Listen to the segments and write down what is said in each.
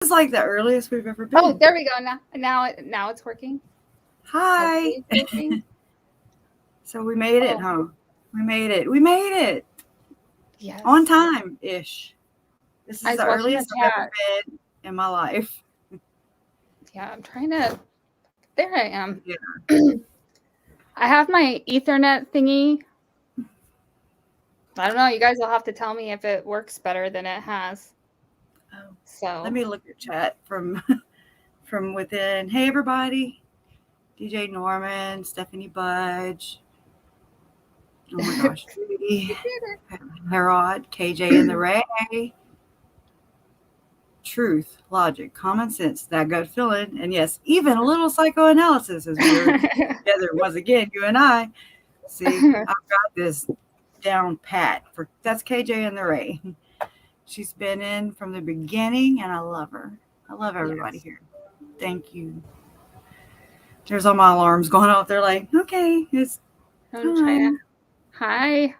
is like the earliest we've ever Oh, been. there we go. Now it's working. Hi. Hopefully it's working. So we made it, Oh. huh? We made it. We made it. Yes. On time-ish. This I is was the watching the earliest I've ever chat. been in my life. Yeah, I'm trying to. There I am. Yeah. I have my Ethernet thingy. I don't know. You guys will have to tell me if it works better than it has. Oh, So let me look at chat from from within. Hey everybody. DJ Norman, Stephanie Budge. Oh my gosh. Judy, Harold, KJ and the Ray. Truth, logic, common sense, that gut feeling, and yes, even a little psychoanalysis as we are together once again, you and I. See, I've got this down pat. That's KJ and the Ray. She's been in from the beginning, and I love her. I love everybody Yes. here. Thank you. There's all my alarms going off. They're like, okay, it's I'm trying to. time. Hi.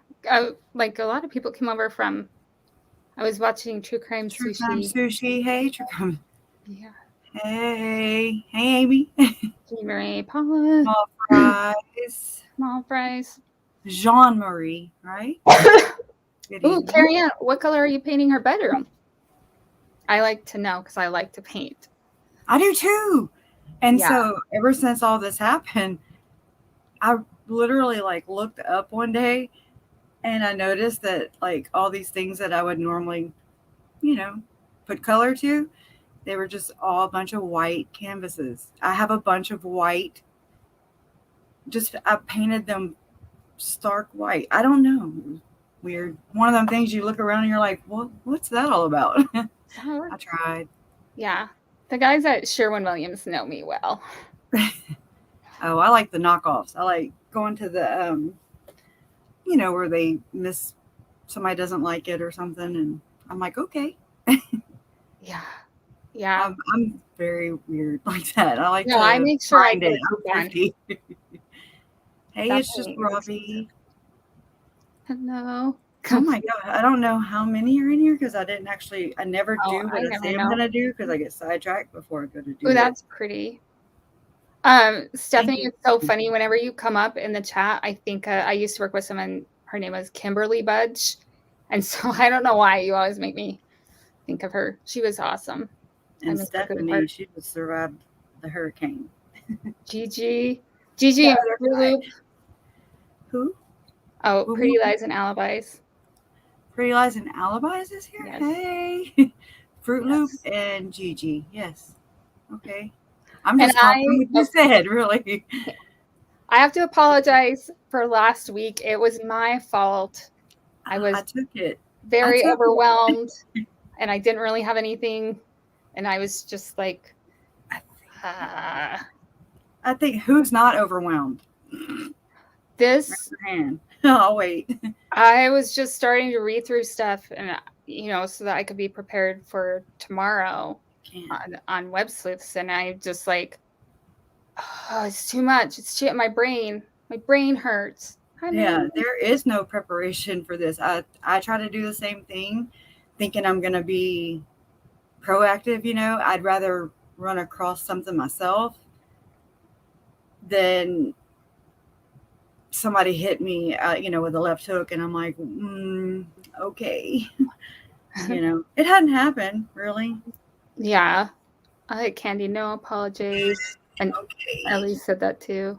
Like a lot of people came over from. I was watching True Crime True Crime Sushi. Sushi. Hey, True Crime. Yeah. Hey, Amy. Marie, Paula. Small fries. Small fries. Jean Marie, right? Good Ooh, evening. Carrie Ann, what color are you painting her bedroom? I like to know because I like to paint. I do too. And Yeah. so ever since all this happened, I literally like looked up one day and I noticed that like all these things that I would normally, put color to, they were just all a bunch of white canvases. I have a bunch of white, I painted them stark white. I don't know. Weird. One of them things you look around and you're like, what's that all about? I tried. Yeah. The guys at Sherwin-Williams know me well. Oh, I like the knockoffs. I like going to the where they miss somebody doesn't like it or something, and I'm like, okay. Yeah. Yeah. I'm very weird like that. I like No, to I make sure I find get it. a coupon. I'm 50. Hey, it's just Definitely. Robbie. Hello. Oh my god, I don't know how many are in here because I never do what I I say never I'm know. gonna do because I get sidetracked before I go to do Oh, it. that's pretty. Stephanie, you. it's so funny. Whenever you come up in the chat, I think I used to work with someone. Her name was Kimberly Budge, and so I don't know why you always make me think of her. She was awesome. And Stephanie, she just survived the hurricane. Gigi Yeah, and Fruit Loop. Who? Oh, Who? Pretty Lies and Alibis. Pretty Lies and Alibis is here? Yes. Hey. Fruit Loop and Gigi. Yes. Okay. I'm just And copying what you said, really. I have to apologize for last week. It was my fault. I took it. very overwhelmed and I didn't really have anything. And I was just like, I think who's not overwhelmed? This. Raise your hand. I'll wait. I was just starting to read through stuff and, so that I could be prepared for tomorrow on Web Sleuths. And I just like, oh, it's too much. It's too, my brain hurts. Yeah, there is no preparation for this. I try to do the same thing, thinking I'm going to be proactive. I'd rather run across something myself than somebody hit me, with a left hook, and I'm like, okay. It hadn't happened, really. Yeah. Candy, no apologies. And Ellie said that too.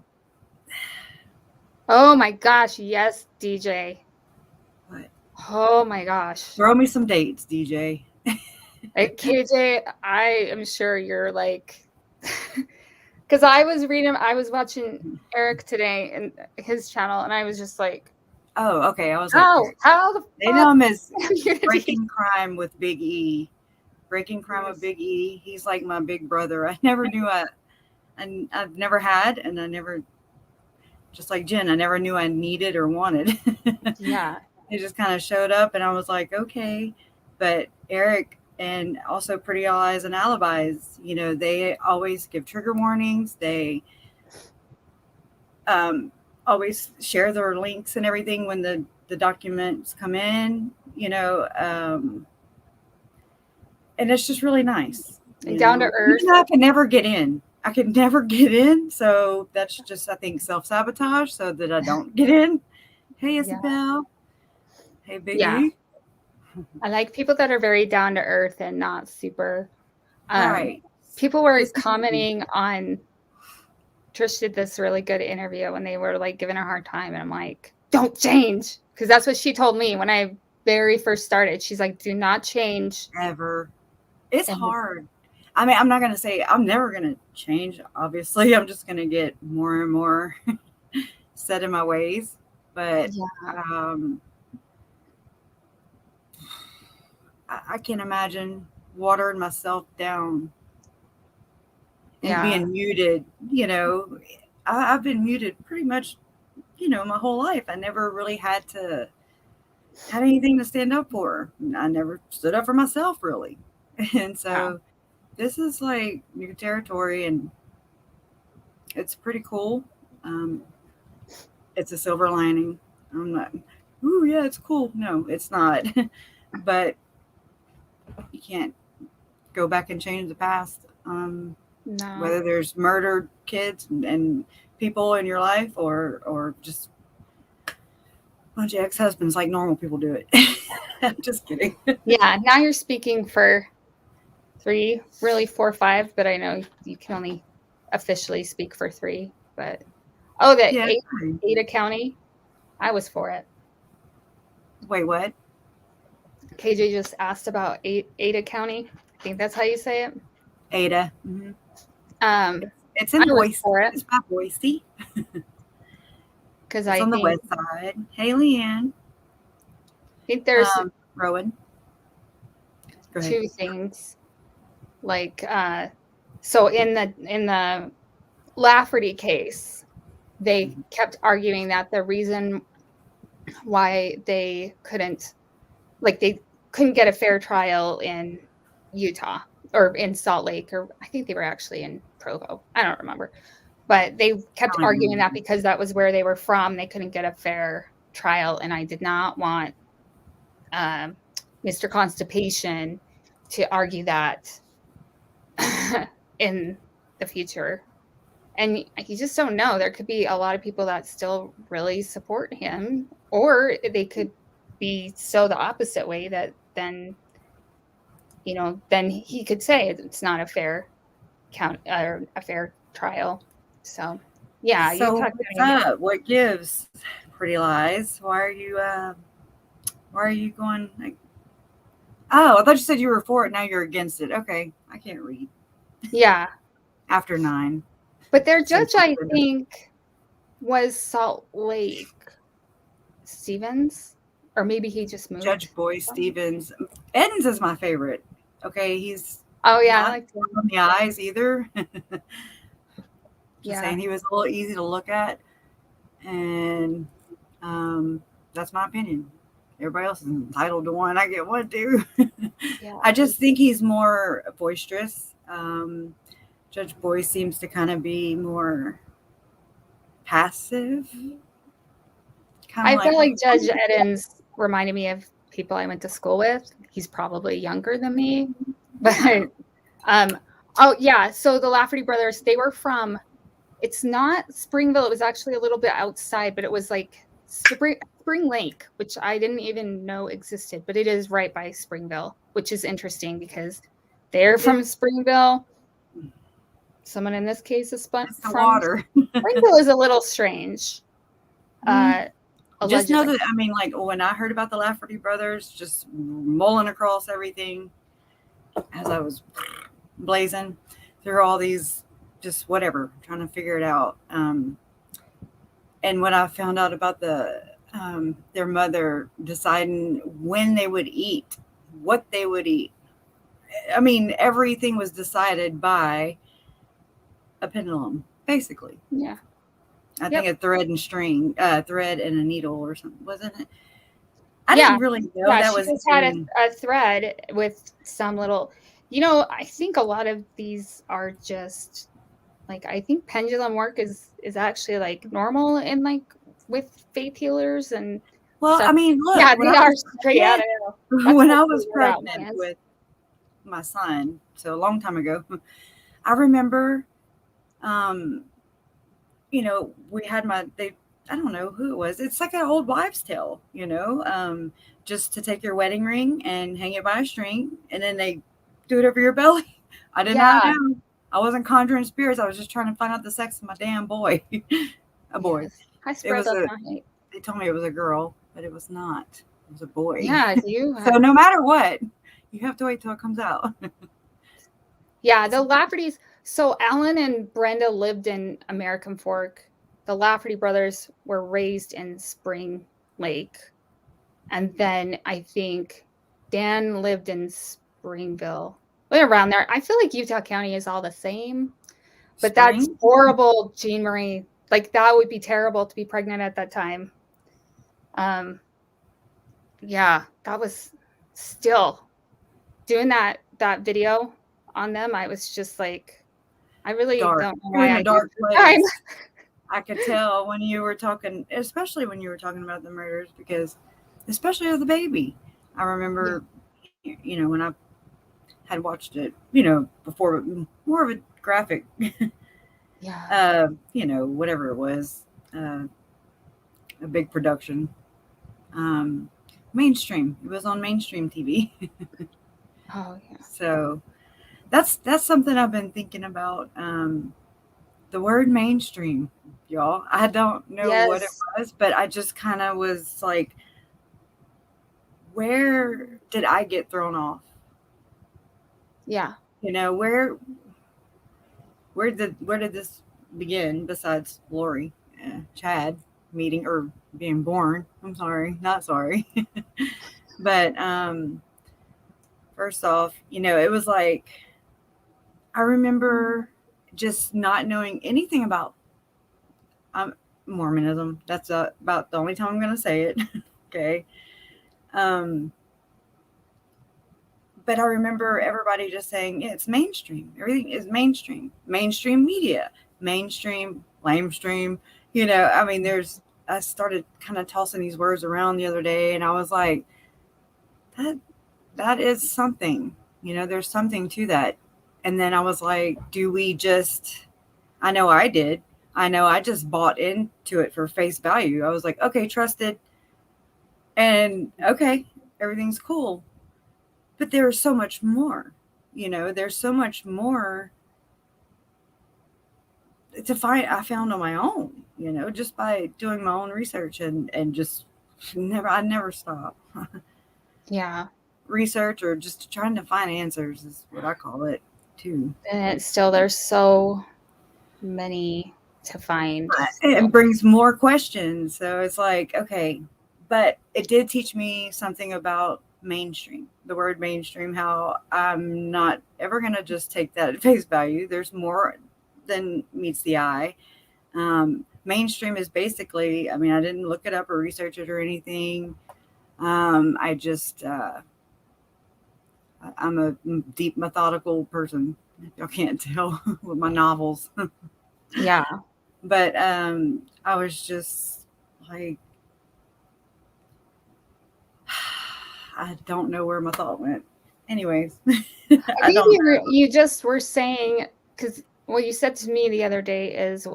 Oh my gosh, yes, DJ. What? Oh my gosh. Throw me some dates, DJ. KJ, I am sure you're like, because I was watching Eric today and his channel, and I was just like, oh, okay. I was like, how the they know him as Breaking Crime with Big E. Breaking Crime with Big E. He's like my big brother. I never knew I've never had, and I never, just like Jen, I never knew I needed or wanted. Yeah. It just kind of showed up, and I was like, okay. But Eric and also Pretty Lies and Alibis, they always give trigger warnings. They always share their links and everything when the documents come in, and it's just really nice. Down to earth. I can never get in. I could never get in. So that's just, I think, self-sabotage so that I don't get in. Hey, Isabel. Hey, Biggie. I like people that are very down to earth and not super. Right. People were commenting on Trish did this really good interview when they were like giving her a hard time. And I'm like, don't change. Because that's what she told me when I very first started. She's like, do not change. Ever. It's hard. I mean, I'm not going to say I'm never going to change. Obviously, I'm just going to get more and more set in my ways. But I can't imagine watering myself down and being muted. You know, I've been muted pretty much, you know, my whole life. I never really had anything to stand up for. I never stood up for myself, really. And so this is like new territory, and it's pretty cool. It's a silver lining. I'm not, ooh, yeah, it's cool. No, it's not. But you can't go back and change the past. No. Whether there's murdered kids and people in your life, or just a bunch of ex-husbands like normal people do it. I'm just kidding. Yeah, now you're speaking for 3, really 4, 5, but I know you can only officially speak for 3. But Ada County, I was for it. Wait, what? KJ just asked about Ada County. I think that's how you say it. Ada. Mm-hmm. It's in Boise. It's by Boise. Because it's on the west side. Hey, Leanne. I think there's Rowan. 2 things. Like, so in the Lafferty case, they kept arguing that the reason why they couldn't get a fair trial in Utah or in Salt Lake, or I think they were actually in Provo. I don't remember. But they kept arguing that because that was where they were from, they couldn't get a fair trial. And I did not want Mr. Constipation to argue that in the future. And you just don't know. There could be a lot of people that still really support him, or they could be so the opposite way that then, you know, then he could say it's not a fair or a fair trial. So, yeah. So what's up? What gives? Pretty Lies. Why are you going like? Oh, I thought you said you were for it. Now you're against it. Okay, I can't read. Yeah. After 9. But their judge, I think, was Salt Lake Stevens, or maybe he just moved. Judge Boy Stevens. Edens is my favorite. Okay, he's I like on the eyes either. Just saying, he was a little easy to look at, and that's my opinion. Everybody else is entitled to one. I get one too. I just think he's more boisterous. Judge Boy seems to kind of be more passive. I feel like Judge Edens reminded me of people I went to school with. He's probably younger than me, but so the Lafferty brothers, they were from, it's not Springville, it was actually a little bit outside, but it was like Spring Lake, which I didn't even know existed, but it is right by Springville, which is interesting because they're from Springville. Someone in this case is from water. Springville is a little strange. Just know that, I mean, like when I heard about the Lafferty brothers, just mulling across everything as I was blazing through all these, just whatever, trying to figure it out. And when I found out about their mother deciding when they would eat, what they would eat, I mean, everything was decided by a pendulum, basically. Yeah. I think a thread and a needle or something, wasn't it? I didn't really know that was. Just had a thread with some little, I think a lot of these are just like, I think pendulum work is actually like normal in like with faith healers and. Well, stuff. I mean, look. Yeah, they are straight out of. When I was pregnant with my son, so a long time ago, I remember, um, we had I don't know who it was. It's like an old wives' tale, just to take your wedding ring and hang it by a string, and then they do it over your belly. I did not Yeah. know. I wasn't conjuring spirits. I was just trying to find out the sex of my damn boy. A boy. Yes. I It spread was those a. night. They told me it was a girl, but it was not. It was a boy. Yeah, you So no matter what, you have to wait till it comes out. Yeah, the Laffertys. So Alan and Brenda lived in American Fork. The Lafferty brothers were raised in Spring Lake. And then I think Dan lived in Springville. Right around there. I feel like Utah County is all the same. But that's Spring. horrible, Jean Marie. Like that would be terrible to be pregnant at that time. Um, yeah, that was still doing that video on them. I was just like, I really Dark. don't know You're why in I a did dark this time. place. I could tell when you were talking, especially when you were talking about the murders, because especially of the baby. I Yeah. remember, when I had watched it, before, more of a graphic, Yeah. whatever it was, uh, a big production, um, mainstream. It was on mainstream TV. Oh yeah. So that's something I've been thinking about. The word mainstream, y'all. I don't know what it Yes. was, but I just kind of was like, where did I get thrown off? Yeah. Where did this begin besides Lori, Chad meeting or being born? I'm sorry, not sorry. But first off, it was like I remember just not knowing anything about um, Mormonism. That's about the only time I'm going to say it. Okay. Um, but I remember everybody just saying, yeah, it's mainstream. Everything is mainstream. Mainstream media, mainstream, lamestream. I mean, I started kind of tossing these words around the other day, and I was like, that that is something. There's something to that. And then I was like, do we just? I know I did. I know I just bought into it for face value. I was like, okay, trusted, and okay, everything's cool. But there is so much more. There's so much more to find. I found on my own. Just by doing my own research and just I never stop. Yeah. Research or just trying to find answers is what I call it too. And it's still there's so many to find. It brings more questions. So it's like, okay, but it did teach me something about mainstream, the word mainstream, how I'm not ever going to just take that at face value. There's more than meets the eye. Mainstream is basically, I mean, I didn't look it up or research it or anything. I just, I'm a deep methodical person. If y'all can't tell with my novels. Yeah. But I was just like, I don't know where my thought went. Anyways, I I think don't you just were saying because what you said to me the other day is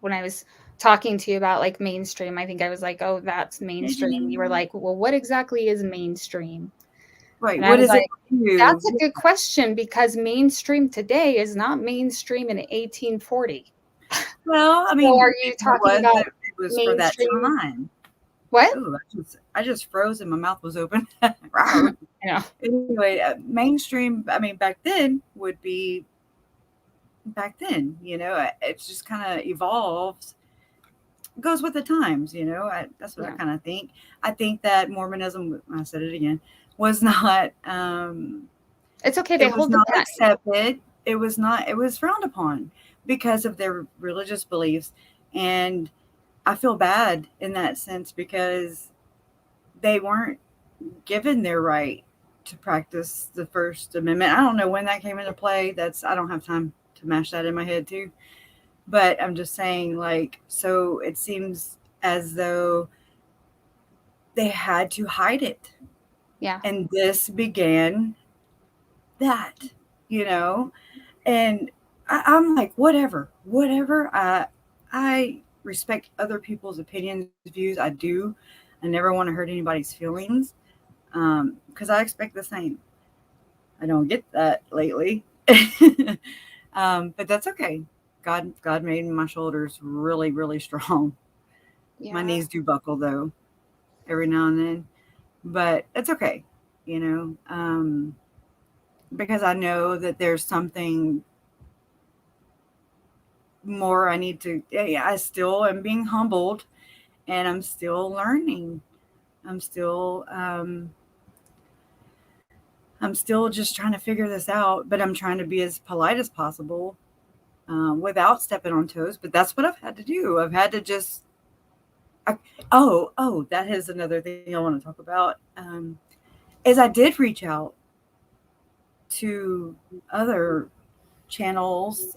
when I was talking to you about like mainstream, I think I was like, oh, that's mainstream. You were know. like, well, what exactly is mainstream? Right. And I What was is it like, to you? that's a good question because mainstream today is not mainstream in 1840. Well, I So mean, are you maybe it talking was. about It was for that mainstream? time. What? Oh, I just froze and my mouth was open. I know. Anyway, mainstream. I mean, back then would be back then. It's just kind of evolves, goes with the times. That's what I Yeah. kind of think. I think that Mormonism. I said it again. Was not. It's okay. They It was hold the not pen. accepted. It was not. It was frowned upon because of their religious beliefs, and I feel bad in that sense because they weren't given their right to practice the First Amendment. I don't know when that came into play. I don't have time to mash that in my head too. But I'm just saying, like, so it seems as though they had to hide it. Yeah. And this began that, you know? And I'm like, whatever. I respect other people's opinions, views. I do. I never want to hurt anybody's feelings, because I expect the same. I don't get that lately. But that's okay. God made my shoulders really, really strong. Yeah. My knees do buckle though, every now and then, but it's okay, you know, because I know that there's something more I need to. Yeah, I still am being humbled, and I'm still learning. I'm still, I'm still just trying to figure this out, but I'm trying to be as polite as possible, without stepping on toes. But that's what I've had to do. I've had to just. I, oh, that is another thing I want to talk about. Is I did reach out to other channels,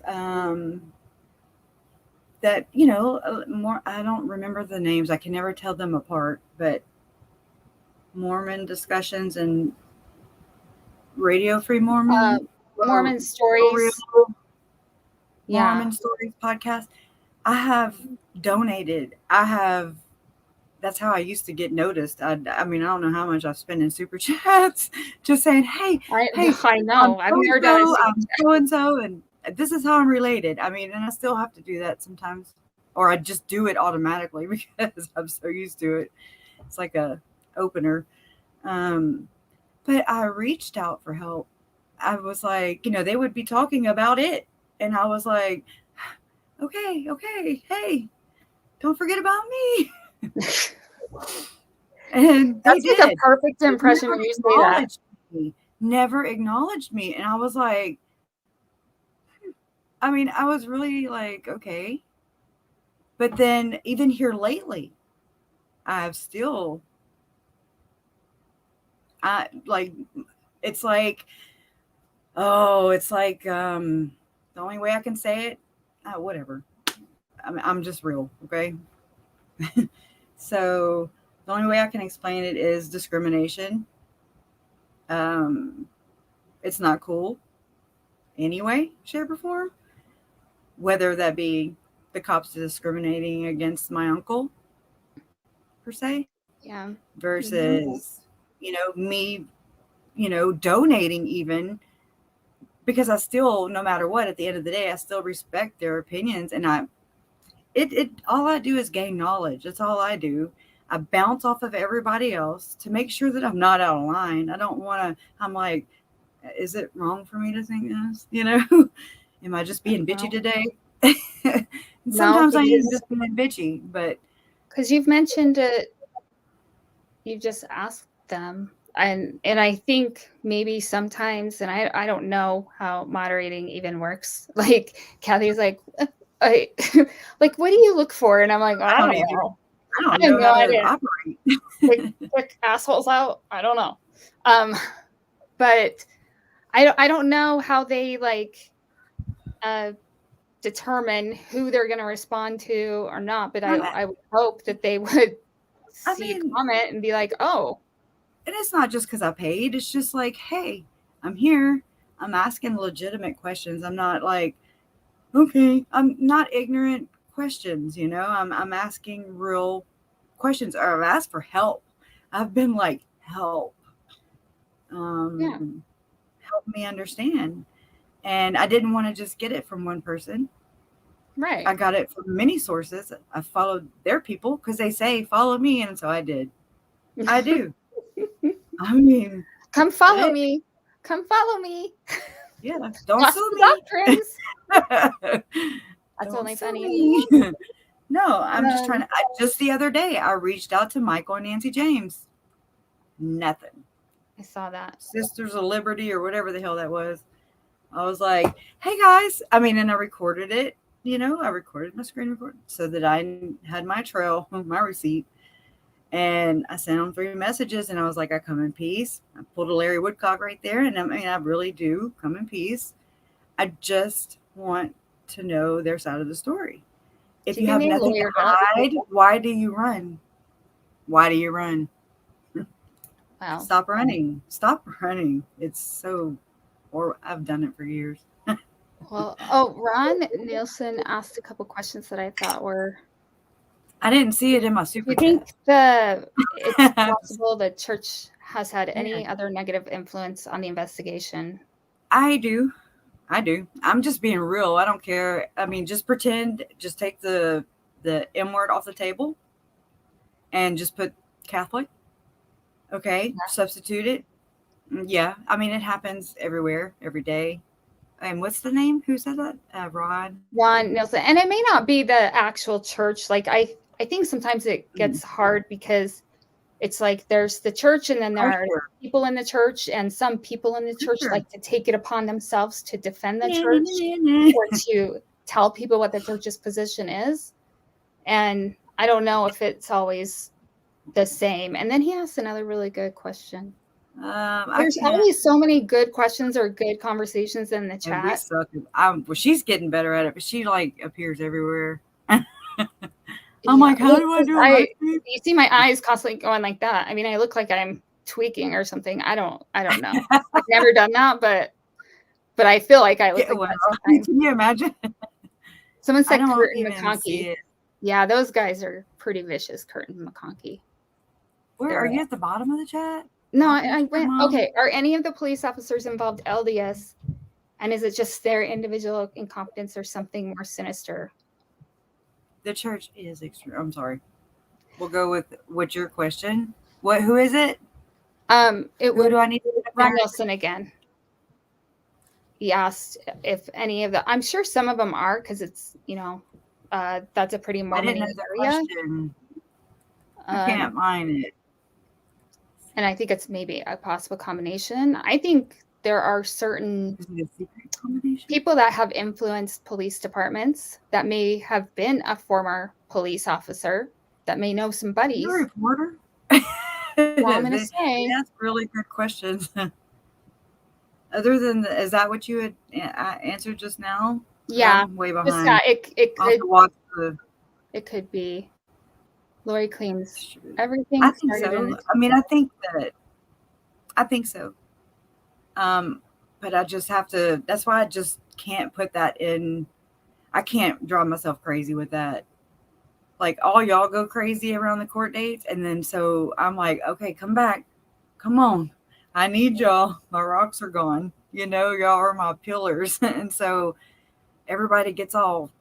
that, you know, more. I don't remember the names. I can never tell them apart. But Mormon discussions and Radio Free Mormon, Mormon Stories. Yeah. Mormon Stories podcast. I have donated. That's how I used to get noticed. I mean, I don't know how much I've spent in super chats, just saying, hey, I know. I've never done a super chat. so and so, and this is how I'm related. I mean, and I still have to do that sometimes, or I just do it automatically because I'm so used to it. It's like a opener. But I reached out for help. I was like, you know, they would be talking about it, and I was like, okay, hey, don't forget about me. And that's they like a perfect impression when you say that. Never acknowledged me. And I was like, I mean, I was really like, okay. But then even here lately, I've still, it's like, the only way I can say it, whatever. I mean, I'm just real, okay? So the only way I can explain it is discrimination. It's not cool anyway, shape, or form. Whether that be the cops discriminating against my uncle, per se, Yeah. versus, you know, me, you know, donating even, because I still, no matter what, at the end of the day, I still respect their opinions, and all I do is gain knowledge. That's all I do. I bounce off of everybody else to make sure that I'm not out of line. I don't want to. I'm like, is it wrong for me to think this? You know, am I just being bitchy today? Sometimes I am just being bitchy, but because you've mentioned it, you just asked them, and I think maybe sometimes, and I don't know how moderating even works. Like Kathy's like, like, what do you look for? And I'm like, I don't know. I don't know how to operate. Like, pick assholes out. I don't know. But I don't know how they like determine who they're going to respond to or not. But I would hope that they would see a comment and be like, oh. And it's not just because I paid. It's just like, hey, I'm here. I'm asking legitimate questions. I'm not like, okay, I'm not ignorant questions, you know. I'm asking real questions, or I've asked for help. I've been like, help. Help me understand. And I didn't want to just get it from one person. Right. I got it from many sources. I followed their people because they say follow me, and so I did. I do. I mean, come follow me. Come follow me. Yeah, don't sue me. That's only funny. No, I'm just trying to. Just the other day, I reached out to Michael and Nancy James. Nothing. I saw that. Sisters of Liberty or whatever the hell that was. I was like, hey guys. I mean, and I recorded it. You know, I recorded my screen record so that I had my trail, my receipt. And I sent them 3 messages, and I was like, I come in peace. I pulled a Larry Woodcock right there. And I mean, I really do come in peace. I just want to know their side of the story. If you have nothing to hide, why do you run? Why do you run? Wow. Stop running. Stop running. It's so or I've done it for years. Well, oh, Ron Nielsen asked a couple questions that I thought were. I didn't see it in my Do super you think chat. it's possible the church has had any other negative influence on the investigation? I do. I'm just being real. I don't care. I mean, just pretend. Just take the M word off the table, and just put Catholic. Okay, substitute it. Yeah, I mean, it happens everywhere, every day. And what's the name? Who said that? Rod. Ron Nielsen, and it may not be the actual church. Like I think sometimes it gets hard because it's like there's the church, and then there are people in the church, and some people in the church like to take it upon themselves to defend the church or to tell people what the church's position is. And I don't know if it's always the same. And then he asked another really good question. There's always so many good questions or good conversations in the chat. And we suck. Well, she's getting better at it, but she like appears everywhere. I'm like, how do I do it? You see my eyes constantly going like that. I mean, I look like I'm tweaking or something. I don't know. I've never done that, but I feel like I look like that sometimes. Can you imagine? Someone said Kurt and McConkey. Yeah, those guys are pretty vicious, Kurt and McConkey. Where are you at the bottom of the chat? No, I went. Okay, are any of the police officers involved LDS? And is it just their individual incompetence or something more sinister? The church is extreme. I'm sorry. We'll go with what's your question? Who is it? Who do I need to Ron Nielsen again. He asked if any of the. I'm sure some of them are because it's that's a pretty Mormon area. I can't find it. And I think it's maybe a possible combination. I think there are certain people that have influenced police departments that may have been a former police officer that may know some buddies. You're a reporter? Well, I'm going to say. That's really good questions. Other than, is that what you had answered just now? Yeah. I'm way behind. It could be. Lori claims everything. I think so. I mean, I think so. But I just have to, that's why I just can't put that in. I can't drive myself crazy with that. Like, all y'all go crazy around the court dates. And then, so I'm like, okay, come back. Come on. I need y'all. My rocks are gone. Y'all are my pillars. And so everybody gets all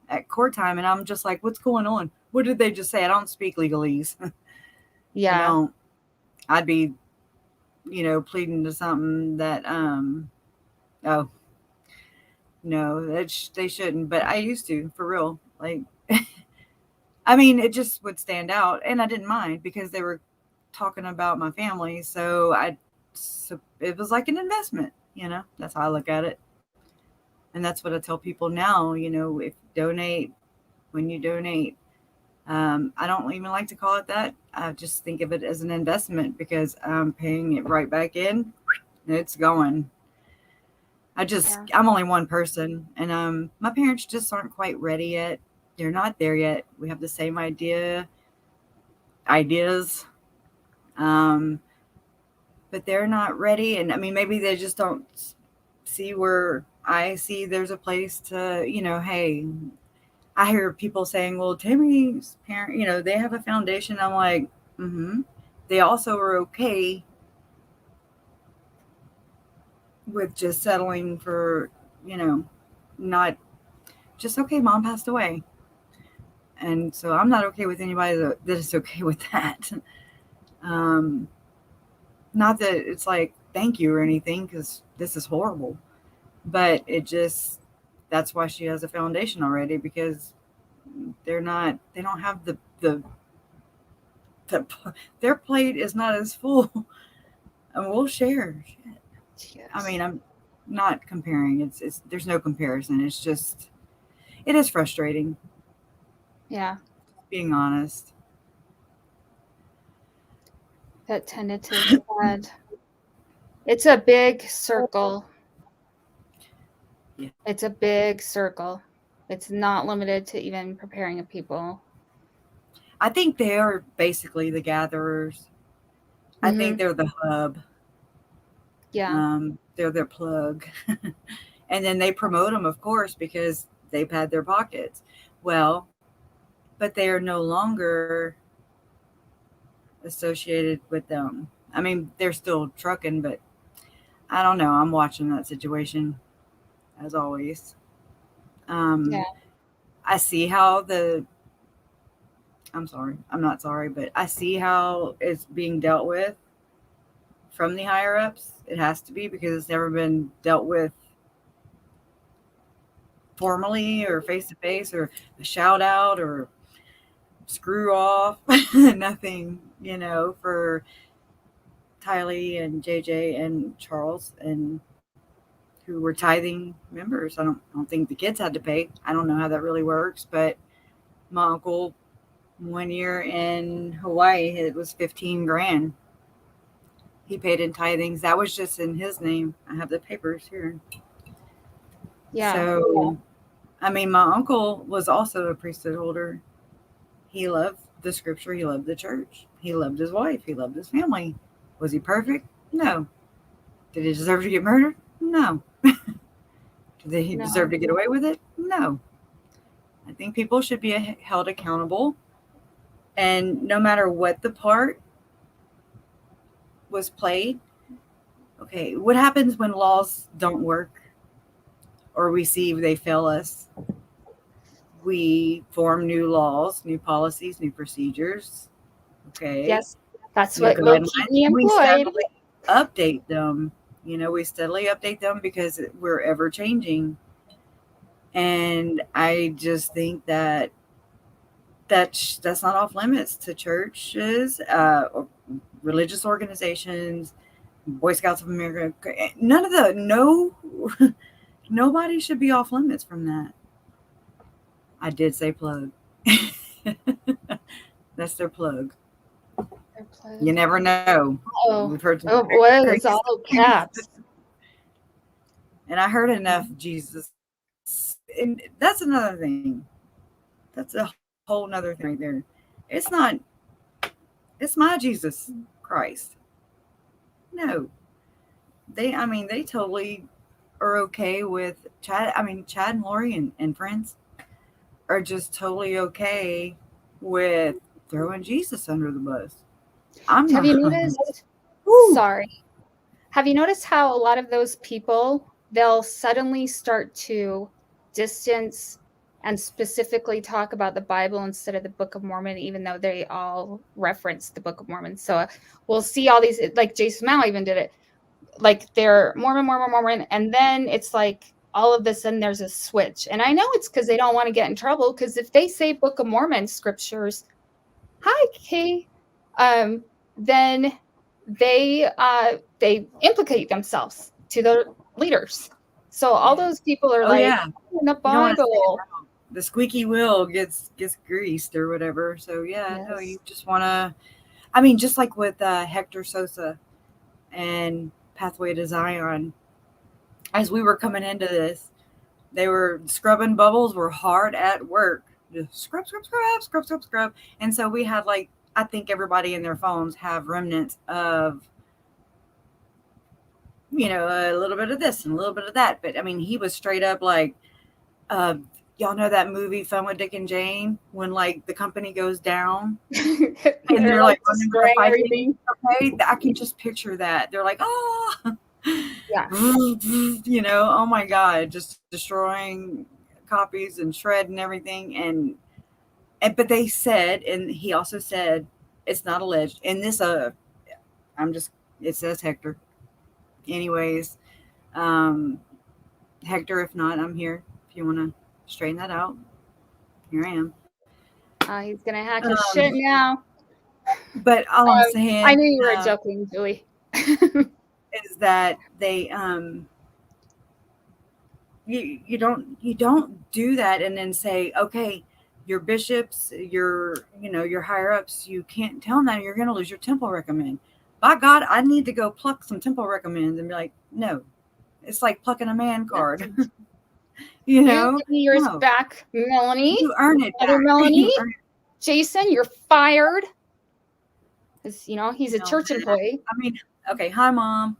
at court time. And I'm just like, what's going on? What did they just say? I don't speak legalese. Yeah. I'd be, pleading to something that, no, they shouldn't. But I used to, for real. Like, I mean, it just would stand out. And I didn't mind because they were talking about my family. So it was like an investment, that's how I look at it. And that's what I tell people now, when you donate, I don't even like to call it that. I just think of it as an investment because I'm paying it right back in. It's going. I'm only one person, and my parents just aren't quite ready yet. They're not there yet. We have the same ideas, but they're not ready. And I mean, maybe they just don't see where I see there's a place to, hey, I hear people saying, well, Tammy's parent, they have a foundation. I'm like, They also are okay with just settling for, not just, okay, mom passed away. And so I'm not okay with anybody that is okay with that. Not that it's like, thank you or anything, because this is horrible. But that's why she has a foundation already, because they don't have their plate is not as full, and we'll share. Yes. I mean, I'm not comparing. It's there's no comparison. It's just, it is frustrating. Yeah. Being honest. That tentative blood. It's a big circle. Yeah. It's a big circle. It's not limited to even preparing of people. I think they are basically the gatherers. I think they're the hub. Yeah. They're their plug. And then they promote them, of course, because they've had their pockets. Well, but they are no longer associated with them. I mean, they're still trucking, but I don't know. I'm watching that situation as always. Yeah. Um, I see how I'm sorry, I'm not sorry, but I see how it's being dealt with from the higher ups. It has to be because it's never been dealt with formally or face to face or a shout out or screw off. Nothing, for TYLEE and JJ and Charles and who were tithing members. I don't think the kids had to pay. I don't know how that really works, but my uncle 1 year in Hawaii, it was 15 grand. He paid in tithings. That was just in his name. I have the papers here. Yeah. So, I mean, my uncle was also a priesthood holder. He loved the scripture. He loved the church. He loved his wife. He loved his family. Was he perfect? No. Did he deserve to get murdered? No. Did he deserve to get away with it? No. I think people should be held accountable. And no matter what the part was played, okay, what happens when laws don't work or we see they fail us? We form new laws, new policies, new procedures. Okay. Yes, that's what will keep me employed. We steadily update them. We steadily update them because we're ever changing. And I just think that's not off limits to churches, religious organizations, Boy Scouts of America. Nobody should be off limits from that. I did say plug. That's their plug. You never know. Oh, we've heard some what is all caps? And I heard enough Jesus. And that's another thing. That's a whole nother thing right there. It's my Jesus Christ. No. They totally are okay with Chad. Chad and Lori and friends are just totally okay with throwing Jesus under the bus. Have you noticed? Sorry. Have you noticed how a lot of those people, they'll suddenly start to distance and specifically talk about the Bible instead of the Book of Mormon, even though they all reference the Book of Mormon. So we'll see all these, like Jason Mao even did it. Like they're Mormon, and then it's like all of a sudden there's a switch. And I know it's because they don't want to get in trouble, because if they say Book of Mormon scriptures, hi Kay, then they implicate themselves to the leaders. So all those people are in the Bible. The squeaky wheel gets greased or whatever. So no, you just want to. Just like with Hector Sosa and Pathway to Zion, as we were coming into this, they were scrubbing bubbles. Were hard at work, just scrub, and so we have I think everybody in their phones have remnants of a little bit of this and a little bit of that. But he was straight up like, y'all know that movie Fun with Dick and Jane, when the company goes down and they're running everything. Okay, I can just picture that. They're like, oh yeah, oh my God, just destroying copies and shredding everything. And but they said, and he also said, it's not alleged in this it says Hector. Anyways, Hector, if not, I'm here. If you want to straighten that out, here I am. He's gonna hack his shit now. But all I'm saying, I knew you were joking, Julie. is that they you don't do that and then say, okay, your bishops, your higher ups, you can't tell them that you're going to lose your temple recommend. By God, I need to go pluck some temple recommends and be like, no, it's like plucking a man card. You give me yours back, Melanie. You earn it back. Melanie. Jason, you're fired. Because he's a church employee. Okay, hi Mom.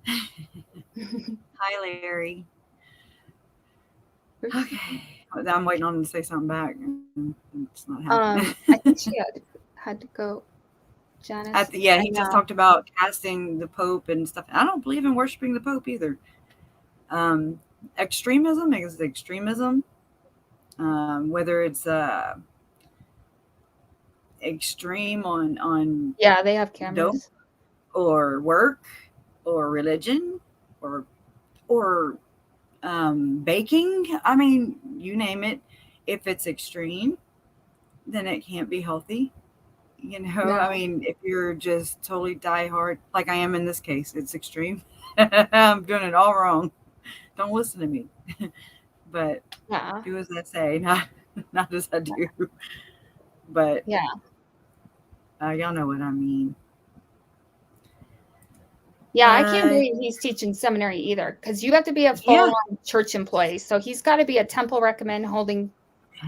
Hi, Larry. Okay. I'm waiting on him to say something back. It's not happening. I think she had to go. Janice. He just talked about casting the Pope and stuff. I don't believe in worshiping the Pope either. Extremism is extremism. Whether it's extreme on Yeah, they have cameras. dope or work or religion or baking. I mean, you name it. If it's extreme, then it can't be healthy. You know, No. I mean, if you're just totally diehard, like I am in this case, it's extreme. I'm doing it all wrong. Don't listen to me. But Yeah. do as I say, not as I do. But yeah, y'all know what I mean. Yeah, I can't believe he's teaching seminary either, because you have to be a full-on church employee. So he's got to be a temple recommend holding.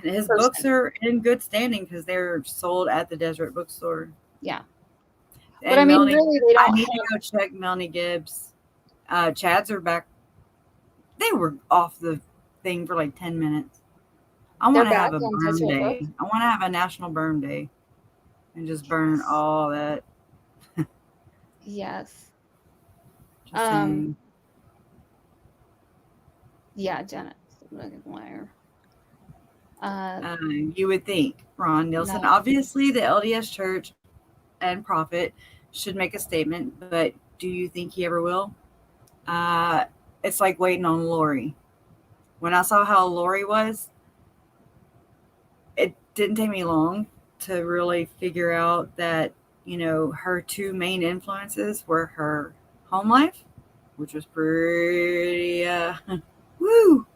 And his books are in good standing because they're sold at the Deseret Bookstore. Yeah. And but I mean, really, they don't. I need to go check Melanie Gibbs. Chads are back. They were off the thing for like 10 minutes. I want to have a burn day. I want to have a national burn day and just burn all that. Yes. Just saying. Yeah, Janet, liar. You would think, Ron Nielsen. No. Obviously, the LDS Church and Prophet should make a statement, but do you think he ever will? It's like waiting on Lori. When I saw how Lori was, it didn't take me long to really figure out that, you know, her two main influences were her home life, which was pretty, woo,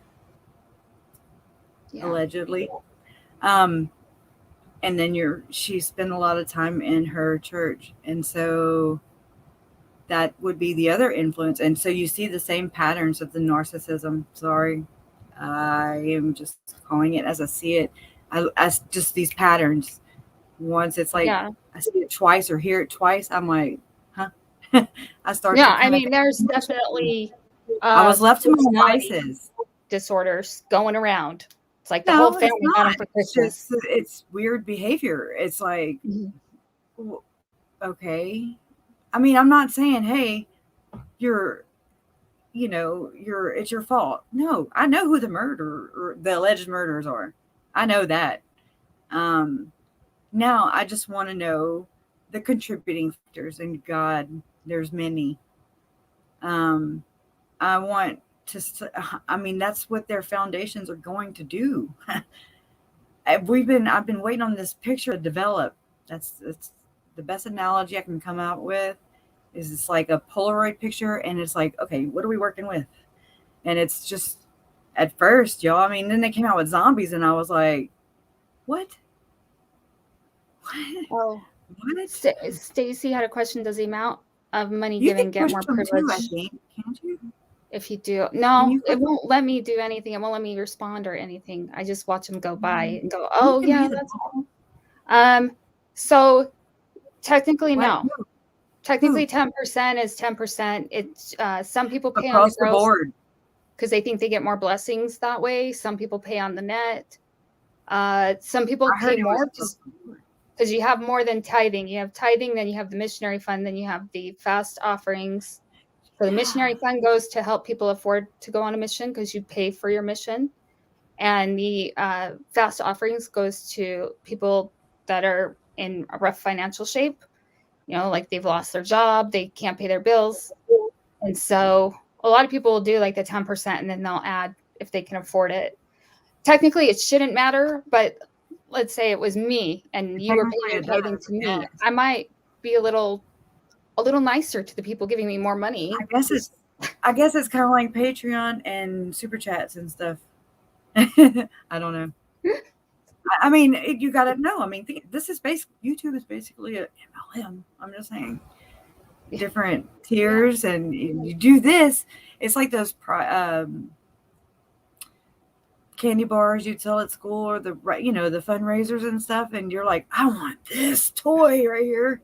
allegedly. And then she spent a lot of time in her church. And so that would be the other influence. And so you see the same patterns of the narcissism. Sorry. I am just calling it as I see it. As just these patterns. Once it's like I see it twice or hear it twice, I'm like, huh? I start. Yeah, I mean, there's definitely. I was left to my devices. Disorders going around. It's like the whole family got them for Christmas. It's weird behavior. It's like, okay. I mean, I'm not saying, hey, it's your fault. No, I know who the murderer or the alleged murderers are. I know that. Now I just want to know the contributing factors, and God, there's many. I want to, I mean, that's what their foundations are going to do. I've been waiting on this picture to develop. That's the best analogy I can come out with. Is it's like a Polaroid picture, and it's like, okay, what are we working with? And it's just, at first, y'all, I mean, then they came out with zombies, and I was like, what? Oh, what? Stacy had a question. Does the amount of money given get more privilege? Can't you? If you do, no, it won't let me do anything. It won't let me respond or anything. I just watch them go by and go, oh yeah, that's cool. So technically, no. Technically, 10% is 10%. It's some people pay across the board because they think they get more blessings that way. Some people pay on the net. Some people pay more because you have more than tithing. You have tithing, then you have the missionary fund, then you have the fast offerings. So the missionary fund goes to help people afford to go on a mission because you pay for your mission. And the fast offerings goes to people that are in a rough financial shape. You know, like they've lost their job, they can't pay their bills. And so a lot of people will do like the 10% and then they'll add if they can afford it. Technically, it shouldn't matter, but let's say it was me and you were paying tithing to me. I might be a little nicer to the people giving me more money. I guess it's kind of like Patreon and super chats and stuff. I don't know. I mean, you got to know. I mean, this is YouTube is basically a MLM. I'm just saying, different tiers, and you do this. It's like those candy bars you'd sell at school, or the fundraisers and stuff. And you're like, I want this toy right here.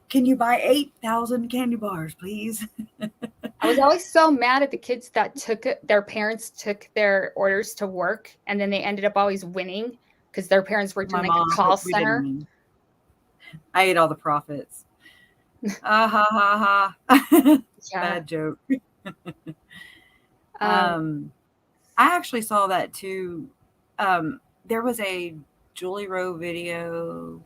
Can you buy 8,000 candy bars, please? I was always so mad at the kids that their parents took their orders to work, and then they ended up always winning because their parents worked in like a call we didn't center. win. I ate all the profits. Ah ha ha ha. Yeah. Bad joke. I actually saw that too. There was a Julie Rowe video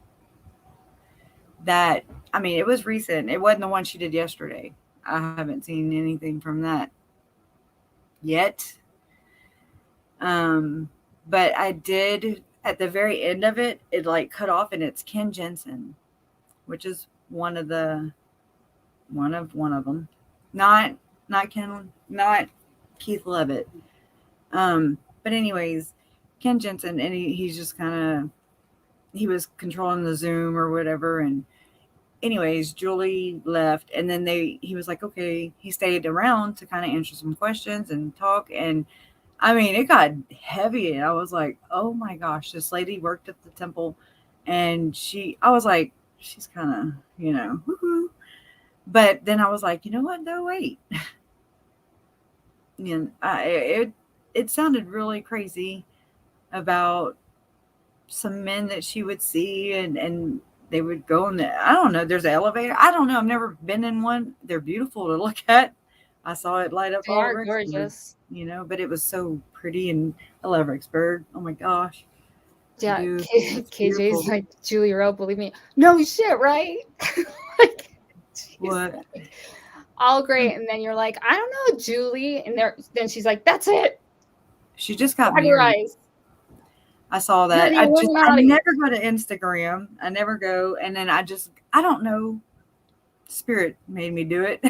that, I mean, it was recent. It wasn't the one she did yesterday. I haven't seen anything from that yet. But I did, at the very end of it, it like cut off, and it's Ken Jensen, which is one of them. Not Keith Levitt. But anyways, Ken Jensen, and he's just kind of, he was controlling the Zoom or whatever, and anyways, Julie left, and then he was like, okay, he stayed around to kind of answer some questions and talk, and I mean, it got heavy, and I was like, oh my gosh, this lady worked at the temple, and I was like, she's kind of, woo-hoo. But then I was like, you know what, though, wait. And it sounded really crazy about some men that she would see, and they would go in I don't know, there's an elevator. I don't know. I've never been in one. They're beautiful to look at. I saw it light up. They are gorgeous. But it was so pretty, and I love Rexburg. Oh my gosh. Yeah, KJ's like, Julie Rowe, believe me. No shit, right? Like, what? All great, and then you're like, I don't know, Julie, and then she's like, that's it. She just got married. I saw that. I never go to Instagram. I never go, and then I don't know. Spirit made me do it,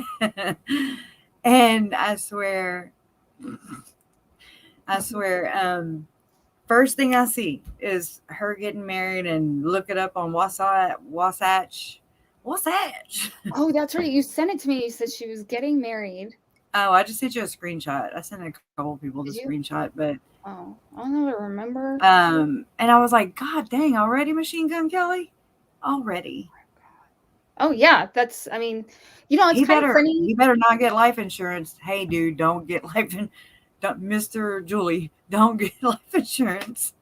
and I swear. First thing I see is her getting married, and look it up on Wasatch. Oh, that's right. You sent it to me. You said she was getting married. Oh, I just sent you a screenshot. I sent a couple people the screenshot, but I don't remember. And I was like, God dang, already, Machine Gun Kelly? Already. Oh yeah, it's kind of funny. He better not get life insurance. Hey dude, don't get Mr. Julie, don't get life insurance.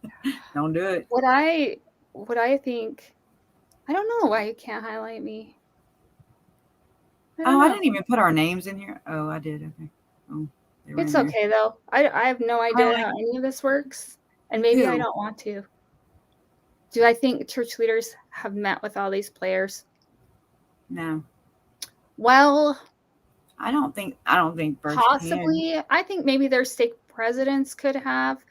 Don't do it. What I think, I don't know why you can't highlight me. I didn't even put our names in here. Oh, I did. Okay. Oh, it's okay though. I have no idea how any of this works, and maybe I don't want to. Do I think church leaders have met with all these players? No. Well, I don't think possibly can. I think maybe their stake presidents could have,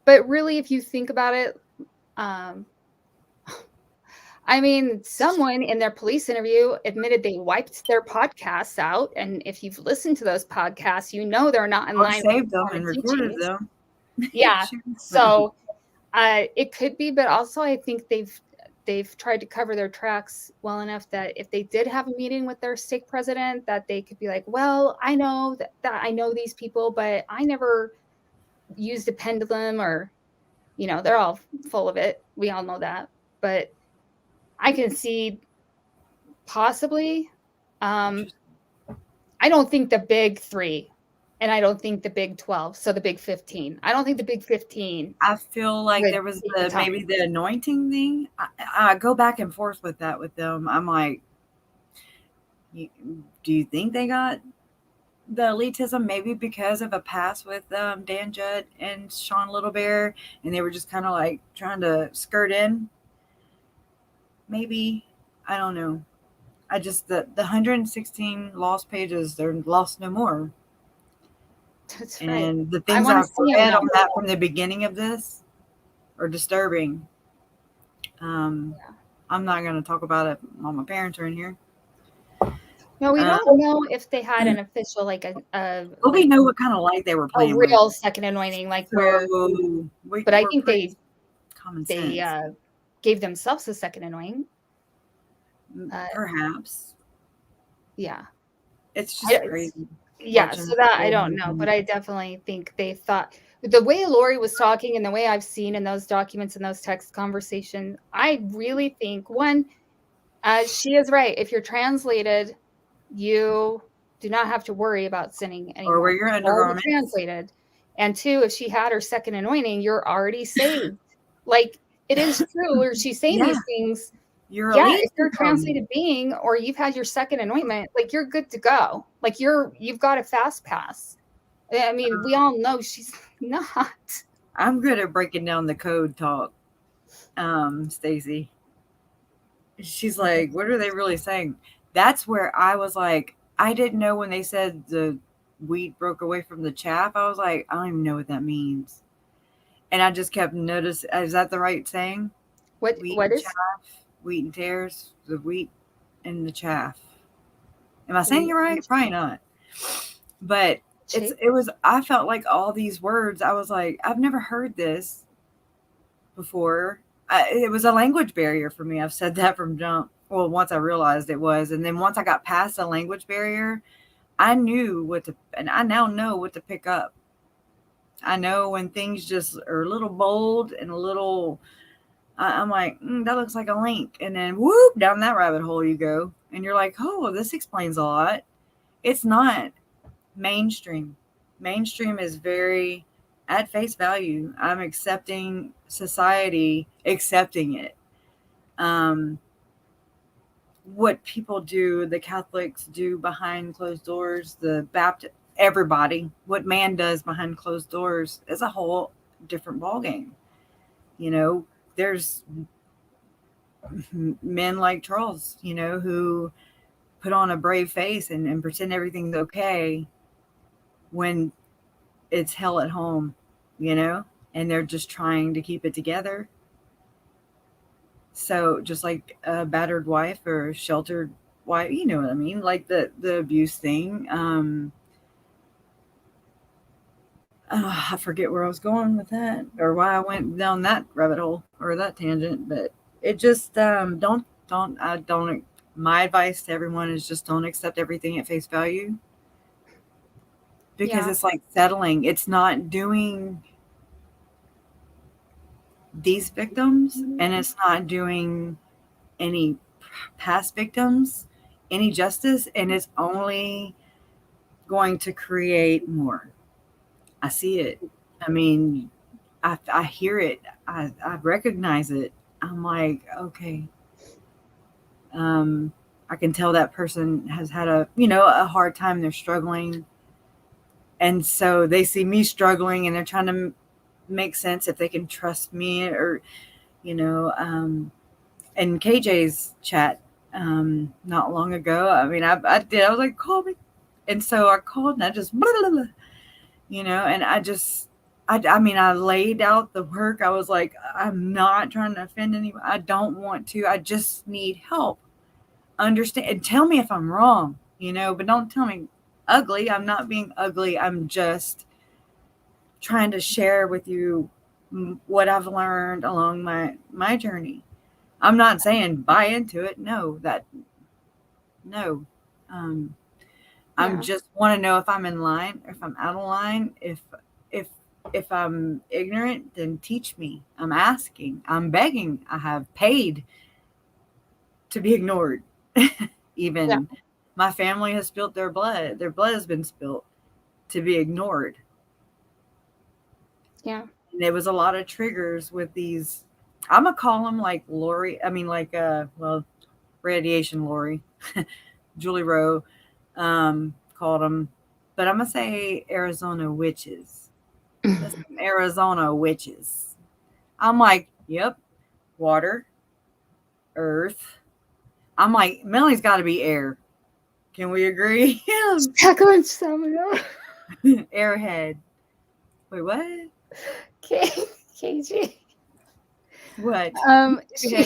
but really, if you think about it, I mean, someone in their police interview admitted they wiped their podcasts out, and if you've listened to those podcasts, you know they're not in line. Saved them and recorded them. Yeah, so it could be, but also I think they've tried to cover their tracks well enough that if they did have a meeting with their stake president, that they could be like, well, I know that I know these people, but I never used a pendulum, or, they're all full of it. We all know that. But I can see possibly, I don't think the big 3, and I don't think the big 12. So the big 15. I don't think the big 15. I feel like there was maybe the anointing thing. I go back and forth with that with them. I'm like, do you think they got the elitism? Maybe because of a past with Dan Judd and Sean Little Bear, and they were just kind of like trying to skirt in. Maybe. I don't know. I just, the 116 lost pages, they're lost no more. That's and right. The things I've read on that from the beginning of this are disturbing. I'm not going to talk about it while my parents are in here. No, we don't know if they had an official, like we know what kind of light they were playing. A real second anointing, like but I think they gave themselves a second anointing. Perhaps. Yeah. It's just crazy. Yeah, so that I don't know, but I definitely think they thought, the way Lori was talking and the way I've seen in those documents and those text conversations, I really think, one, she is right. If you're translated, you do not have to worry about sinning anymore. Or wear your Already undergarments. translated. And 2, if she had her second anointing, you're already saved. Like, it is true where she's saying Yeah. these things. You're Yeah, elite if you're a from- translated being or you've had your second anointment, like, you're good to go. Like, you've got a fast pass. I mean, we all know she's not. I'm good at breaking down the code talk, Stacy. She's like, what are they really saying? That's where I was like, I didn't know when they said the wheat broke away from the chaff. I was like, I don't even know what that means. And I just kept noticing, is that the right saying? What Wheat what and is chaff, wheat and tares, the wheat and the chaff. Am I saying it right? Probably not. But I felt like all these words, I was like, I've never heard this before. It was a language barrier for me. I've said that from jump. Well, once I realized it was, and then once I got past the language barrier, I knew what to, and I now know what to pick up. I know when things just are a little bold and a little, I'm like, that looks like a link. And then whoop, down that rabbit hole you go. And you're like, oh, this explains a lot. It's not mainstream. Mainstream is very at face value. I'm accepting society, accepting it. What people do, the Catholics do behind closed doors, the Baptist, everybody, what man does behind closed doors is a whole different ballgame. You know, there's men like Charles, you know, who put on a brave face and pretend everything's okay when it's hell at home, you know, and they're just trying to keep it together. So just like a battered wife or sheltered wife, you know what I mean? Like the abuse thing. I forget where I was going with that or why I went down that rabbit hole or that tangent, but it just, my advice to everyone is just don't accept everything at face value. Because it's like settling. It's not doing these victims and it's not doing any past victims any justice, and it's only going to create more. I see it. I mean, I hear it. I recognize it. I'm like, okay. I can tell that person has had a hard time. They're struggling. And so they see me struggling and they're trying to make sense if they can trust me or, in KJ's chat not long ago. I mean, I was like, call me. And so I called and I just, and I laid out the work. I was like, I'm not trying to offend anyone. I don't want to. I just need help. Understand and tell me if I'm wrong, but don't tell me ugly. I'm not being ugly. I'm just trying to share with you what I've learned along my journey. I'm not saying buy into it. No. I'm just want to know if I'm in line, if I'm out of line, if I'm ignorant, then teach me. I'm asking, I'm begging. I have paid to be ignored. Even my family has spilt their blood. Their blood has been spilt to be ignored. Yeah. And there was a lot of triggers with these. I'm going to call them like Radiation Lori, Julie Rowe called them. But I'm going to say Arizona witches. Arizona witches. I'm like, yep, water, earth. I'm like, Melanie's got to be air. Can we agree? Airhead. Wait, what? KJ. What? She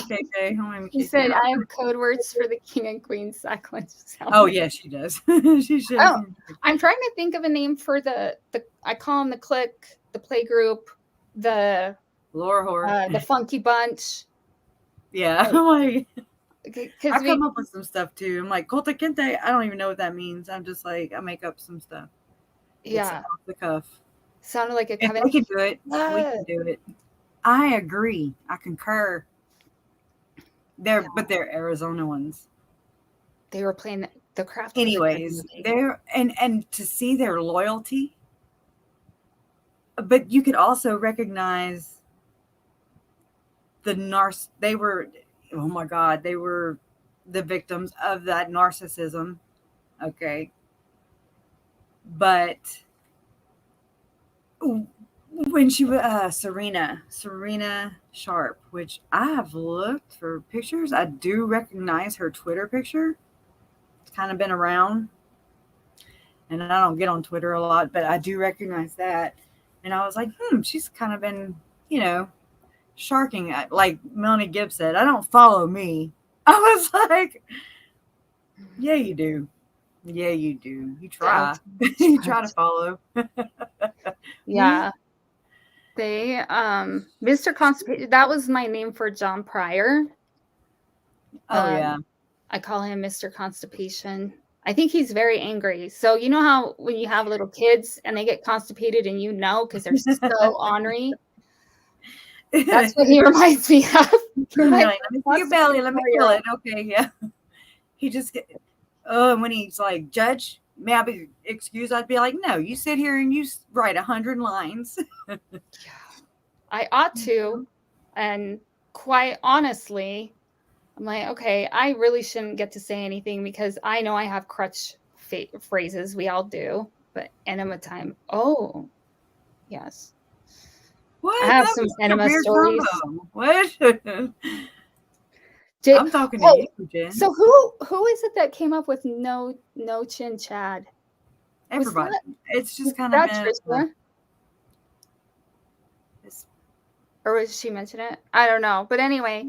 said, I have code words for the king and queen sacrilege. Oh, yeah, she does. She should. Oh, I'm trying to think of a name for the I call them the clique, the play group, the Laura Whore. The funky bunch. Yeah. I come up with some stuff too. I'm like, Kota Kente. I don't even know what that means. I'm just like, I make up some stuff. Yeah. It's off the cuff. Sounded like a covenant. We can do it. We can do it. I agree. I concur. But they're Arizona ones. They were playing The craft. Anyways, there and to see their loyalty, but you could also recognize they were, oh my God, they were the victims of that narcissism. Okay. But when she was Serena Sharp, which I have looked for pictures, I do recognize her Twitter picture. It's kind of been around, and I don't get on Twitter a lot, but I do recognize that. And I was like, she's kind of been, sharking. Like Melanie Gibbs said, I don't follow me. I was like, yeah, you do. Yeah, you do. You try. You try to follow. Yeah. They, Mr. Constipation, that was my name for John Pryor. Oh, yeah. I call him Mr. Constipation. I think he's very angry. So you know how when you have little kids and they get constipated and because they're so ornery? That's what he reminds me of. Like, let me see your belly. Let me feel it. Okay, yeah. He just when he's like, Judge, may I be excused? I'd be like, no, you sit here and you write 100 lines. Yeah. I ought to. And quite honestly, I'm like, okay, I really shouldn't get to say anything because I know I have crutch phrases. We all do. But enema time. Oh, yes. What? I have some enema stories. Combo. What? I'm talking to you, Jen. So who is it that came up with no chin Chad? Everybody. It's just kind of been. Or was she mention it? I don't know. But anyway,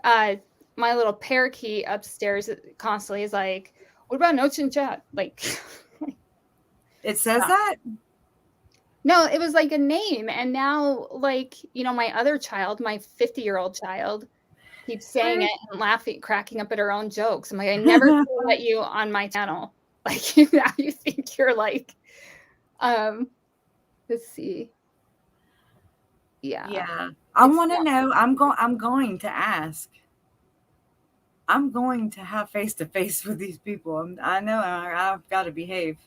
my little parakeet upstairs constantly is like, what about no chin Chad? Like, it says that? No, it was like a name. And now, like, my other child, my 50-year-old child, keeps saying it and laughing, cracking up at her own jokes. I'm like, I never let you on my channel. Like, now you think you're like, let's see. Yeah. I want to know. I'm going to ask. I'm going to have face-to-face with these people. I know I've got to behave.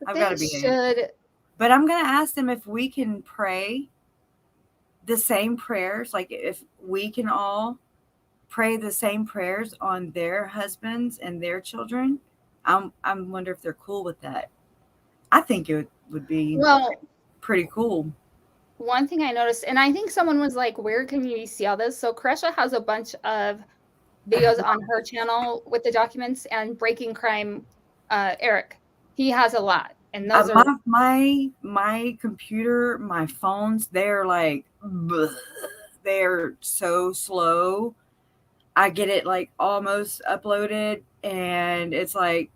I've got to behave. But I'm going to ask them if we can pray the same prayers. Like if we can all pray the same prayers on their husbands and their children. I wonder if they're cool with that. I think it would be pretty cool. One thing I noticed, and I think someone was like, where can you see all this? So Kresha has a bunch of videos on her channel with the documents, and Breaking Crime, Eric, he has a lot. And those are my computer, my phones, they're like, they're so slow. I get it like almost uploaded and it's like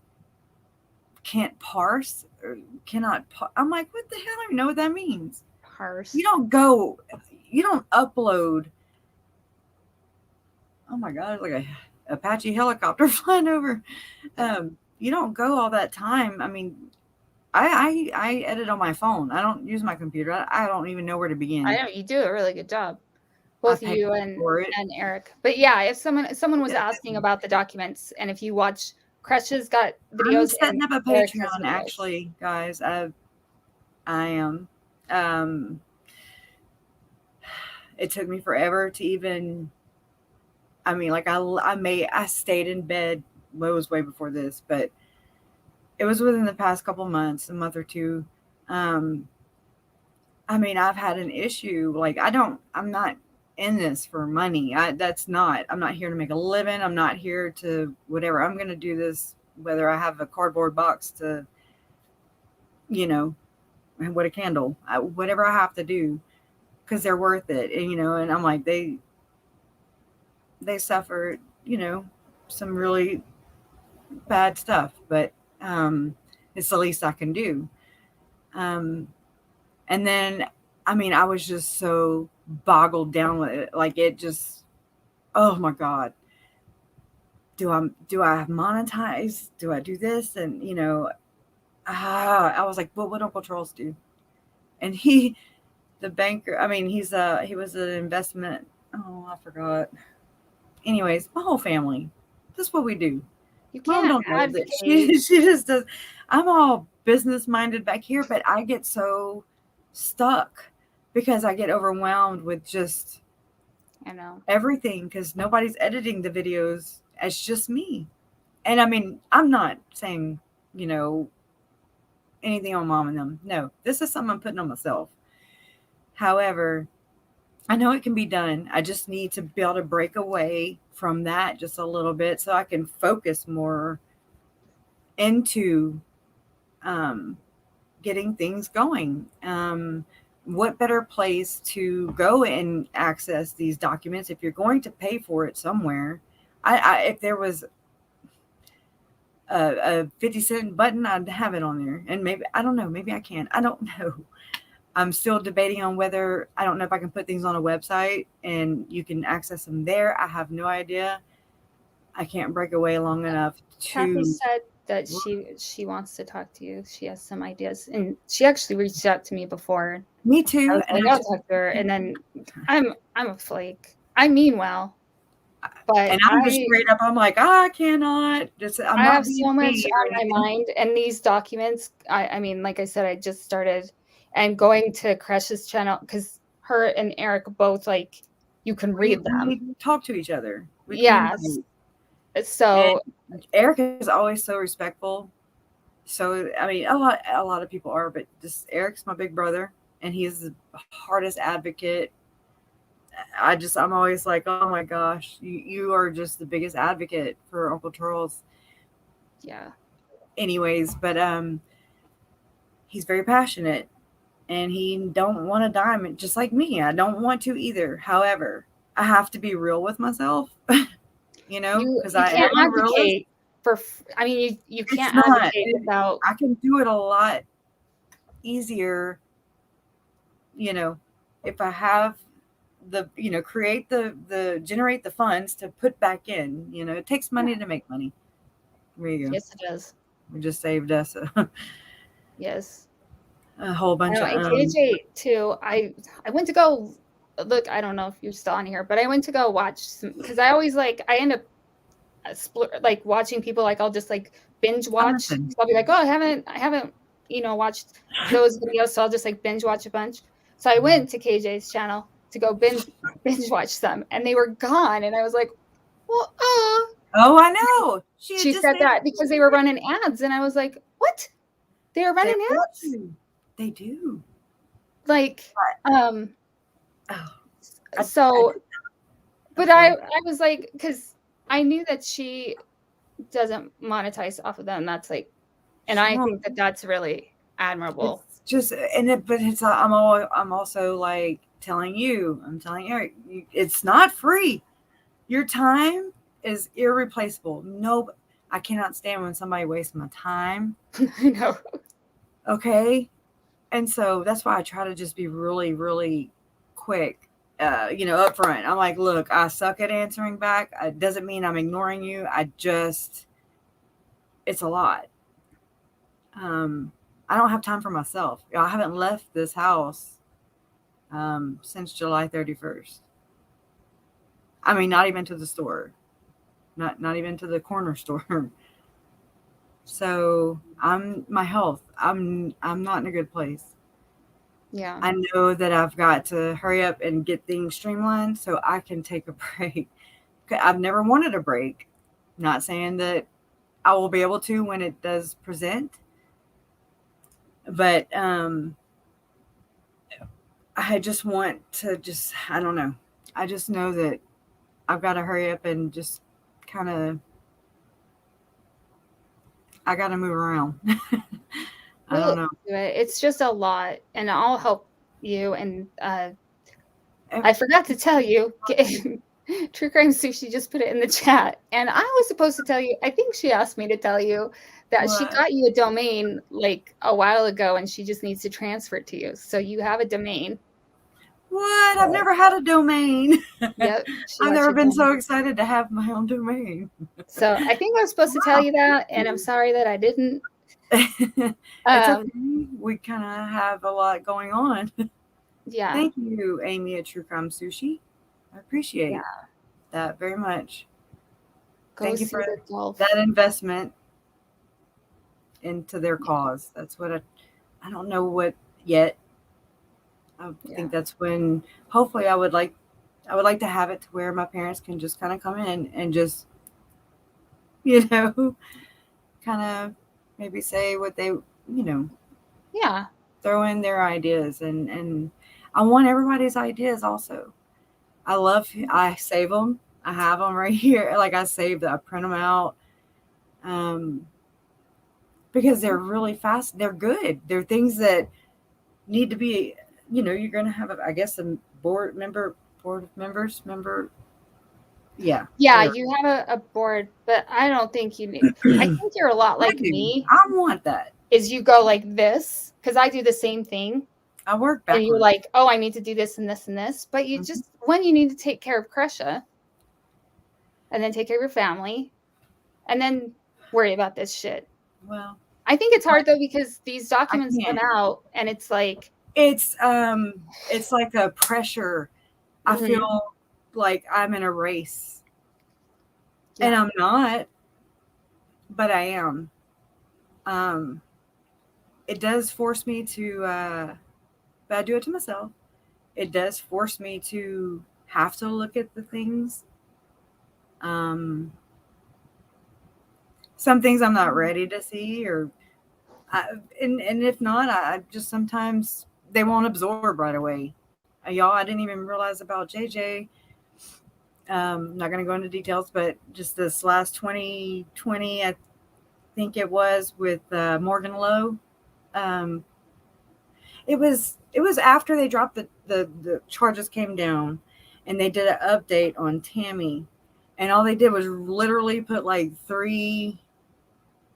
can't parse or cannot. I'm like, what the hell? I don't know what that means. Parse. You don't upload. Oh my God, it's like a Apache helicopter flying over. You don't go all that time. I mean, I edit on my phone. I don't use my computer. I don't even know where to begin. I know you do a really good job, both you and Eric. But yeah, if someone was asking about the documents, and if you watch, KRESHA'S got videos. I'm setting up a Patreon, actually, guys. I am. It took me forever to even. I mean, like I stayed in bed. Well, it was way before this, but it was within the past couple months, a month or two. I mean, I've had an issue. Like I'm not in this for money. I'm not here to make a living. I'm not here to whatever. I'm going to do this, whether I have a cardboard box to, what a candle, whatever I have to do, because they're worth it. And, and I'm like, they suffered, some really bad stuff, but it's the least I can do. And then, I mean, I was just so boggled down with it. Like it just, oh my God, do I monetize? Do I do this? And, I was like, well, what Uncle Charles do? And the banker, I mean, he was an investment. Oh, I forgot. Anyways, my whole family, this is what we do. You Mom can't don't know that advocate. she just does. I'm all business minded back here, but I get so stuck because I get overwhelmed with just I know. everything because nobody's editing the videos. It's just me. And I mean, I'm not saying, you know, anything on mom and them. No, this is something I'm putting on myself. However, I know it can be done. I just need to be able to break away from that just a little bit so I can focus more into um, getting things going. What better place to go and access these documents if you're going to pay for it somewhere? If there was a 50-cent button, I'd have it on there. And maybe, I don't know, maybe I can. I don't know. I'm still debating on whether, I don't know if I can put things on a website and you can access them there. I have no idea. I can't break away long enough Kathy to. said that she wants to talk to you. She has some ideas, and she actually reached out to me before. Me I too. was And like, I I'll just, talk to her, and then I'm a flake. I mean well, but and I'm just straight up, I'm like, I cannot. Just, I'm I not have being so much mean or on my anything. mind, and these documents. I mean, like I said, I just started and going to KRESHA'S channel because her and Eric both like you can read them. We talk to each other. We Yes. communicate. So And Eric is always so respectful. So I mean, a lot of people are, but just Eric's my big brother, and he's the hardest advocate. I'm always like, oh my gosh, you are just the biggest advocate for Uncle Charles. yeah. Anyways, but he's very passionate, and he don't want a dime, just like me. I don't want to either. However, I have to be real with myself, because You I can't am a realist. advocate for I mean, you It's can't not. advocate without I can do it a lot easier, you know, if I have create the generate the funds to put back in. It takes money to make money. There you go. yes, it does. We just saved us Yes. a whole I bunch know, of and KJ too, I went to go look, I don't know if you're still on here, but I went to go watch some because I always like I end up like watching people like I'll just like binge watch. So listen. I'll be like, oh, I haven't watched those videos, so I'll just like binge watch a bunch. So I went to KJ's channel to go binge watch them, and they were gone, and I was like, well, Oh, I know. She had she just said made that because they were running ads, and I was like, what? They are they running want ads? to. They do. Like, But, um, oh, I so, did. but Okay. I was like, because I knew that she doesn't monetize off of them. That's like, and She I won't. think that that's really admirable. It's just, but it's, I'm also like telling you, I'm telling Eric, it's not free. Your time is irreplaceable. No, I cannot stand when somebody wastes my time. I know. Okay. And so that's why I try to just be really, really quick, upfront. I'm like, look, I suck at answering back. It doesn't mean I'm ignoring you. It's a lot. Um, I don't have time for myself. I haven't left this house since July 31st. I mean, not even to the store, not even to the corner store. So my health. I'm not in a good place. Yeah. I know that I've got to hurry up and get things streamlined so I can take a break. I've never wanted a break. Not saying that I will be able to when it does present, but I just want to I don't know. I just know that I've got to hurry up and just kind of I got to move around. I We'll don't know. do it. It's just a lot, and I'll help you. And Eh, I forgot to tell you, True Crime Sushi just put it in the chat, and I was supposed to tell you. I think she asked me to tell you that she What? got you a domain like a while ago, and she just needs to transfer it to you. So you have a domain. What? I've never had a domain. Yep, she I've got never you a been so domain. excited to have my own domain. So I think I was supposed to tell Wow. you that, and I'm sorry that I didn't. It's Um, okay. We kind of have a lot going on. yeah, Thank you, Amy at True Crime Sushi. I appreciate yeah. that very much. Thank you see for the golf. that investment into their cause. That's what I don't know what yet. I think that's when hopefully I would like to have it to where my parents can just kind of come in and just, kind of maybe say what they, throw in their ideas, and I want everybody's ideas also. I save them. I have them right here. Like I saved, I print them out. Because they're really fast. They're good. They're things that need to be, you're going to have, I guess, a board of members, yeah. Yeah, Whatever. you have a board, but I don't think you need. I think you're a lot like me. I want that. Is you go like this, because I do the same thing. I work And backwards. you're like, oh, I need to do this and this and this. But you just, when you need to take care of KRESHA, and then take care of your family, and then worry about this shit. Well, I think it's hard though, because these documents come out and it's like it's like a pressure. I feel like I'm in a race. And I'm not, but I am. It does force me to but I do it to myself. It does force me to have to look at the things. Some things I'm not ready to see, and if not, I just sometimes they won't absorb right away. Y'all, I didn't even realize about JJ. Not going to go into details, but just this last 2020, I think it was with Morgan Lowe. It was after they dropped the charges came down, and they did an update on Tammy, and all they did was literally put like 3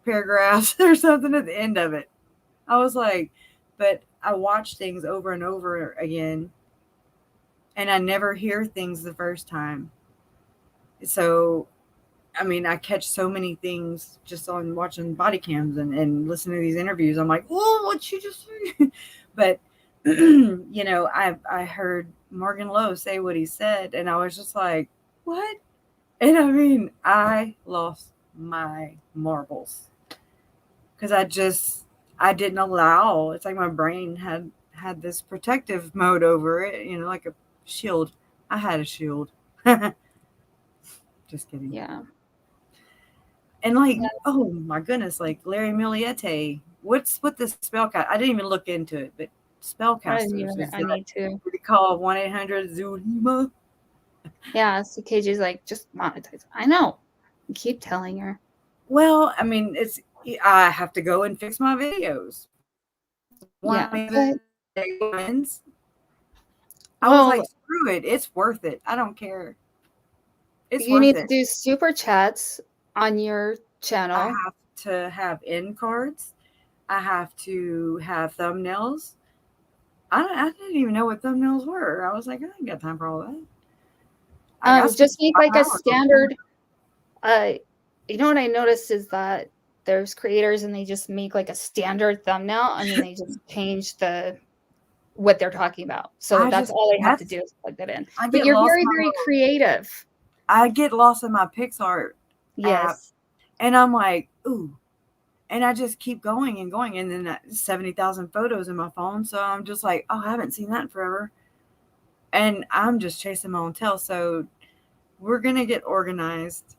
paragraphs or something at the end of it. I was like, but I watch things over and over again, and I never hear things the first time. So, I mean, I catch so many things just on watching body cams and listening to these interviews. I'm like, oh, what you just say? But, I heard Morgan Lowe say what he said, and I was just like, what? And I mean, I lost my marbles because I didn't allow. It's like my brain had this protective mode over it, like a shield. I had a shield. Just kidding. Yeah. And oh my goodness, like Larry Miliete. What's with the spellcast? I didn't even look into it, but spellcasters. I need to. We call 1-800-ZULIMA. Yeah, so KJ's like, just monetize. I know. I keep telling her. Well, I mean, I have to go and fix my videos. I was like, screw it. It's worth it. I don't care. You need to do super chats on your channel. I have to have end cards. I have to have thumbnails. I didn't even know what thumbnails were. I was like, I ain't got time for all that. Just make like a standard. You know what I noticed is that there's creators and they just make like a standard thumbnail and then they just change what they're talking about. So that's all they have to do is plug that in. But you're very, very creative. I get lost in my PixArt app, and I'm like, ooh. And I just keep going and going. And then 70,000 photos in my phone. So I'm just like, oh, I haven't seen that in forever. And I'm just chasing my own tail. So we're going to get organized.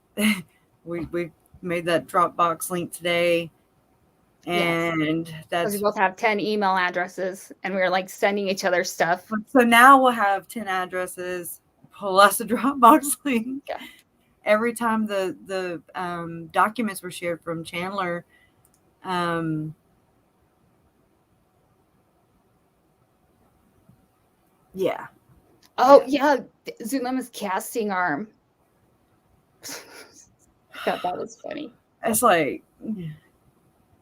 we made that Dropbox link today. And that's. We both have 10 email addresses. And we're like sending each other stuff. So now we'll have 10 addresses plus a Dropbox link. Yeah. Every time the documents were shared from Chandler, yeah. Oh yeah, Zulima's casting arm. I thought that was funny. It's like,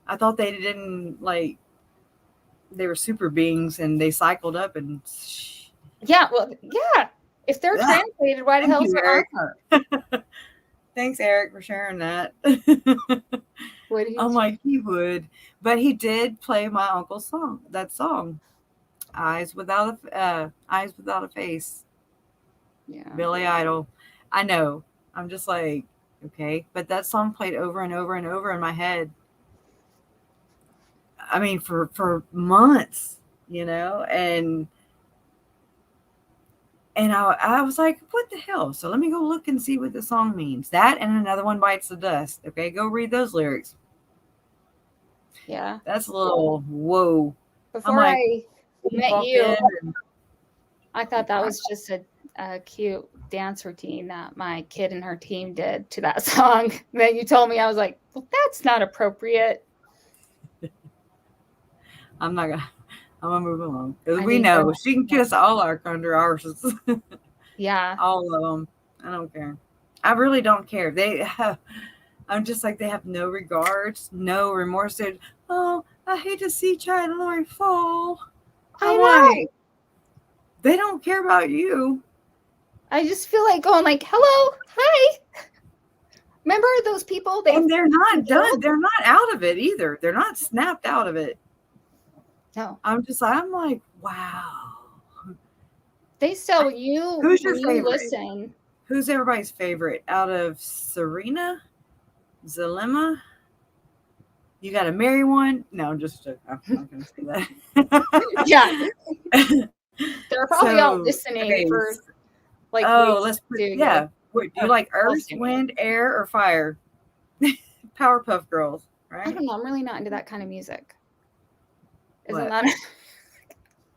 I thought they didn't they were super beings and they cycled up and. Yeah, well, yeah. If they're translated, why the hell is their armor? Thanks, Eric, for sharing that. I'm like, he would. But he did play my uncle's song, that song. Eyes Without a Face. Yeah. Billy Idol. I know. I'm just like, Okay. But that song played over and over and over in my head. I mean, for months, and I was like, what the hell? So let me go look and see what the song means. That and Another One Bites the Dust. Okay, go read those lyrics. Yeah. That's a little whoa. Before I met you, and, I thought that was just a cute dance routine that my kid and her team did to that song. Then you told me, I was like, well, that's not appropriate. I'm gonna move along because we know she can kiss all our under arses. Yeah, all of them. I don't care. I really don't care. I'm just like, they have no regards, no remorse. They're, oh, I hate to see Chad and Lori fall. I know. Like, they don't care about you. I just feel like going like, hello, hi. Remember those people? And they're not done. They're not out of it either. They're not snapped out of it. No. I'm like, wow. They still, who's your favorite? Listen. Who's everybody's favorite out of Serena, Zalema? You got to marry one? No, I'm not going to say that. Yeah. They're probably all listening for like. Oh, let's put, yeah. Wait, do you like earth, wind, air, or fire? Powerpuff Girls, right? I don't know. I'm really not into that kind of music. Isn't that?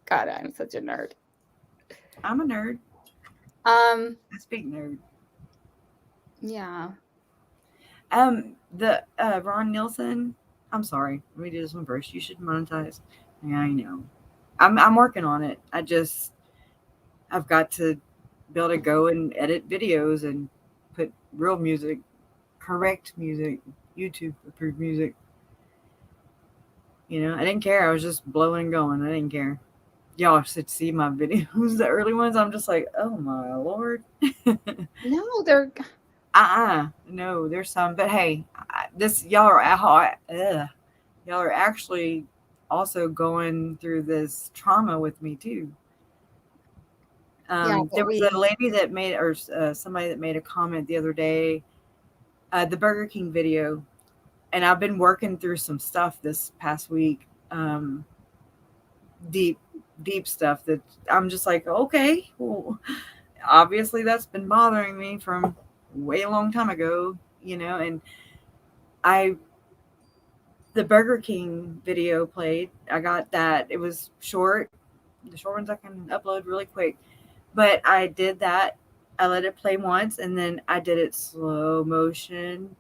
God, I'm such a nerd. I'm a nerd. I speak nerd. Yeah. The Ron Nielsen. I'm sorry. Let me do this one first. You should monetize. Yeah, I know. I'm working on it. I've got to be able to go and edit videos and put real music, correct music, YouTube approved music. I didn't care. I was just blowing and going. I didn't care. Y'all should see my videos, the early ones. I'm just like, oh my Lord. No, they're. No, there's some. But hey, y'all are actually also going through this trauma with me too. There was a lady that made, or somebody that made a comment the other day, the Burger King video, and I've been working through some stuff this past week, deep stuff that I'm just like, okay, well, obviously that's been bothering me from way a long time ago, and the Burger King video played. I got that. It was short. The short ones I can upload really quick. But I did that. I let it play once, and then I did it slow motion.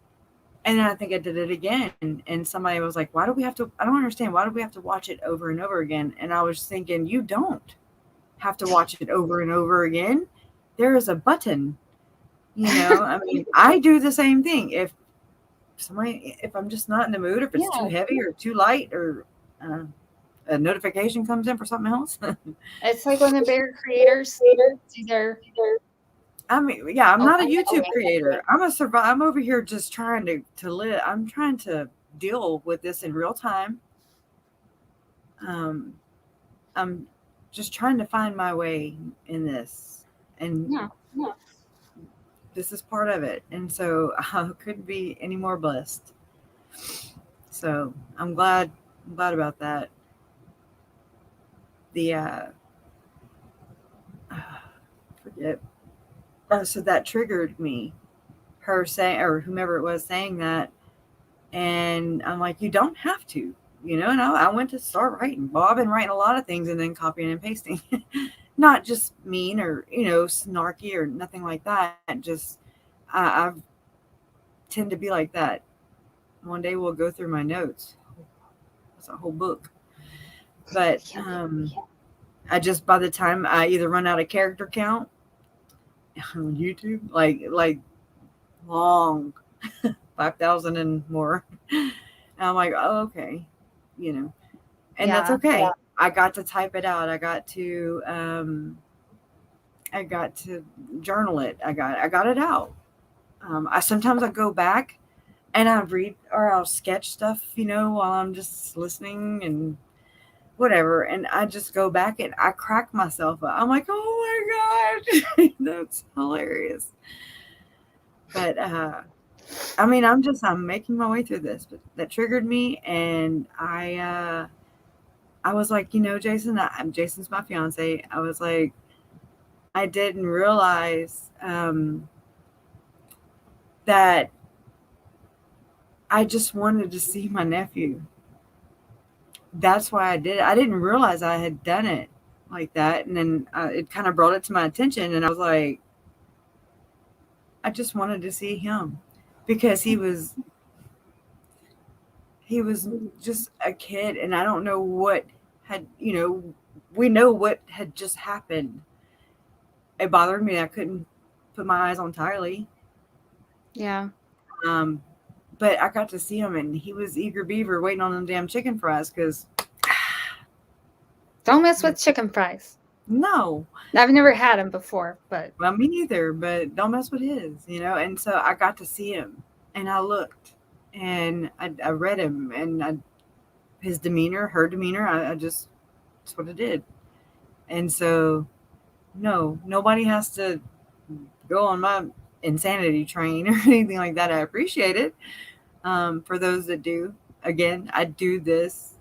And then I think I did it again. And somebody was like, I don't understand. Why do we have to watch it over and over again? And I was thinking, you don't have to watch it over and over again. There is a button, I mean, I do the same thing. If I'm just not in the mood, if it's too heavy or too light, or a notification comes in for something else. It's like when the bigger creators do their. I mean, yeah, I'm not a YouTube creator. I'm over here just trying to live. I'm trying to deal with this in real time. I'm just trying to find my way in this, and this is part of it. And so I couldn't be any more blessed. So I'm glad about that. Forget. So that triggered me, her saying, or whomever it was saying that. And I'm like, you don't have to, and I went to start writing. Well, I've been writing a lot of things and then copying and pasting, not just mean or, snarky or nothing like that. Just, I tend to be like that. One day we'll go through my notes. It's a whole book. But, I just, by the time I either run out of character count on YouTube, like long 5,000 and more, and I'm like, oh, okay, and that's okay. Yeah. I got to type it out. I got to journal it. I got it out. Sometimes I go back and I read, or I'll sketch stuff, while I'm just listening and whatever, and I just go back and I crack myself up. I'm like, oh my God, that's hilarious. But I mean, I'm making my way through this, but that triggered me, and I was like, Jason, Jason's my fiance. I was like, I didn't realize that I just wanted to see my nephew. That's why I did it. I didn't realize I had done it like that, and then it kind of brought it to my attention, and I was like, I just wanted to see him because he was just a kid, and I don't know what had, we know what had just happened. It bothered me. I couldn't put my eyes on TYLEE. Yeah. Um, but I got to see him, and he was eager beaver waiting on them damn chicken fries because Don't mess with chicken fries. no. I've never had them before, but. Well, me neither, but don't mess with his, And so I got to see him, and I looked, and I read him, and his demeanor, her demeanor, I just, that's what it did. And so, no, nobody has to go on my insanity train or anything like that. I appreciate it. For those that do, again, I do this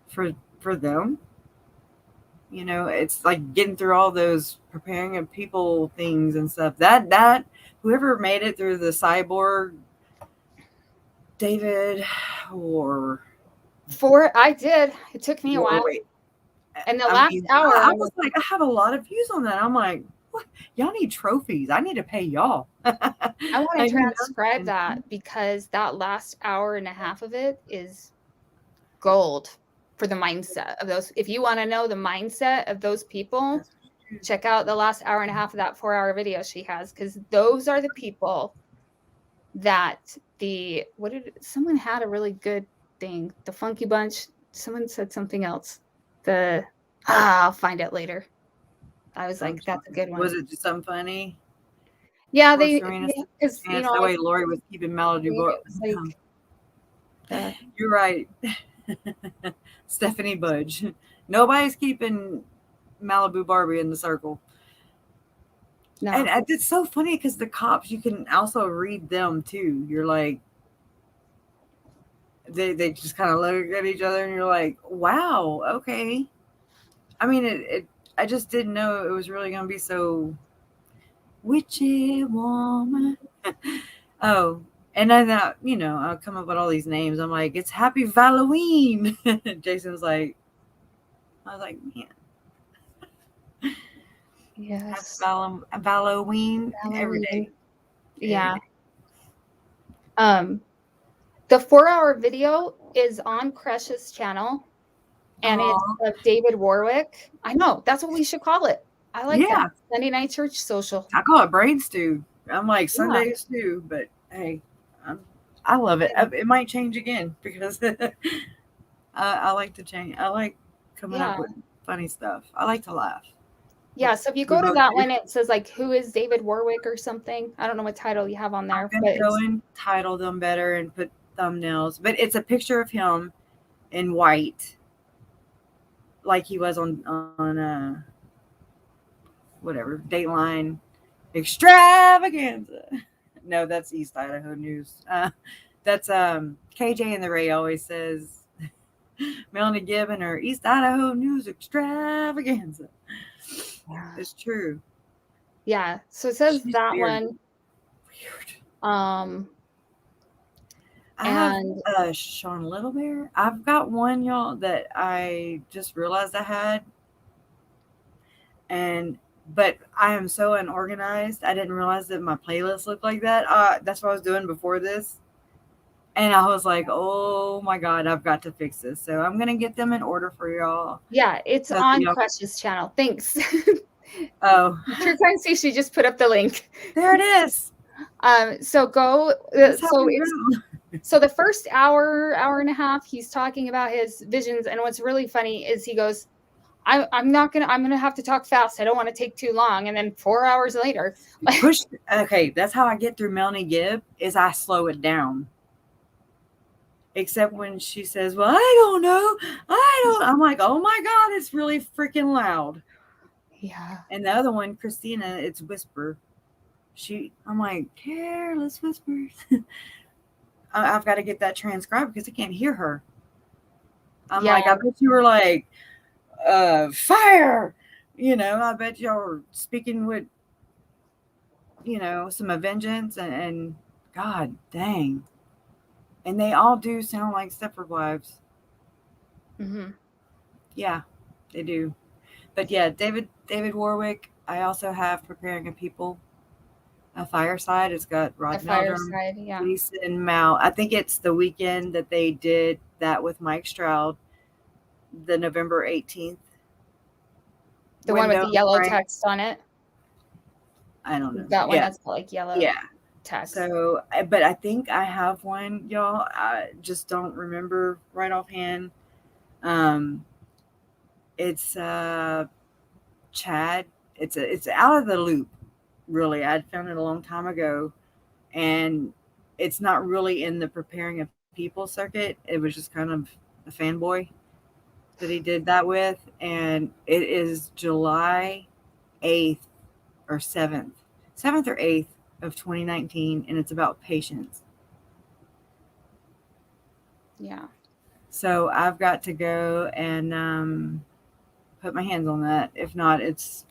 for them. It's like getting through all those preparing of people things and stuff. That whoever made it through the cyborg, David, or I did. It took me a while. wait, And the last hour, I was like, I have a lot of views on that. I'm like, what? Y'all need trophies. I need to pay y'all. I want to transcribe that because that last hour and a half of it is gold for the mindset of those. If you want to know the mindset of those people, check out the last hour and a half of that 4-hour video she has, because those are the people that someone had a really good thing. The Funky Bunch, someone said something else. I'll find it later. I was like, that's a good one. Was it just something funny? Yeah, because the way Lori was keeping Melody. You're right. Stephanie Budge. Nobody's keeping Malibu Barbie in the circle. No. And it's so funny because the cops, you can also read them too. You're like, they just kind of look at each other and you're like, wow, okay. I mean, I just didn't know it was really going to be so witchy woman. Oh, and then I'll come up with all these names. I'm like, it's Happy Halloween. Jason's like, I was like, man. Yes. Halloween every day. Yeah. The 4-hour video is on KRESHA'S channel, and it's of David Warwick. I know, that's what we should call it. I like that. Sunday Night Church Social. I call it Brain Stew. I'm like Sunday Stew, but hey, I love it. It might change again because I like to change. I like coming up with funny stuff. I like to laugh. Yeah, so if you go to that one, it says like, who is David Warwick or something. I don't know what title you have on there. I'm going to go and title them better and put thumbnails. But it's a picture of him in white, like he was on whatever, Dateline Extravaganza. No, that's East Idaho News. That's KJ and the Ray always says Melanie Gibbon or East Idaho News Extravaganza. It's true. Yeah. So it says that one. Weird. I have Sean Little Bear. I've got one, y'all, that I just realized I had. But I am so unorganized. I didn't realize that my playlist looked like that. That's what I was doing before this. And I was like, oh my God, I've got to fix this. So I'm going to get them in order for y'all. Yeah, it's on KRESHA'S channel. Thanks. Oh. True Crime See, she just put up the link. There it is. So go. So the first hour and a half, he's talking about his visions. And what's really funny is he goes, I'm gonna have to talk fast. I don't want to take too long. And then 4 hours later, okay, that's how I get through Melanie Gibb is I slow it down. Except when she says, well, I don't know. I'm like, oh my God, it's really freaking loud. Yeah. And the other one, Christina, it's whisper. I'm like, Careless Whispers. I've got to get that transcribed because I can't hear her. I'm Yeah. like, I bet you were like, fire. I bet y'all were speaking with, some of vengeance and God dang. And they all do sound like Stepford Wives. Mm-hmm. Yeah, they do. But yeah, David Warwick. I also have Preparing a People, a Fireside. It's got A Rod Meldrum, Fireside, yeah. Jason Mal. I think it's the weekend that they did that with Mike Stroud, the November 18th. The one with window the yellow frame. text on it. I don't know. That one Yeah, has like yellow yeah. text. So, but I think I have one, y'all. I just don't remember right offhand. It's Chad. It's out of the loop. Really, I'd found it a long time ago, and it's not really in the Preparing a People circuit. It was just kind of a fanboy that he did that with, and it is July 8th or 7th or 8th of 2019, and it's about patience. Yeah. So I've got to go and put my hands on that. If not, it's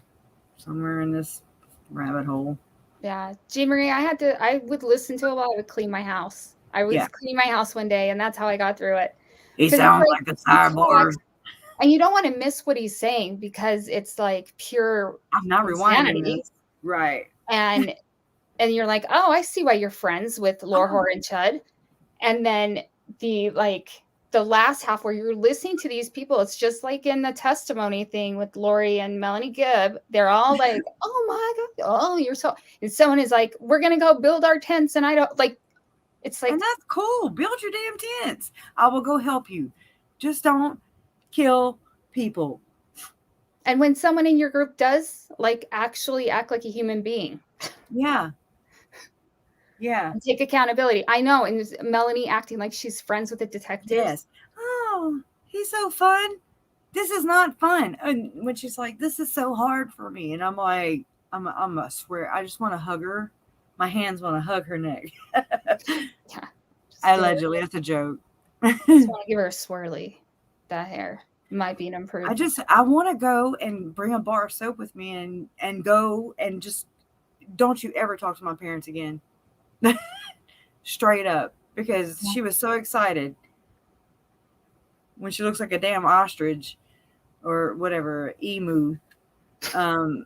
somewhere in this rabbit hole. Yeah. Jean Marie, I would listen to a lot. I would clean my house. I was Yeah. cleaning my house one day, and that's how I got through it. He Because it's sounds like like a you cyborg. can't, and you don't want to miss what he's saying because it's like pure I'm not rewinding insanity. this. Right. And you're like, oh, I see why you're friends with Lorhor and Chud. And then the last half where you're listening to these people, it's just like in the testimony thing with Lori and Melanie Gibb. They're all like, oh my God, oh, you're so, and someone is like, we're going to go build our tents. And I don't like, it's like, And that's cool. Build your damn tents. I will go help you. Just don't kill people. and when someone in your group does like actually act like a human being. Yeah. Yeah. And take accountability. I know. And Melanie acting like she's friends with the detectives. Yes. Oh, he's so fun. This is not fun. And when she's like, this is so hard for me. And I'm like, I'm a swear. I just want to hug her. My hands want to hug her neck. Yeah. Allegedly. That's a joke. I just want to give her a swirly. That hair might be an improvement. I want to go and bring a bar of soap with me and go and just don't you ever talk to my parents again. Straight up. Because she was so excited when she looks like a damn ostrich or whatever, emu. I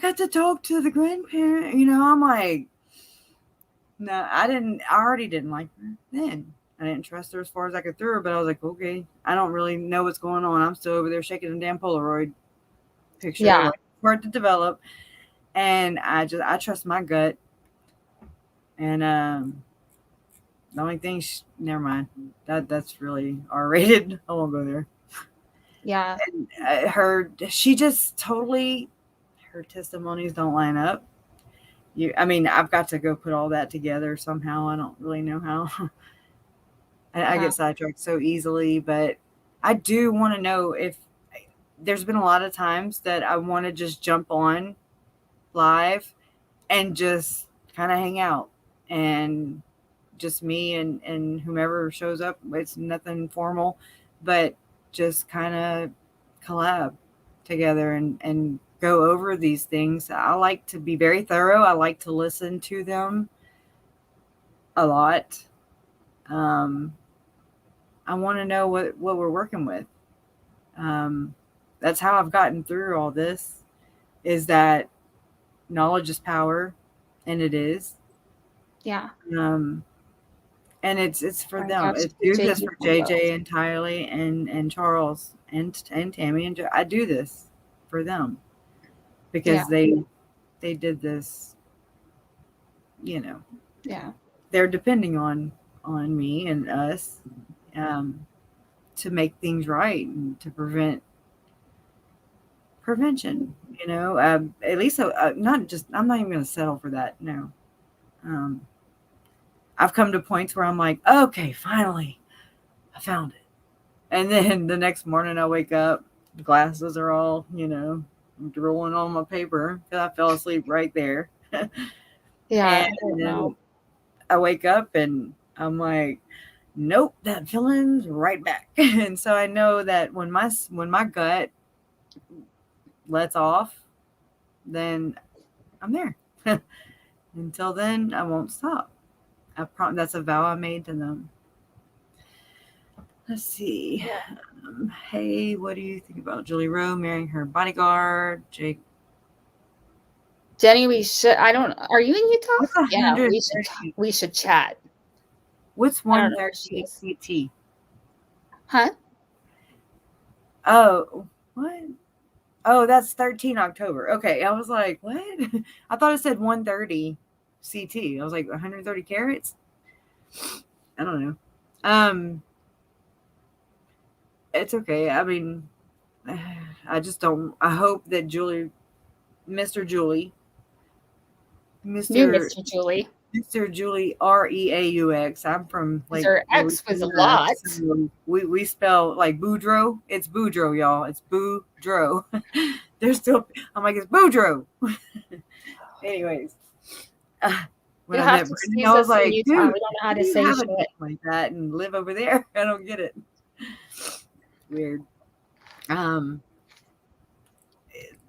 got to talk to the grandparent. I'm like, no, I already didn't like her then. I didn't trust her as far as I could throw her, but I was like, okay, I don't really know what's going on. I'm still over there shaking a damn Polaroid picture. Yeah. For it to develop. And I trust my gut. And the only thing, never mind. That's really R-rated. I won't go there. Yeah. And she just totally, her testimonies don't line up. I've got to go put all that together somehow. I don't really know how. I get sidetracked so easily, but I do want to know if there's been a lot of times that I want to just jump on live and just kind of hang out and just me and whomever shows up. It's nothing formal, but just kind of collab together and go over these things. I like to be very thorough. I like to listen to them a lot. I want to know what we're working with. That's how I've gotten through all this, is that knowledge is power, and it is. Yeah. And it's for them. It's do this for JJ and TYLEE and Charles and Tammy and I do this for them because they did this. Yeah. They're depending on me and us to make things right and to prevent prevention. At least not just. I'm not even going to settle for that. No. I've come to points where I'm like, okay, finally, I found it. And then the next morning I wake up, the glasses are all, drooling on my paper because I fell asleep right there. Yeah, And I don't know. I wake up and I'm like, nope, that feeling's right back. And so I know that when my gut lets off, then I'm there. Until then, I won't stop. That's a vow I made to them. Let's see. Hey, what do you think about Julie Rowe marrying her bodyguard, Jake? Jenny, we should. I don't. Are you in Utah? What's Yeah, 130? we should chat. What's I don't know where she 130 is. CT? Huh? Oh, what? Oh, that's 13 October. Okay, I was like, what? I thought it said 130 CT. I was like, 130 carats? I don't know. It's okay. I mean, I just don't. I hope that Mr. Julie, New Mr. Mr. Julie. Mr. Julie REAUX. I'm from Because like her ex was a Louisiana, lot. so we spell like Boudreaux. It's Boudreaux, y'all. It's Boudreaux. There's still. I'm like, it's Boudreaux. Anyways, when You I have met to Brittany, excuse I was us in like, Utah. dude, We don't know how how to do you say have a shit. name like that and live over there? I don't get it. Weird.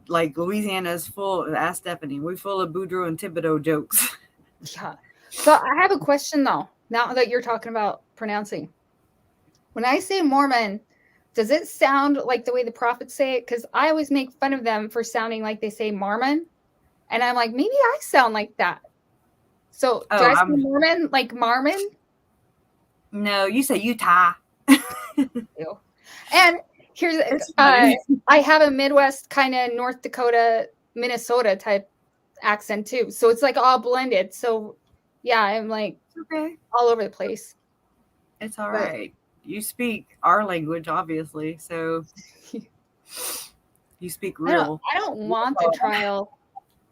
Like Louisiana is full. Ask Stephanie. We're full of Boudreaux and Thibodeau jokes. Yeah. So I have a question though. Now that you're talking about pronouncing, when I say Mormon, does it sound like the way the prophets say it? Because I always make fun of them for sounding like they say Mormon, and I'm like, maybe I sound like that. So do I say Mormon like Marmon? No, you say Utah. Ew. And here's I have a Midwest kind of North Dakota, Minnesota type accent too. So it's like all blended. So yeah, I'm like okay. all over the place. It's all right. You speak our language, obviously, so you speak real. I don't want the trial.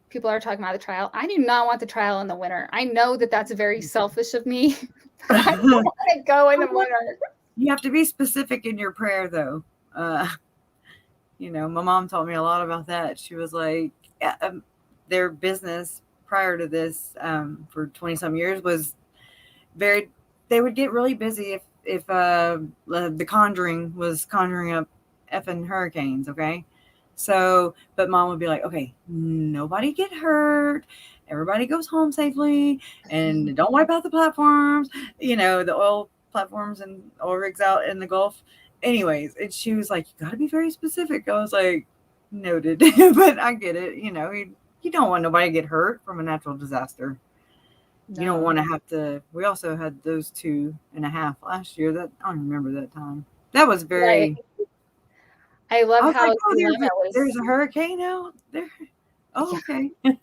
People are talking about the trial. I do not want the trial in the winter. I know that that's very selfish of me. But I don't want to go in the winter. You have to be specific in your prayer, though. You know, my mom taught me a lot about that. She was like, their business prior to this, for 20-some years, was very. They would get really busy if the Conjuring was conjuring up effing hurricanes. Okay, so but mom would be like, okay, nobody get hurt. Everybody goes home safely, and don't wipe out the platforms. You know, the oil platforms and oil rigs out in the Gulf. Anyways, and she was like, you got to be very specific. I was like, noted, but I get it. You know, you don't want nobody to get hurt from a natural disaster. No. You don't want to have to. We also had those 2.5 last year. That I don't remember that time. That was very. Right. I love how like, there's a hurricane out there. Oh, yeah. Okay.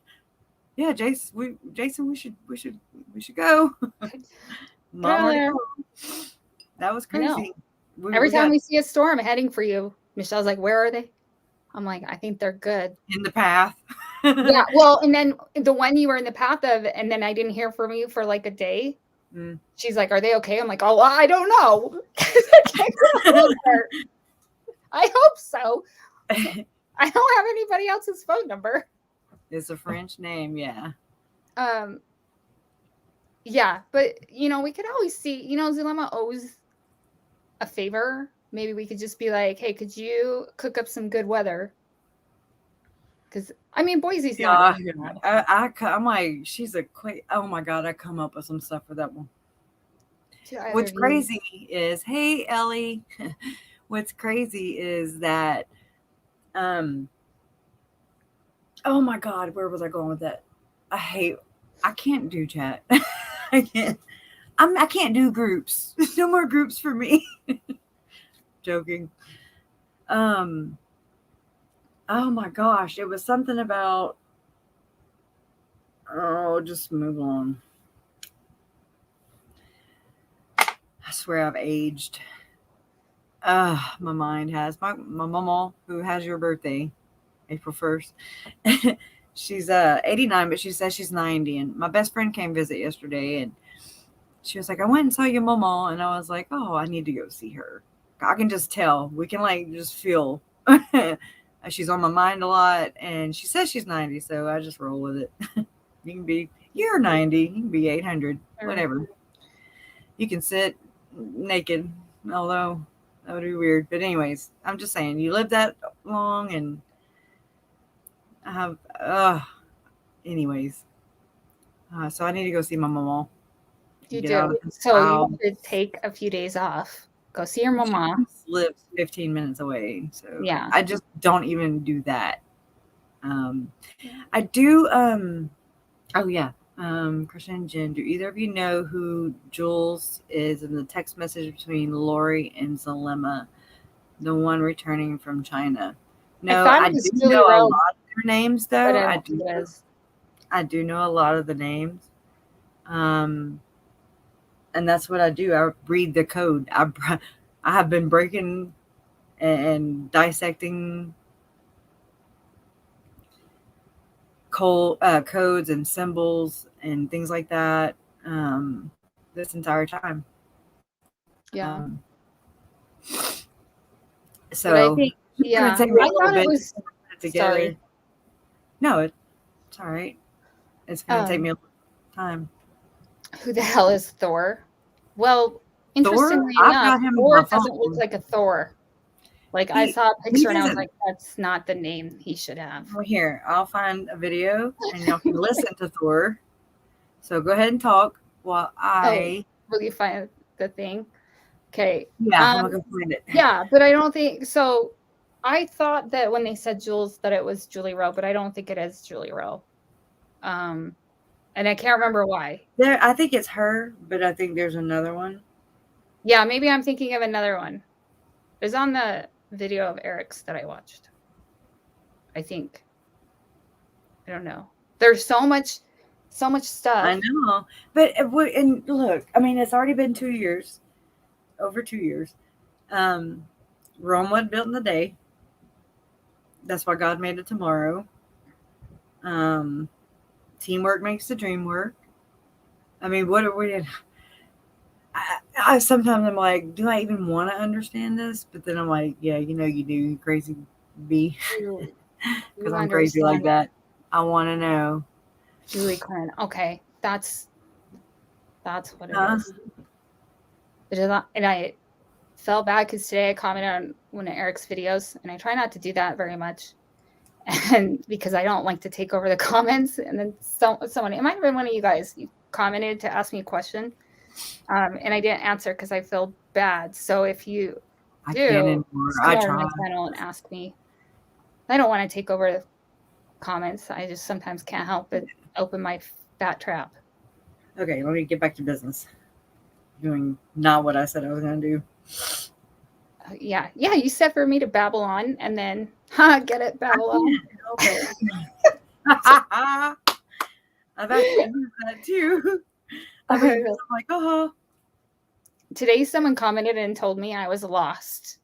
Yeah, Jason, we should go. Mom, that was crazy. Every time we see a storm heading for you, Michelle's like, "Where are they?" I'm like, "I think they're good in the path." Yeah, well, and then the one you were in the path of, and then I didn't hear from you for like a day. She's like, "Are they okay?" I'm like, "Oh, I don't know." I hope so. I don't have anybody else's phone number. It's a French name, yeah. Yeah, but you know, we could always see, you know, Zulema owes a favor. Maybe we could just be like, hey, could you cook up some good weather? Because I mean, Boise's not. I'm like, she's a quick. Oh my god, I come up with some stuff for that one. What's crazy is, hey Ellie, what's crazy is that, oh my god, where was I going with that? I can't do chat. I can't do groups. There's no more groups for me. Joking. Oh my gosh, it was something about. Oh, just move on. I swear I've aged. My mind has. My mama, who has your birthday, April 1st. She's 89, but she says she's 90. And my best friend came visit yesterday, and she was like, I went and saw your mama. And I was like, oh, I need to go see her. I can just tell. We can like just feel. She's on my mind a lot, and she says she's 90, so I just roll with it. You're 90, you can be 800, whatever. You can sit naked, although that would be weird. But anyways, I'm just saying, you live that long, and I have, anyways. So I need to go see my mama. You do. So you should take a few days off. Go see your mama. She lives 15 minutes away. So yeah. I just don't even do that. I do, oh yeah. Krisha and Jen, do either of you know who Jules is in the text message between Lori and Zalema, the one returning from China? No, I do know a lot of their names, though. I do know a lot of the names. And that's what I do. I read the code. I have been breaking and dissecting codes and symbols and things like that this entire time. Yeah. So I think, yeah, take me a little bit to put it together. Sorry. No, it's all right. It's going to take me a little time. Who the hell is Thor? Well, interestingly enough, Thor doesn't look like a Thor. Like, I saw a picture and I was like, that's not the name he should have. Well, here, I'll find a video and y'all can listen to Thor. So go ahead and talk while I... will you find the thing? Okay. Yeah, I'm going to find it. Yeah, but I don't think... So, I thought that when they said Jules, that it was Julie Rowe, but I don't think it is Julie Rowe. And I can't remember why. I think it's her, but I think there's another one. Yeah, maybe I'm thinking of another one. It was on the video of Eric's that I watched. I think. I don't know. There's so much stuff. I know. But and look, I mean, it's already been 2 years. Over 2 years. Rome wasn't built in a day. That's why God made it tomorrow. Teamwork makes the dream work. I mean, what are we... I sometimes I'm like, do I even want to understand this? But then I'm like, yeah, you know you do, you crazy bee. Because I'm crazy like that. I want to know. Julie Quinn. Okay, that's what it is. It is not, and I felt bad because today I commented on one of Eric's videos, and I try not to do that very much, and because I don't like to take over the comments. And then someone, it might have been one of you guys, you commented to ask me a question. And I didn't answer because I feel bad. So if you do, I try my channel and ask me. I don't want to take over the comments. I just sometimes can't help but open my fat trap. Okay, let me get back to business. Doing not what I said I was going to do. Yeah, you said for me to babble on, and then get it, babble on. Okay. I've actually used that too. I'm like, Today someone commented and told me I was lost.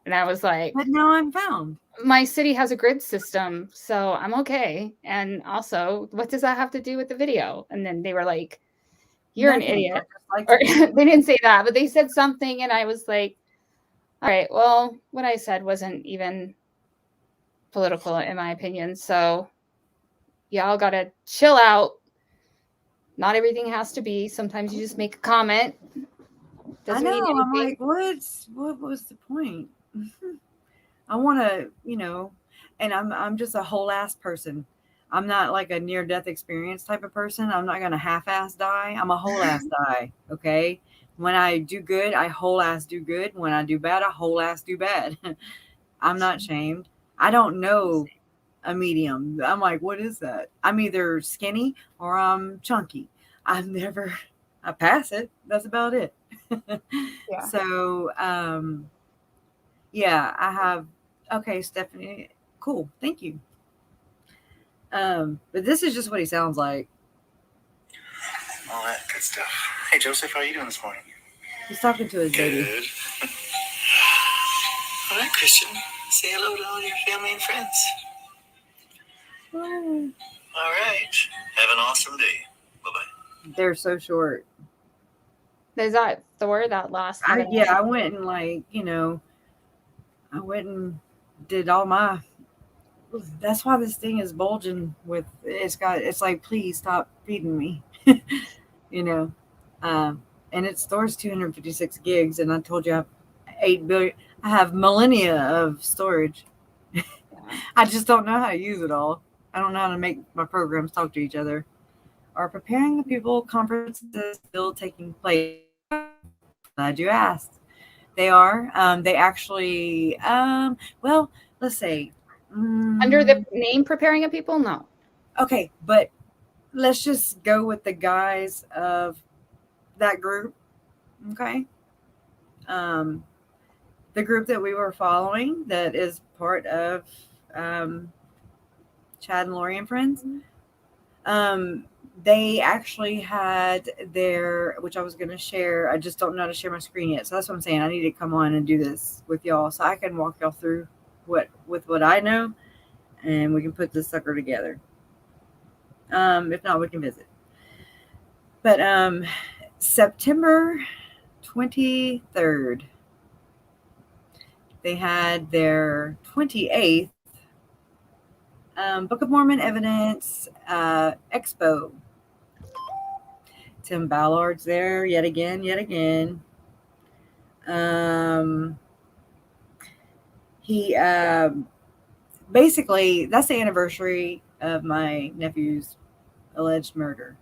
And I was like, but now I'm found. My city has a grid system, so I'm okay. And also, what does that have to do with the video? And then they were like, you're an idiot. Or, they didn't say that, but they said something, and I was like, all right, well, what I said wasn't even political in my opinion. So y'all gotta chill out. Not everything has to be. Sometimes you just make a comment. Doesn't mean anything. I'm like, what was the point? I want to, and I'm just a whole ass person. I'm not like a near-death experience type of person. I'm not going to half-ass die. I'm a whole ass die. Okay. When I do good, I whole ass do good. When I do bad, I whole ass do bad. I'm not shamed. I don't know a medium. I'm like, what is that? I'm either skinny or I'm chunky. I pass it. That's about it. Yeah. So, yeah, I have, okay, Stephanie, cool. Thank you. But this is just what he sounds like. All that good stuff. Hey, Joseph, how are you doing this morning? He's talking to his baby. Good. All right, Christian. Say hello to all your family and friends. All right. Have an awesome day. Bye-bye. They're so short. Is that Thor, that last one? I went and I went and did all my that's why this thing is bulging with, it's like, please stop feeding me. You know, and it stores 256 gigs, and I told you I have 8 billion. I have millennia of storage. Yeah. I just don't know how to use it all. I don't know how to make my programs talk to each other. Are preparing the people conferences still taking place? Glad you asked. They are. They actually. Well, let's say. Under the name Preparing a People? No. Okay, but let's just go with the guys of that group. Okay. Um, the group that we were following, that is part of Chad and Lori and Friends. They actually had their, which I was going to share. I just don't know how to share my screen yet. So that's what I'm saying. I need to come on and do this with y'all so I can walk y'all through what I know, and we can put this sucker together. If not, we can visit. But September 23rd, they had their 28th Book of Mormon Evidence Expo. Tim Ballard's there yet again. He basically, that's the anniversary of my nephew's alleged murder.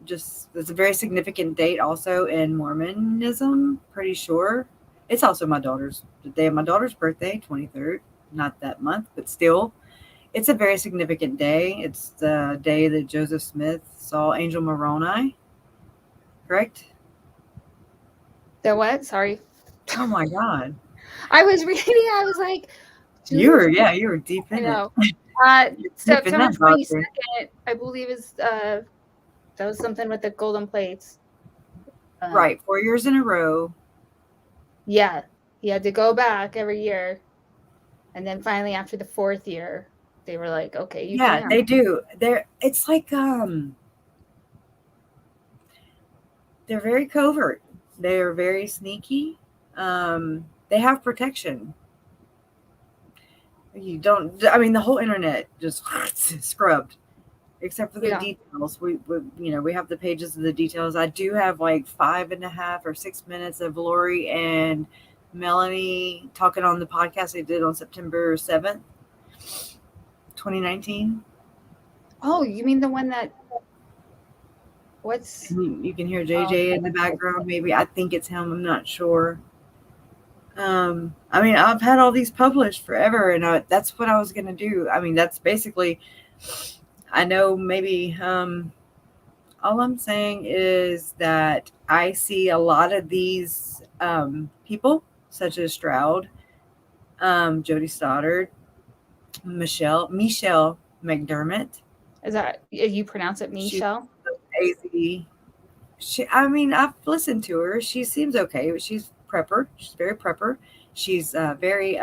Just, it's a very significant date also in Mormonism, pretty sure. It's also the day of my daughter's birthday, 23rd. Not that month, but still. It's a very significant day. It's the day that Joseph Smith saw Angel Moroni. Correct? The what? Sorry. Oh my God. I was reading, I was like, You were deep in I know. it. September 22nd, I believe is that was something with the golden plates. Right, 4 years in a row. Yeah, he had to go back every year, and then finally after the 4th year, they were like, "Okay, you can." They do. It's like they're very covert. They're very sneaky. They have protection. You don't. I mean, the whole internet just scrubbed, except for the details. We have the pages of the details. I do have like 5.5 or 6 minutes of Lori and Melanie talking on the podcast they did on September 7th, 2019. Oh, you mean the one that? What's? You can hear JJ in the background. Maybe, I think it's him. I'm not sure. I mean, I've had all these published forever, and that's what I was going to do. I mean, that's basically, I know ody all I'm saying is that I see a lot of these people, such as Stroud, Jody Stoddard, Michelle McDermott. Is that, you pronounce it Michelle? I mean, I've listened to her. She seems okay, but she's prepper. She's very prepper. She's very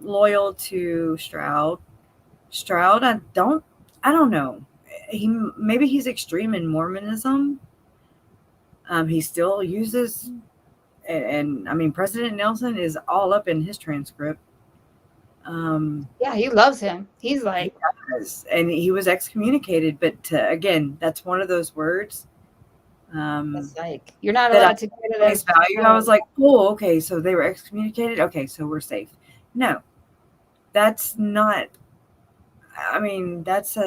loyal to Stroud. I don't know. Maybe he's extreme in Mormonism. He still uses, and I mean, President Nelson is all up in his transcript. Yeah, he loves him. He's like, he does, and he was excommunicated. But again, that's one of those words. It's like, you're not allowed to get face value. I was like, oh, okay, so they were excommunicated. Okay, so we're safe. No, that's not. I mean, that's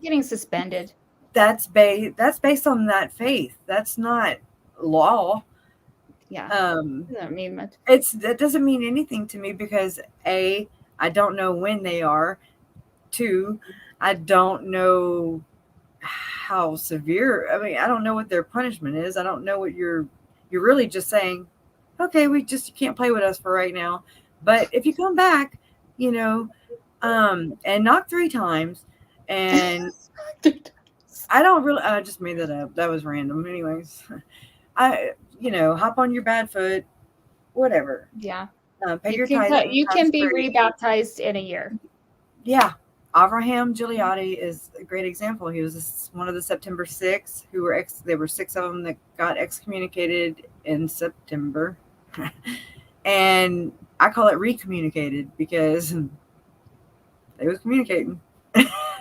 getting suspended. That's based on that faith. That's not law. Yeah. Doesn't mean much. That doesn't mean anything to me because A, I don't know when they are. 2, I don't know how severe. I mean, I don't know what their punishment is. I don't know what you're really just saying, okay, you can't play with us for right now. But if you come back, and knock 3 times, and I don't really, I just made that up. That was random. Anyways, hop on your bad foot, whatever. Yeah. Pay your tithe. You can be rebaptized in a year. Yeah. Avraham Gileadi is a great example. He was one of the September 6 there were 6 of them that got excommunicated in September. And I call it recommunicated because they was communicating.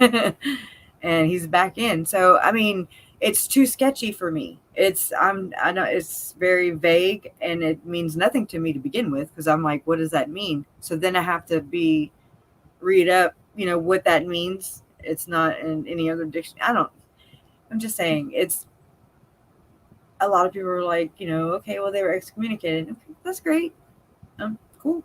And he's back in. So, I mean, it's too sketchy for me. I know it's very vague and it means nothing to me to begin with because I'm like, what does that mean? So then I have to read up, what that means. It's not in any other dictionary. I'm just saying it's a lot of people are like, okay, well, they were excommunicated. Okay, that's great. Cool.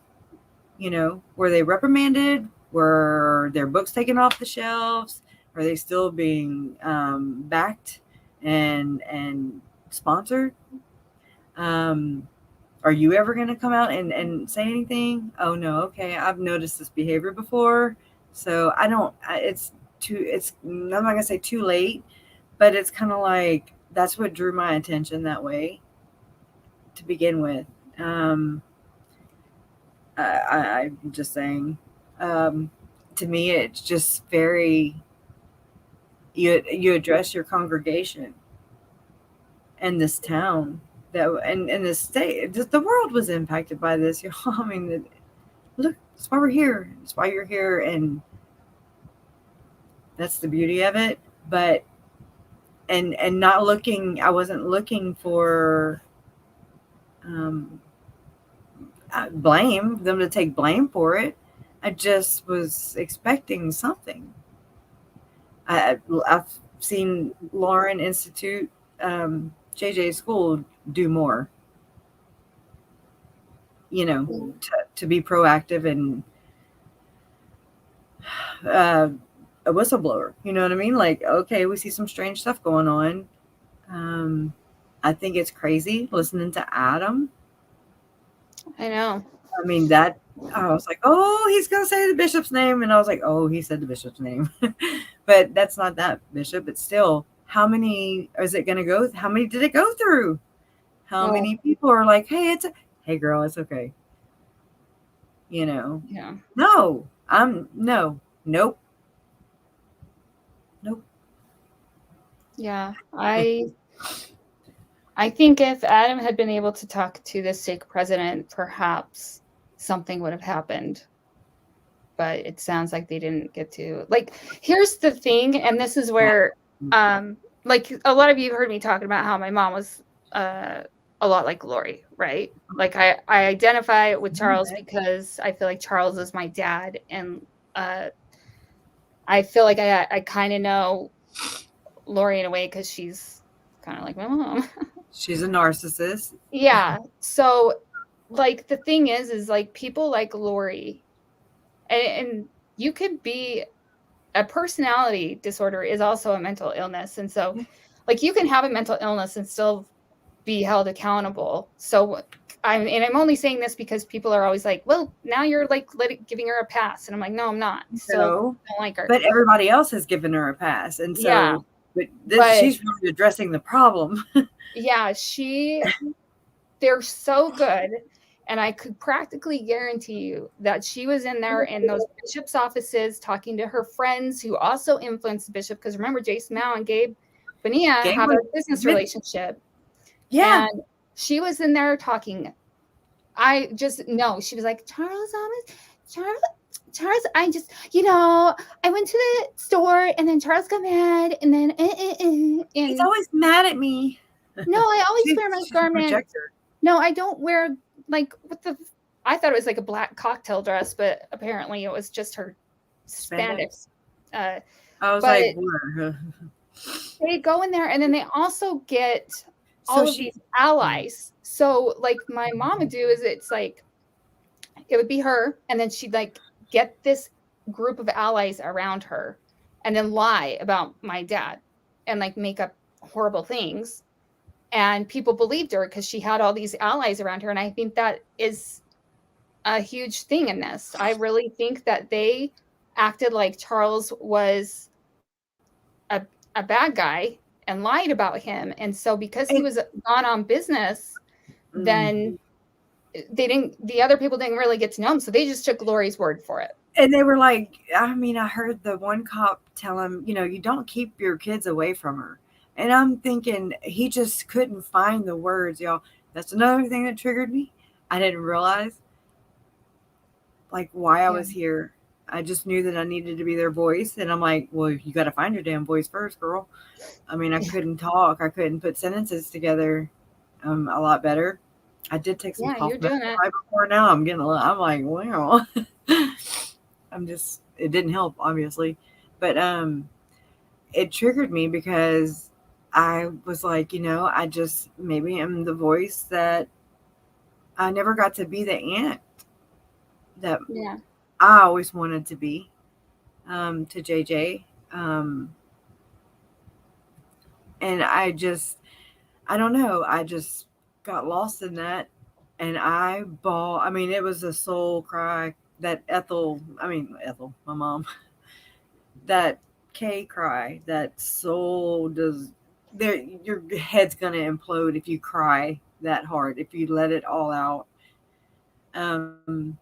Were they reprimanded? Were their books taken off the shelves? Are they still being backed and sponsored? Are you ever going to come out and say anything? Oh no, okay, I've noticed this behavior before, so I'm not going to say too late, but it's kind of like that's what drew my attention that way to begin with. I'm just saying, to me, it's just very, you address your congregation and this town and this state. The world was impacted by this. I mean, look, that's why we're here. That's why you're here. And that's the beauty of it. But, and not looking, I wasn't looking for, blame, them to take blame for it. I just was expecting something. I've seen Lauren Institute, JJ School do more, to be proactive and a whistleblower. You know what I mean? Like, okay, we see some strange stuff going on. I think it's crazy listening to Adam. I know. I mean, I was like, oh, he's going to say the bishop's name. And I was like, oh, he said the bishop's name. But that's not that bishop. But still, how many is it going to go? How many did it go through? How many people are like, hey, hey, girl, it's okay. Yeah. No, nope. Yeah. I think if Adam had been able to talk to the stake president, perhaps something would have happened. But it sounds like they didn't get to. Like, here's the thing, and this is where, like, a lot of you have heard me talking about how my mom was a lot like Lori, right? Like, I identify with Charles because I feel like Charles is my dad, and I feel like I kind of know Lori in a way because she's kind of like my mom. She's a narcissist. Yeah. So, like, the thing is like people like Lori, and you could be a personality disorder is also a mental illness. And so, like, you can have a mental illness and still be held accountable. So I'm only saying this because people are always like, well, now you're like giving her a pass. And I'm like, no, I'm not. So I don't like her. But everybody else has given her a pass. And so she's really addressing the problem. Yeah, they're so good. And I could practically guarantee you that she was in there in those bishops' offices talking to her friends who also influenced the bishop. Because remember, Jason Mao and Gabe Bonilla have a business relationship. Yeah. And she was in there talking. I just know. She was like, Charles, I just, I went to the store and then Charles got mad and then and he's always mad at me. No, I always wear my garment. No, I don't wear like I thought it was like a black cocktail dress, but apparently it was just her spandex. I was like, they go in there and then they also get all of these allies. So like my mom would do is it's like it would be her and then she'd like get this group of allies around her and then lie about my dad and like make up horrible things. And people believed her because she had all these allies around her. And I think that is a huge thing in this. I really think that they acted like Charles was a bad guy and lied about him. And so because he was gone on business, then the other people didn't really get to know him. So they just took Lori's word for it. And they were like, I mean, I heard the one cop tell him, you don't keep your kids away from her. And I'm thinking he just couldn't find the words, y'all. That's another thing that triggered me. I didn't realize like why I was here. I just knew that I needed to be their voice. And I'm like, well, you got to find your damn voice first, girl. I mean, I couldn't talk. I couldn't put sentences together a lot better. I did take some cough medicine right before now. I'm getting I'm like, wow. It didn't help, obviously. But it triggered me because I was like, I just maybe am the voice that I never got to be the aunt that I always wanted to be to JJ. And I don't know. I just got lost in that. And I bawled. I mean, it was a soul cry that Ethel, my mom, that Kay cry, that soul your head's going to implode if you cry that hard, if you let it all out. And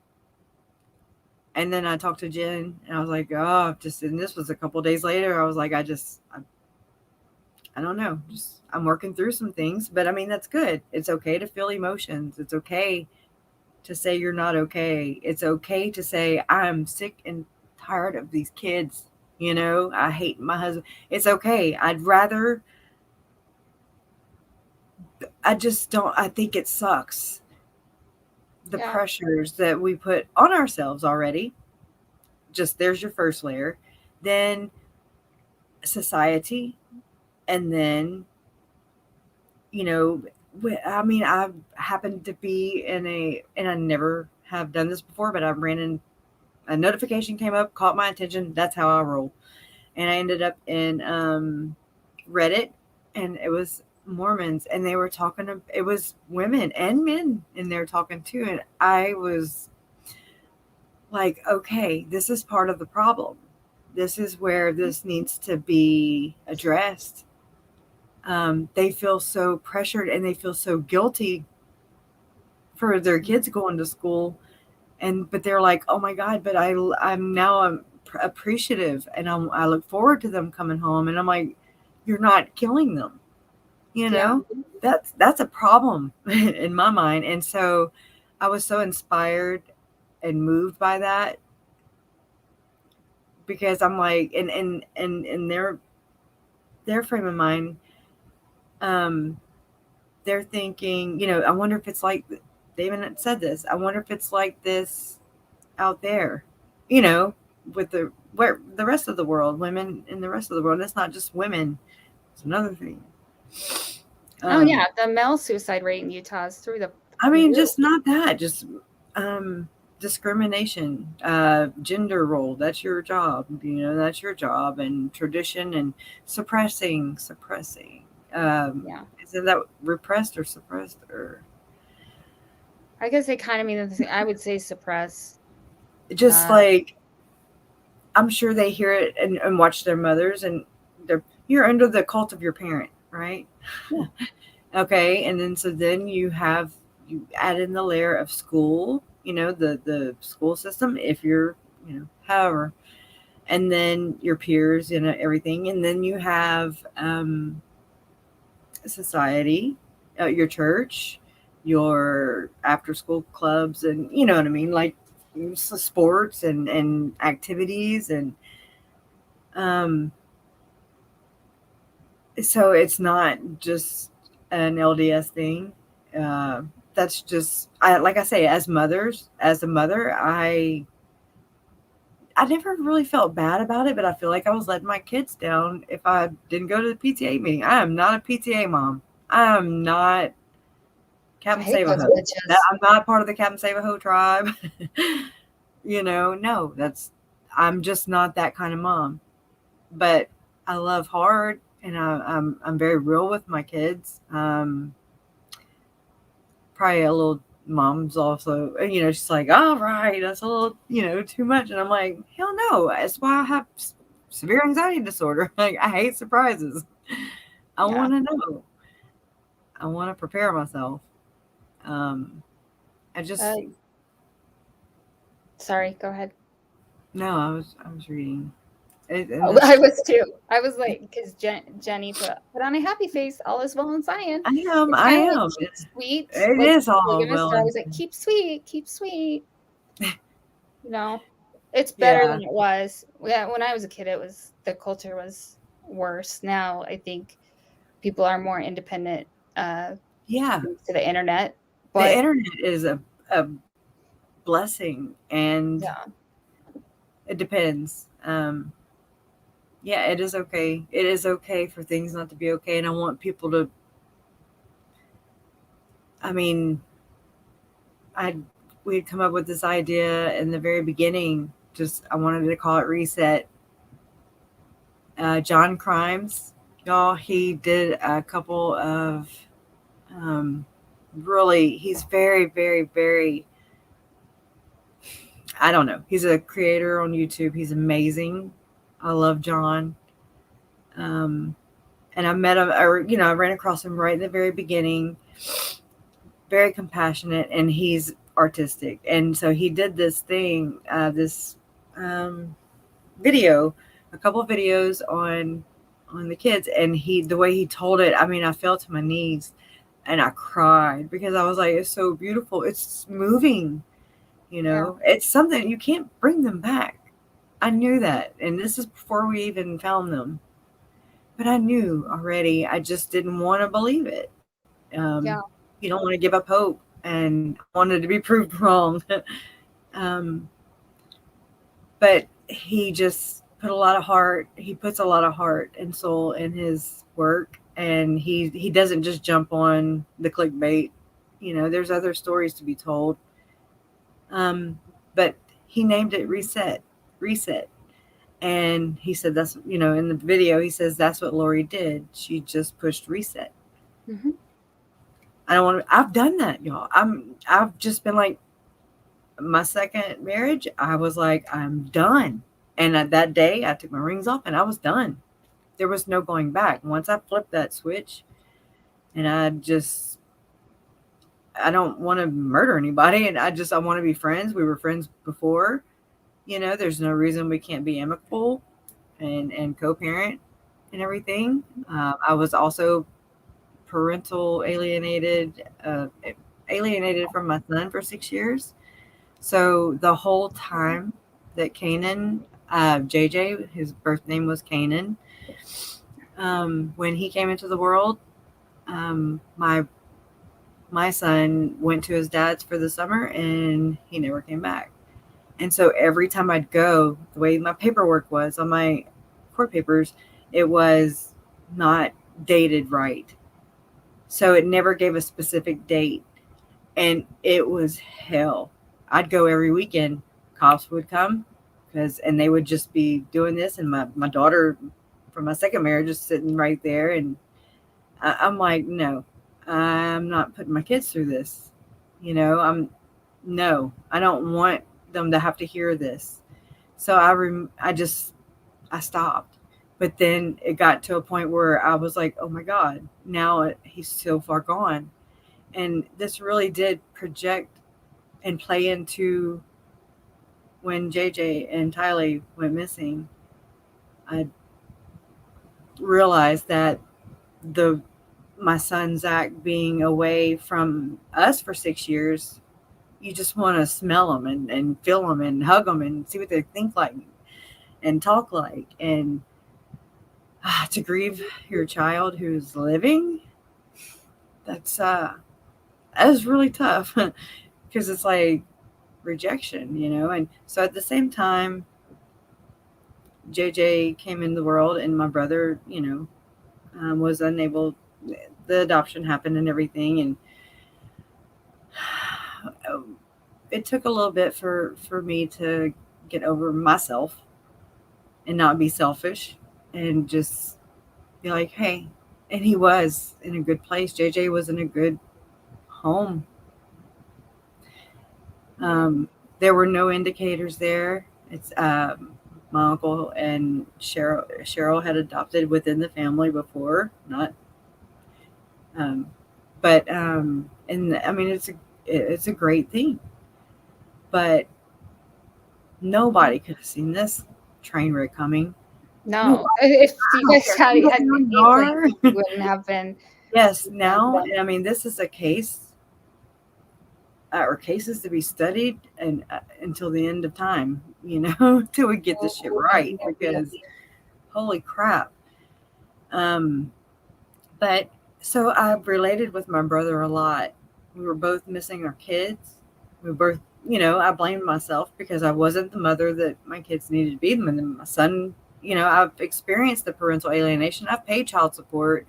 then I talked to Jen and I was like, and this was a couple days later. I was like, I don't know. I'm working through some things, but I mean, that's good. It's okay to feel emotions. It's okay to say you're not okay. It's okay to say I'm sick and tired of these kids. I hate my husband. It's okay. I think it sucks. The pressures that we put on ourselves already. Just there's your first layer. Then society. And then, I happened to be and I never have done this before, but I ran in, a notification came up, caught my attention. That's how I roll. And I ended up in Reddit, and it was Mormons, and they were talking it was women and men in there talking too. And I was like, okay, this is part of the problem. This is where this needs to be addressed. They feel so pressured and they feel so guilty for their kids going to school. But they're like, oh my God, but I'm appreciative and I look forward to them coming home. And I'm like, you're not killing them. That's a problem in my mind. And so I was so inspired and moved by that, because I'm like, in their frame of mind, they're thinking, I wonder if it's like, they even said this, I wonder if it's like this out there, with the rest of the world, women in the rest of the world. And it's not just women. It's another thing. The male suicide rate in Utah is through the just not that, just discrimination, gender role, that's your job, that's your job, and tradition, and suppressing. Is it that repressed or suppressed, or I guess they kind of mean the thing. I would say suppress. Just like, I'm sure they hear it and watch their mothers, and you're under the cult of your parent, right? Yeah. Okay, and then you add in the layer of school, the school system, if you're, however, and then your peers, everything, and then you have society, your church, your after school clubs, and you know what I mean, like sports and activities, and so it's not just an LDS thing. That's just, like I say, as a mother, I never really felt bad about it, but I feel like I was letting my kids down if I didn't go to the PTA meeting. I am not a PTA mom. I am not Captain Save-A-Ho. I'm not part of the Captain Save-A-Ho tribe. No, I'm just not that kind of mom. But I love hard, and I'm very real with my kids. Probably a little, mom's also, she's like, all right, that's a little, too much. And I'm like, hell no. That's why I have severe anxiety disorder. Like, I hate surprises. I want to know. I want to prepare myself. Sorry, go ahead. No, I was reading. I was too. I was like, because Jenny put on a happy face. All is well in Zion. I am. Like, sweet. It is all well. I was like, keep sweet. No, it's better Yeah. than it was. Yeah, when I was a kid, the culture was worse. Now I think people are more independent Yeah. thanks to the internet. The But internet is a blessing, and yeah, it depends. Yeah, it is okay. It is okay for things not to be okay. And I want people to, I mean, we had come up with this idea in the very beginning. Just, I wanted to call it reset. John Crimes, y'all, he did a couple of, really, he's very, very, very, I don't know. He's a creator on YouTube. He's amazing. I love John. And I met him, I ran across him right in the very beginning. Very compassionate, and he's artistic. And so he did this thing, this video, a couple of videos on the kids, and the way he told it, I mean, I fell to my knees and I cried because I was like, it's so beautiful. It's moving, It's something you can't bring them back. I knew that, and this is before we even found them. But I knew already. I just didn't want to believe it. You don't want to give up hope, and I wanted to be proved wrong. But he just put a lot of heart. He puts a lot of heart and soul in his work, and he doesn't just jump on the clickbait. There's other stories to be told. But he named it Reset. And he said that's, in the video, he says that's what Lori did. She just pushed reset. Mm-hmm. I've done that, y'all. I've just been like, my second marriage, I was like, I'm done. And that day I took my rings off and I was done. There was no going back. Once I flipped that switch, and I don't want to murder anybody, and I want to be friends. We were friends before. There's no reason we can't be amicable and co-parent and everything. I was also parental alienated from my son for 6 years. So the whole time that CANAAN, JJ, his birth name was CANAAN, when he came into the world, my son went to his dad's for the summer and he never came back. And so every time I'd go, the way my paperwork was on my court papers, it was not dated right. So it never gave a specific date. And it was hell. I'd go every weekend. Cops would come and they would just be doing this. And my daughter from my second marriage is sitting right there. And I'm like, no, I'm not putting my kids through this. I don't want them to have to hear this. So I stopped. But then it got to a point where I was like, oh my God, now he's so far gone. And this really did project and play into when JJ and TYLEE went missing. I realized that my son Zach being away from us for 6 years, you just want to smell them and feel them and hug them and see what they think like and talk like. And to grieve your child who's living, that is really tough because it's like rejection, And so at the same time, JJ came in the world and my brother, was unable, the adoption happened and everything. And it took a little bit for me to get over myself and not be selfish and just be like, hey, and he was in a good place. JJ was in a good home. There were no indicators there. It's my uncle and Cheryl had adopted within the family before, not but and I mean it's a great thing, but nobody could have seen this train wreck coming. No, if you guys had been inkling, you wouldn't have been. Yes, now, and I mean, this is a case or cases to be studied and until the end of time, till we get this shit right, because holy crap. But so I related with my brother a lot. We were both missing our kids. We were both, I blamed myself because I wasn't the mother that my kids needed to be. And then my son, I've experienced the parental alienation. I've paid child support.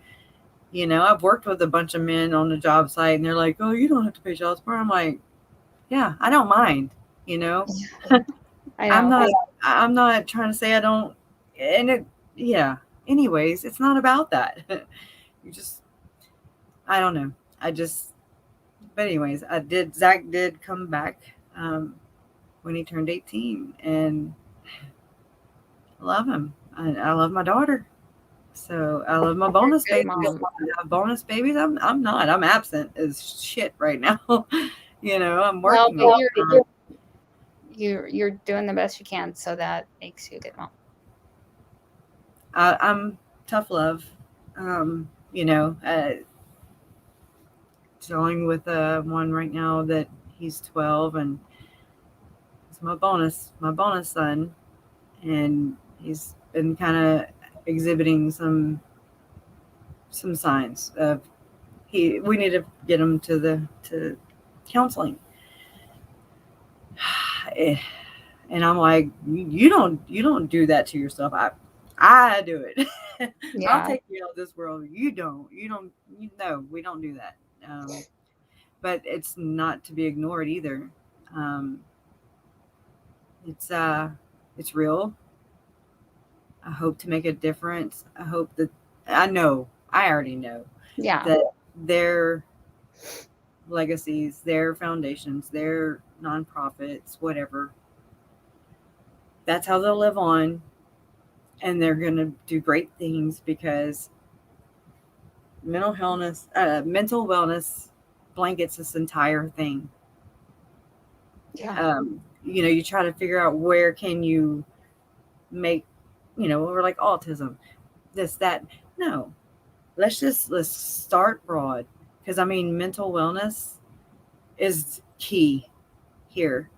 I've worked with a bunch of men on the job site, and they're like, "Oh, you don't have to pay child support." I'm like, "Yeah, I don't mind." I know. I'm not trying to say I don't. And anyways, it's not about that. I don't know. But anyways, Zach did come back when he turned 18, and I love him. I love my daughter. So I love my bonus babies. I have bonus babies. I'm absent as shit right now. I'm working. Well, you're doing the best you can, so that makes you a good mom. I'm tough love. Dealing with one right now that he's 12, and it's my bonus son, and he's been kind of exhibiting some signs of we need to get him to counseling. And I'm like, you don't do that to yourself. I do it. Yeah. I'll take you out of this world. You don't. No, we don't do that. But it's not to be ignored either. It's real. I hope to make a difference. I hope that I already know that their legacies, their foundations, their nonprofits, whatever, that's how they'll live on, and they're going to do great things, because mental wellness blankets this entire thing. You try to figure out where can you make, we're like autism, this, that. No, let's start broad, because mental wellness is key here.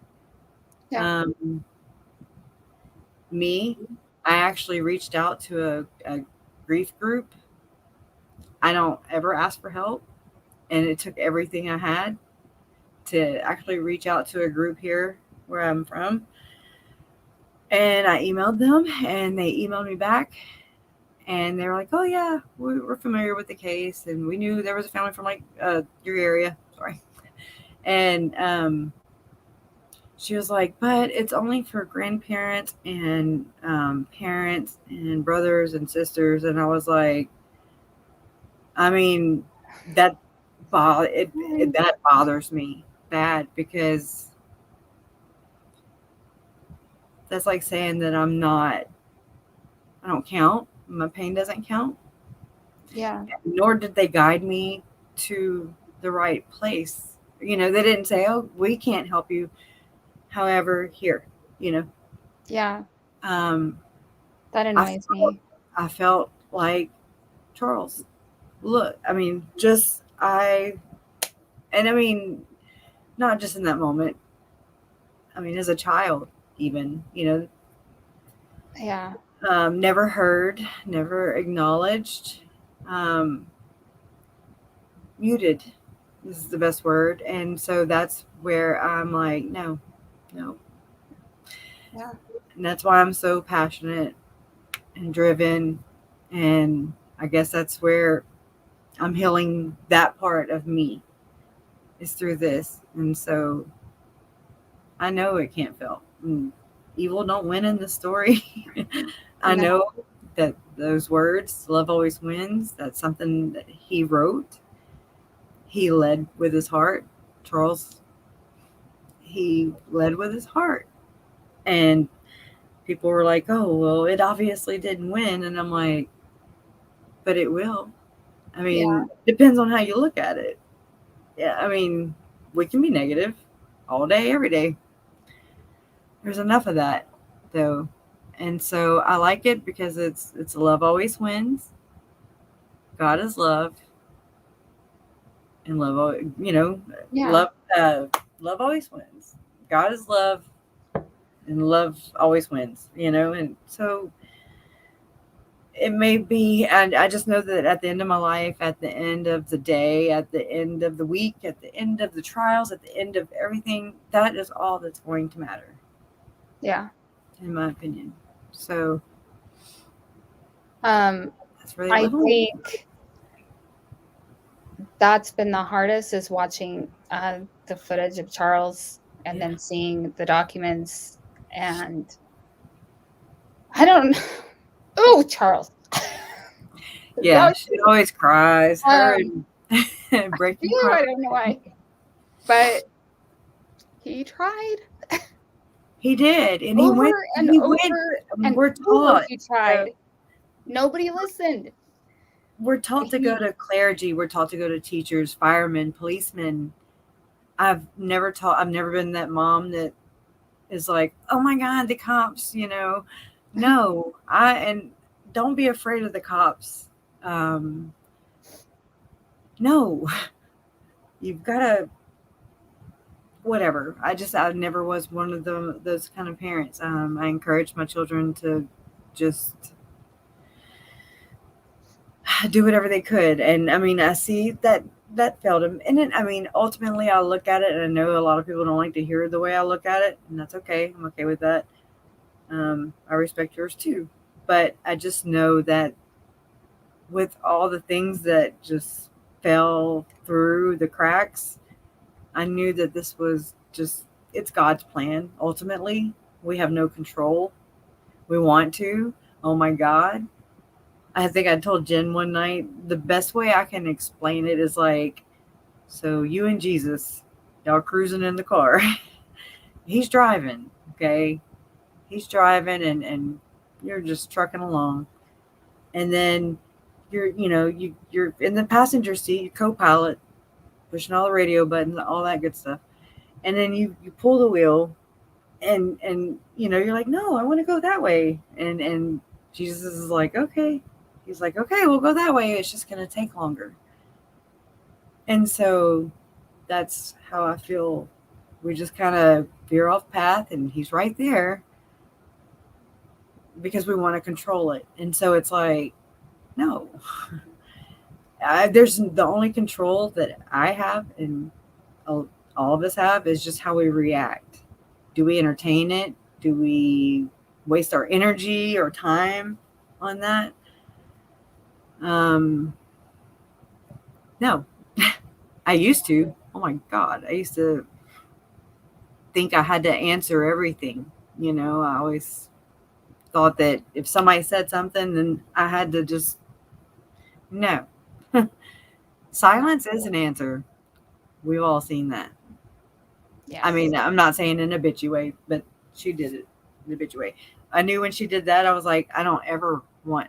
I actually reached out to a grief group. I don't ever ask for help, and it took everything I had to actually reach out to a group here where I'm from. And I emailed them, and they emailed me back, and they were like, "Oh yeah, we're familiar with the case, and we knew there was a family from your area." Sorry. And she was like, "But it's only for grandparents and parents and brothers and sisters." And I was like, that bothers me bad, because that's like saying that I don't count. My pain doesn't count. Yeah. Nor did they guide me to the right place. They didn't say, "Oh, we can't help you. However, here." Yeah. That annoys me. I felt like, Charles, look, not just in that moment. As a child, even, Yeah. Never heard, never acknowledged, muted is the best word. And so that's where I'm like, no. Yeah. And that's why I'm so passionate and driven. And I guess that's where I'm healing that part of me, is through this. And so I know it can't fail. Evil don't win in this story. I know that those words, love always wins, that's something that he wrote. He led with his heart. Charles, he led with his heart. And people were like, "Oh, well, it obviously didn't win." And I'm like, but it will. Depends on how you look at it. Yeah, we can be negative all day, every day. There's enough of that, though. And so I like it because it's love always wins. God is love. And love, love, love always wins. God is love, and love always wins, and so it may be, and I just know that at the end of my life, at the end of the day, at the end of the week, at the end of the trials, at the end of everything, that is all that's going to matter. Yeah. In my opinion. So that's really I think that's been the hardest, is watching the footage of Charles and then seeing the documents, and I don't oh, Charles. Yeah, she always cries. Her and breaking I don't know why. But he tried. He did, and over he and went, over and we're taught. He tried. Nobody listened. We're taught to go to clergy. We're taught to go to teachers, firemen, policemen. I've never been that mom that is like, oh my God, the cops, No, and don't be afraid of the cops. No, you've got to, whatever. I never was one of those kind of parents. I encourage my children to just do whatever they could. And I mean, I see that failed him. And then, I mean, ultimately I look at it, and I know a lot of people don't like to hear the way I look at it, and that's okay. I'm okay with that. I respect yours too. But I just know that with all the things that just fell through the cracks, I knew that this was just, it's God's plan. Ultimately, we have no control. We want to. Oh my God. I think I told Jen one night, the best way I can explain it is like, so you and Jesus, y'all cruising in the car. He's driving, okay? He's driving, and you're just trucking along. And then you're in the passenger seat, your co-pilot, pushing all the radio buttons, all that good stuff. And then you pull the wheel, and you're like, no, I want to go that way. And Jesus is like, okay. He's like, okay, we'll go that way. It's just going to take longer. And so that's how I feel. We just kind of veer off path, and he's right there because we want to control it. And so it's like, no. There's the only control that I have, and all of us have, is just how we react. Do we entertain it? Do we waste our energy or time on that? No. I used to. Oh my God. I used to think I had to answer everything. I always thought that if somebody said something, then I had to just, no. Silence is an answer. We've all seen that. Yes. I mean, I'm not saying in a bitchy way, but she did it in a bitchy way. I knew when she did that, I was like, I don't ever want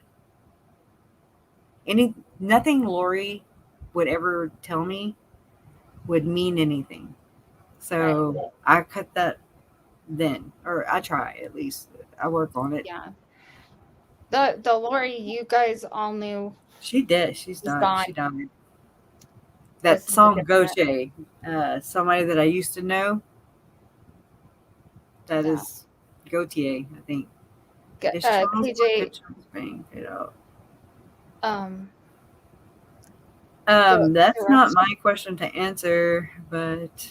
nothing Lori would ever tell me would mean anything. So right. I cut that then, or I try at least. I work on it. Yeah. The Lori you guys all knew. She did. She's done. She died. That song Goche, somebody that I used to know. That is Gautier, I think. KJ. That's not my question to answer, but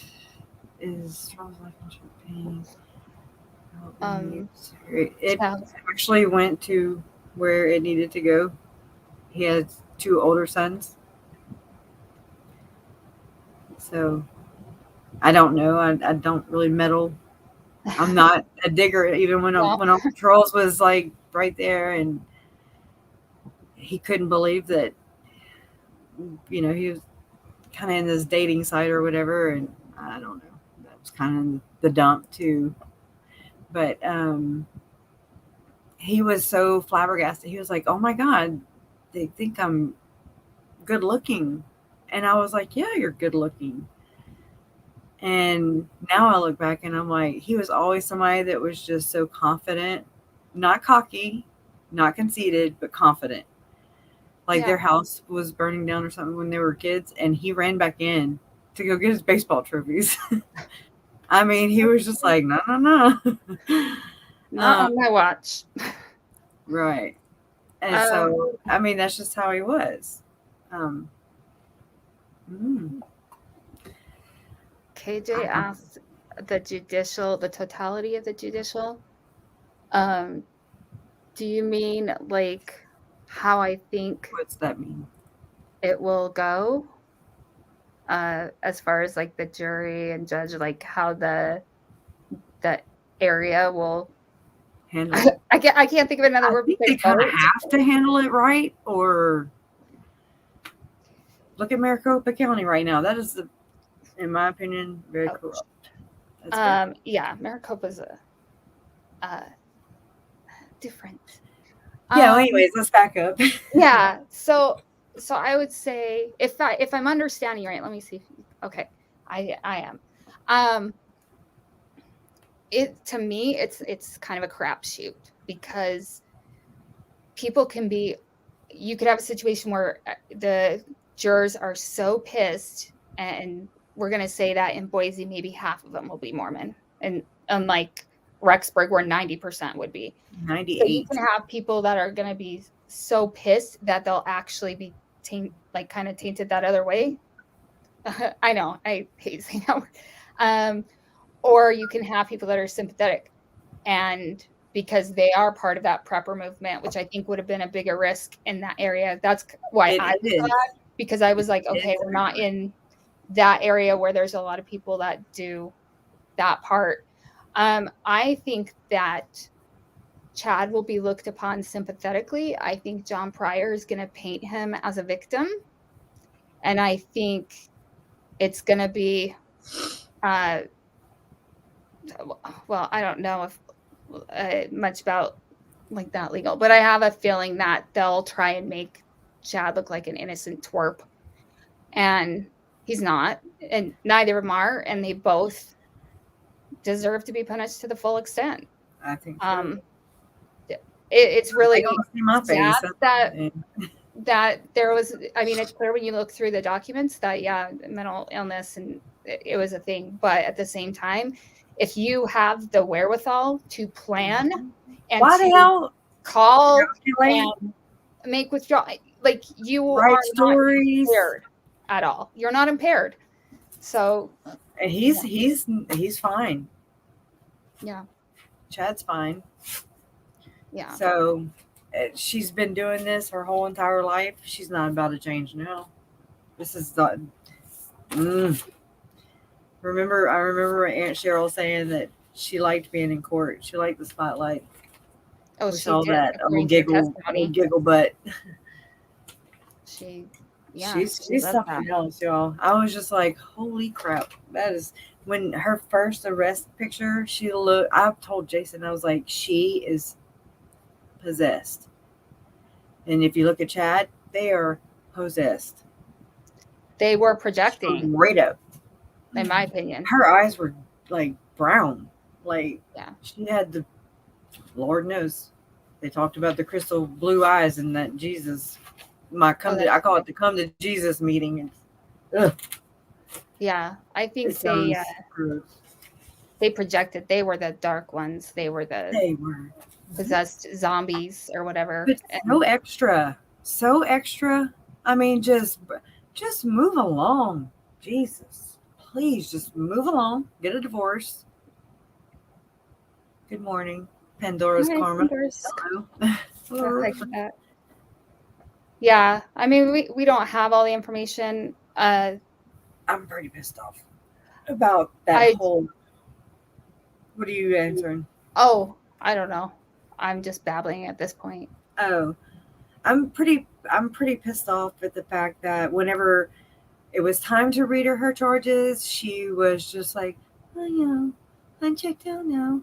is Charles life in champagne? It actually went to where it needed to go. He has 2 older sons. So I don't know. I don't really meddle. I'm not a digger, even when Uncle Charles was like right there, and he couldn't believe that, he was kind of in this dating site or whatever, and I don't know. That was kind of the dump too. But he was so flabbergasted. He was like, "Oh my God, they think I'm good looking," and I was like, "Yeah, you're good looking." And now I look back and I'm like, he was always somebody that was just so confident, not cocky, not conceited, but confident. Like their house was burning down or something when they were kids, and he ran back in to go get his baseball trophies. I mean, he was just like, no, no, no. Not on my watch. Right. And so, I mean, that's just how he was. KJ asked the totality of the judicial. Do you mean like how I think What's that mean? it will go? As far as like the jury and judge, like how the area will Handle it. I can't think of another word. I think they kind of have to handle it right, or look at Maricopa County right now. That is, in my opinion, very corrupt. Yeah, Maricopa's different. Yeah. Anyways, let's back up. Yeah. So I would say if I'm understanding right, let me see. Okay, I am. To me, it's kind of a crapshoot because people can be. You could have a situation where the jurors are so pissed, and we're going to say that in Boise, maybe half of them will be Mormon, and unlike Rexburg, where 90% would be. 98. So you can have people that are going to be so pissed that they'll actually be kind of tainted that other way. I know, I hate saying that word. Or you can have people that are sympathetic, and because they are part of that prepper movement, which I think would have been a bigger risk in that area. That's why I was glad, because I was like, okay, we're not in that area where there's a lot of people that do that part. I think that Chad will be looked upon sympathetically. I think John Pryor is going to paint him as a victim. And I think it's going to be, well, I don't know if much about like that legal, but I have a feeling that they'll try and make Chad look like an innocent twerp. And he's not, and neither of them are, and they both deserve to be punished to the full extent. I think so. It's really sad that there was, I mean, it's clear when you look through the documents that, yeah, mental illness and it was a thing. But at the same time, if you have the wherewithal to plan and to call and make withdrawal, like you are not impaired at all. You're not impaired. So and he's fine. Yeah. Chad's fine. Yeah. So she's been doing this her whole entire life. She's not about to change now. This is the. I remember Aunt Cheryl saying that she liked being in court. She liked the spotlight. Oh, she all did. That giggle butt. She's something else, y'all. I was just like, holy crap! That is when her first arrest picture. She looked. I've told Jason, I was like, she is possessed. And if you look at Chad, they are possessed. They were projecting right up. In my opinion, her eyes were like brown. Like she had the Lord knows. They talked about the crystal blue eyes and that Jesus. I call it the come to Jesus meeting. Yeah, I think they projected. They were the dark ones. They were possessed zombies or whatever. But so extra. I mean, just move along, Jesus. Please, just move along. Get a divorce. Good morning, Pandora's Karma. Hello. Yeah, I mean, we don't have all the information. I'm pretty pissed off about that whole. What are you answering? Oh, I don't know. I'm just babbling at this point. Oh, I'm pretty pissed off at the fact that whenever it was time to read her charges, she was just like, oh, I'm checked out now,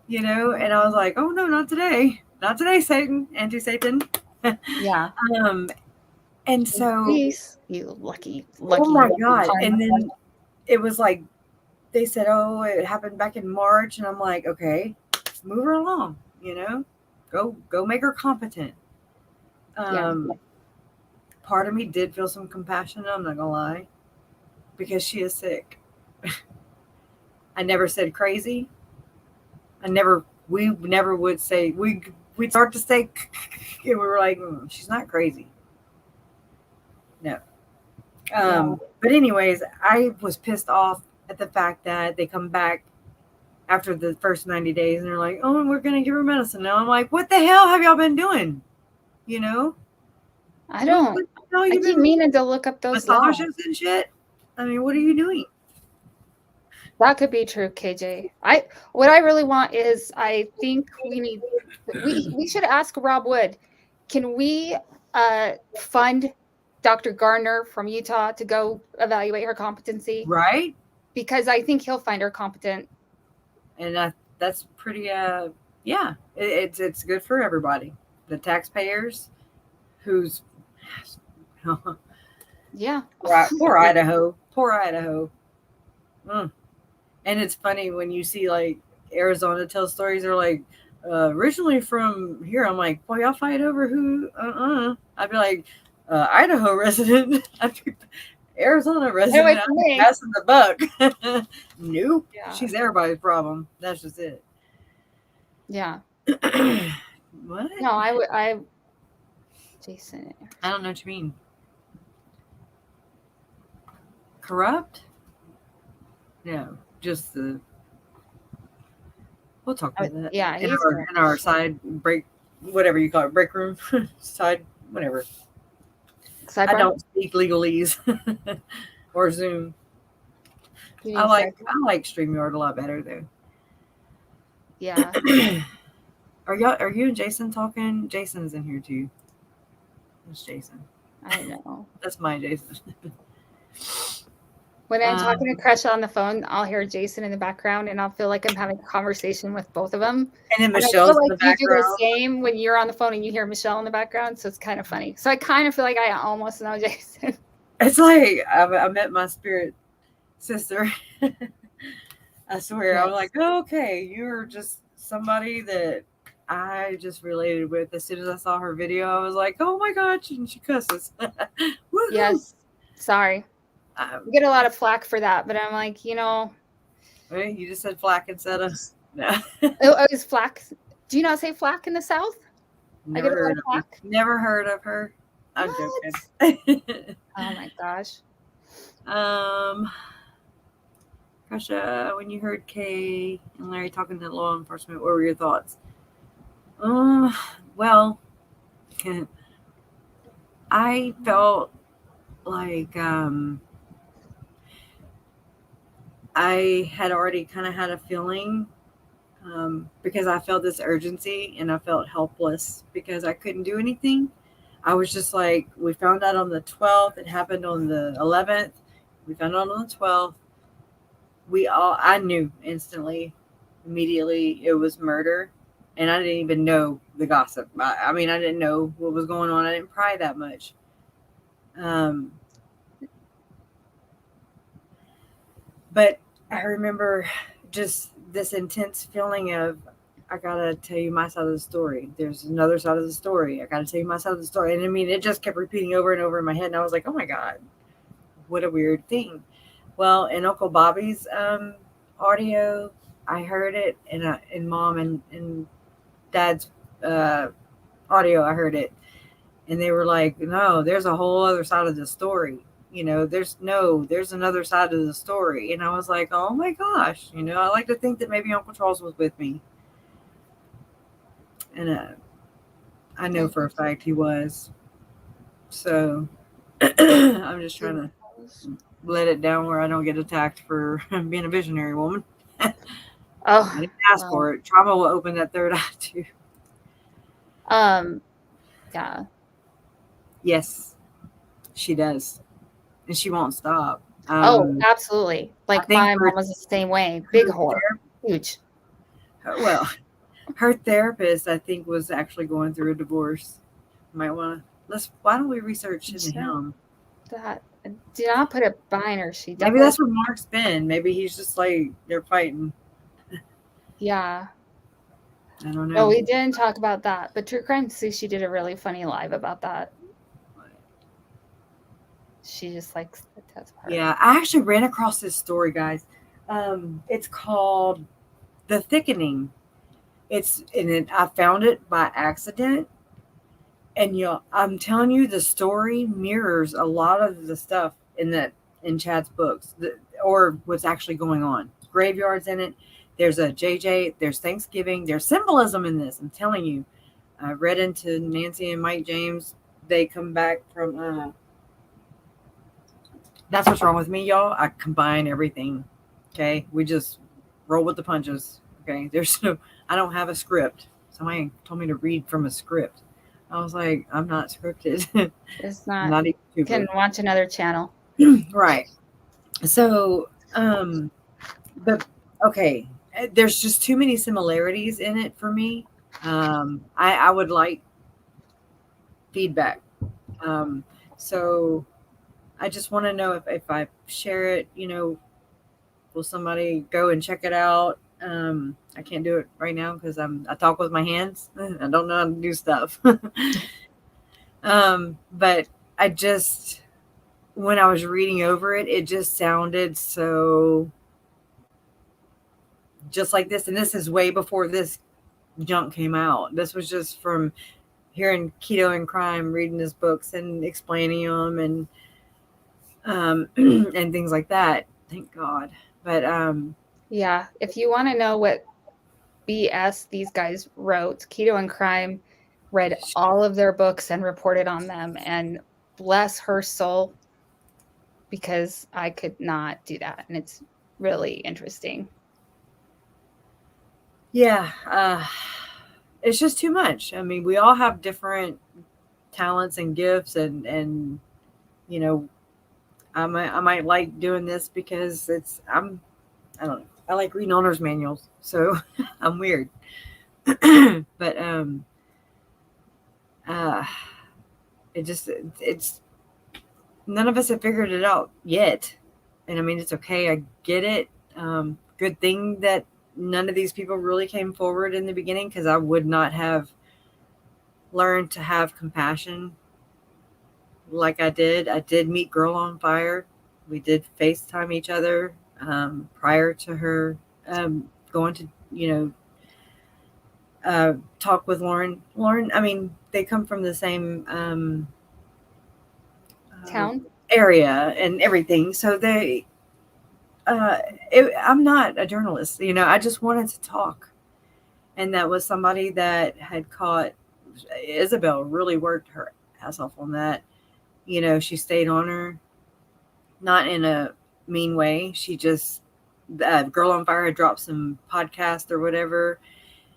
and I was like, oh no, not today, Satan, anti-Satan. Yeah. And so please, you lucky. Oh my God. And then it was like they said, oh, it happened back in March, and I'm like, okay, move her along, go make her competent. Part of me did feel some compassion, I'm not gonna lie, because she is sick. I never said crazy. We never would say, we'd start to say, and we were like, she's not crazy. No. But anyways, I was pissed off at the fact that they come back after the first 90 days and they're like, oh, we're going to give her medicine now. I'm like, what the hell have y'all been doing? You know? I don't. I keep meaning to look up those massages and shit. I mean, what are you doing? That could be true, KJ. What I really want is, I think we should ask Rob Wood. Can we fund Dr. Garner from Utah to go evaluate her competency? Right. Because I think he'll find her competent. And that's pretty, yeah, it's good for everybody. The taxpayers, who's, yeah. Poor Idaho. Poor Idaho. And it's funny when you see like Arizona tell stories. They're like, originally from here. I'm like, well, y'all fight over who? I'd be like, Idaho resident. Arizona resident. I'm passing the buck. Nope. Yeah. She's everybody's problem. That's just it. Yeah. What? No, Jason. I don't know what you mean. Corrupt? No. Just the. We'll talk about that. Yeah, in our side break, whatever you call it, break room, side, whatever. Sidebar? I don't speak legalese or Zoom. I like StreamYard a lot better though. Yeah. Are you and Jason talking? Jason's in here too. That's Jason. I know. That's my Jason. When I'm talking to Kresha on the phone, I'll hear Jason in the background, and I'll feel like I'm having a conversation with both of them. And then Michelle's in the background. You do the same when you're on the phone and you hear Michelle in the background, so it's kind of funny. So I kind of feel like I almost know Jason. It's like I met my spirit sister. I swear, yes. I was like, oh, okay, you're just somebody that I just related with. As soon as I saw her video, I was like, oh my God, and she cusses. Yes, sorry. I get a lot of flack for that, but I'm like, you know. Wait, you just said flack instead of no. Oh, is flack? Do you not say flack in the South? Never heard of flack. Never heard of her. I'm joking. Oh my gosh. Kresha, when you heard Kay and Larry talking to law enforcement, what were your thoughts? Well, I felt like I had already kind of had a feeling because I felt this urgency and I felt helpless because I couldn't do anything. I was just like, we found out on the 12th. It happened on the 11th. We found out on the 12th. I knew instantly, immediately it was murder. And I didn't even know the gossip. I mean, I didn't know what was going on. I didn't pry that much. But I remember just this intense feeling of, I gotta tell you my side of the story. There's another side of the story. I gotta tell you my side of the story. And I mean, it just kept repeating over and over in my head. And I was like, oh my God, what a weird thing. Well, in Uncle Bobby's audio, I heard it. And in Mom and Dad's audio, I heard it. And they were like, no, there's a whole other side of the story. You know, there's another side of the story. And I was like, oh my gosh, you know, I like to think that maybe Uncle Charles was with me. And I know for a fact he was. So I'm just trying to let it down where I don't get attacked for being a visionary woman. I didn't ask for it. Trauma will open that third eye too. Yeah. Yes, she does. And she won't stop. Absolutely. Like my mom was the same way. Big whore. Huge. Well, her therapist, I think, was actually going through a divorce. Might want to why don't we research into him? That do not put it behind her. Maybe that's where Mark's been. Maybe he's just like they're fighting. Yeah. I don't know. No, we didn't talk about that. But True Crime Sushi did a really funny live about that. She just likes the test part. Yeah, I actually ran across this story, guys. It's called The Thickening. I found it by accident, and I'm telling you, the story mirrors a lot of the stuff in Chad's books, or what's actually going on. Graveyards in it. There's a JJ. There's Thanksgiving. There's symbolism in this. I'm telling you. I read into Nancy and Mike James. They come back from. That's what's wrong with me, y'all. I combine everything. Okay, we just roll with the punches. Okay, I don't have a script. Somebody told me to read from a script. I was like, I'm not scripted. It's I'm not. not a You YouTuber. can watch another channel. Right. So, but okay, there's just too many similarities in it for me. I would like feedback. So I just want to know if I share it, will somebody go and check it out? I can't do it right now because I talk with my hands. I don't know how to do stuff. But when I was reading over it, it just sounded so just like this. And this is way before this junk came out. This was just from hearing Keto and Crime, reading his books and explaining them and and things like that. Thank God. But yeah, if you want to know what BS these guys wrote, Keto and Crime read all of their books and reported on them, and bless her soul, because I could not do that, and it's really interesting. Yeah, it's just too much. I mean, we all have different talents and gifts, and I might like doing this because I don't know. I like reading owner's manuals, so I'm weird. But it's none of us have figured it out yet, and I mean it's okay. I get it. Good thing that none of these people really came forward in the beginning, because I would not have learned to have compassion like I did. I did meet Girl on Fire. We did FaceTime each other prior to her going to, talk with Lauren. Lauren, I mean, they come from the same Town? area and everything. So I'm not a journalist, I just wanted to talk. And that was somebody that had caught Isabel really worked her ass off on that. She stayed on her, not in a mean way. She just, Girl on Fire had dropped some podcast or whatever,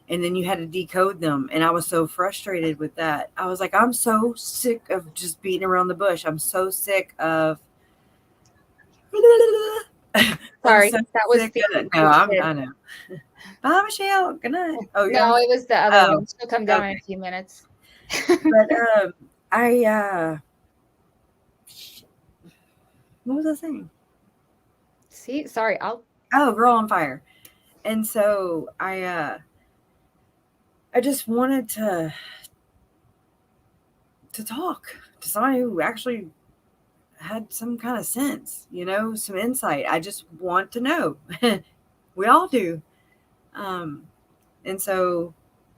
and then you had to decode them. And I was so frustrated with that. I was like, I'm so sick of just beating around the bush. I'm so sick of. Sorry, so that was no, I know. Bye, Michelle. Good night. Oh, yeah. No, it was the other Oh, one. She'll come down in okay. a few minutes. But what was I saying? See, sorry, Girl on Fire. And so I just wanted to talk to somebody who actually had some kind of sense, some insight. I just want to know. We all do. And so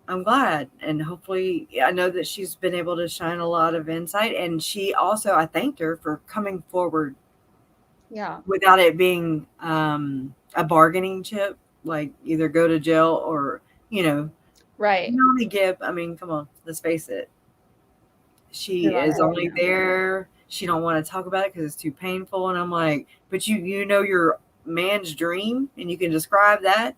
I'm glad. And hopefully, I know that she's been able to shine a lot of insight. And she also, I thanked her for coming forward. Yeah. Without it being a bargaining chip, like either go to jail or, Right. only give. I mean, come on, let's face it. She is only there. She don't want to talk about it because it's too painful. And I'm like, but you know your man's dream, and you can describe that.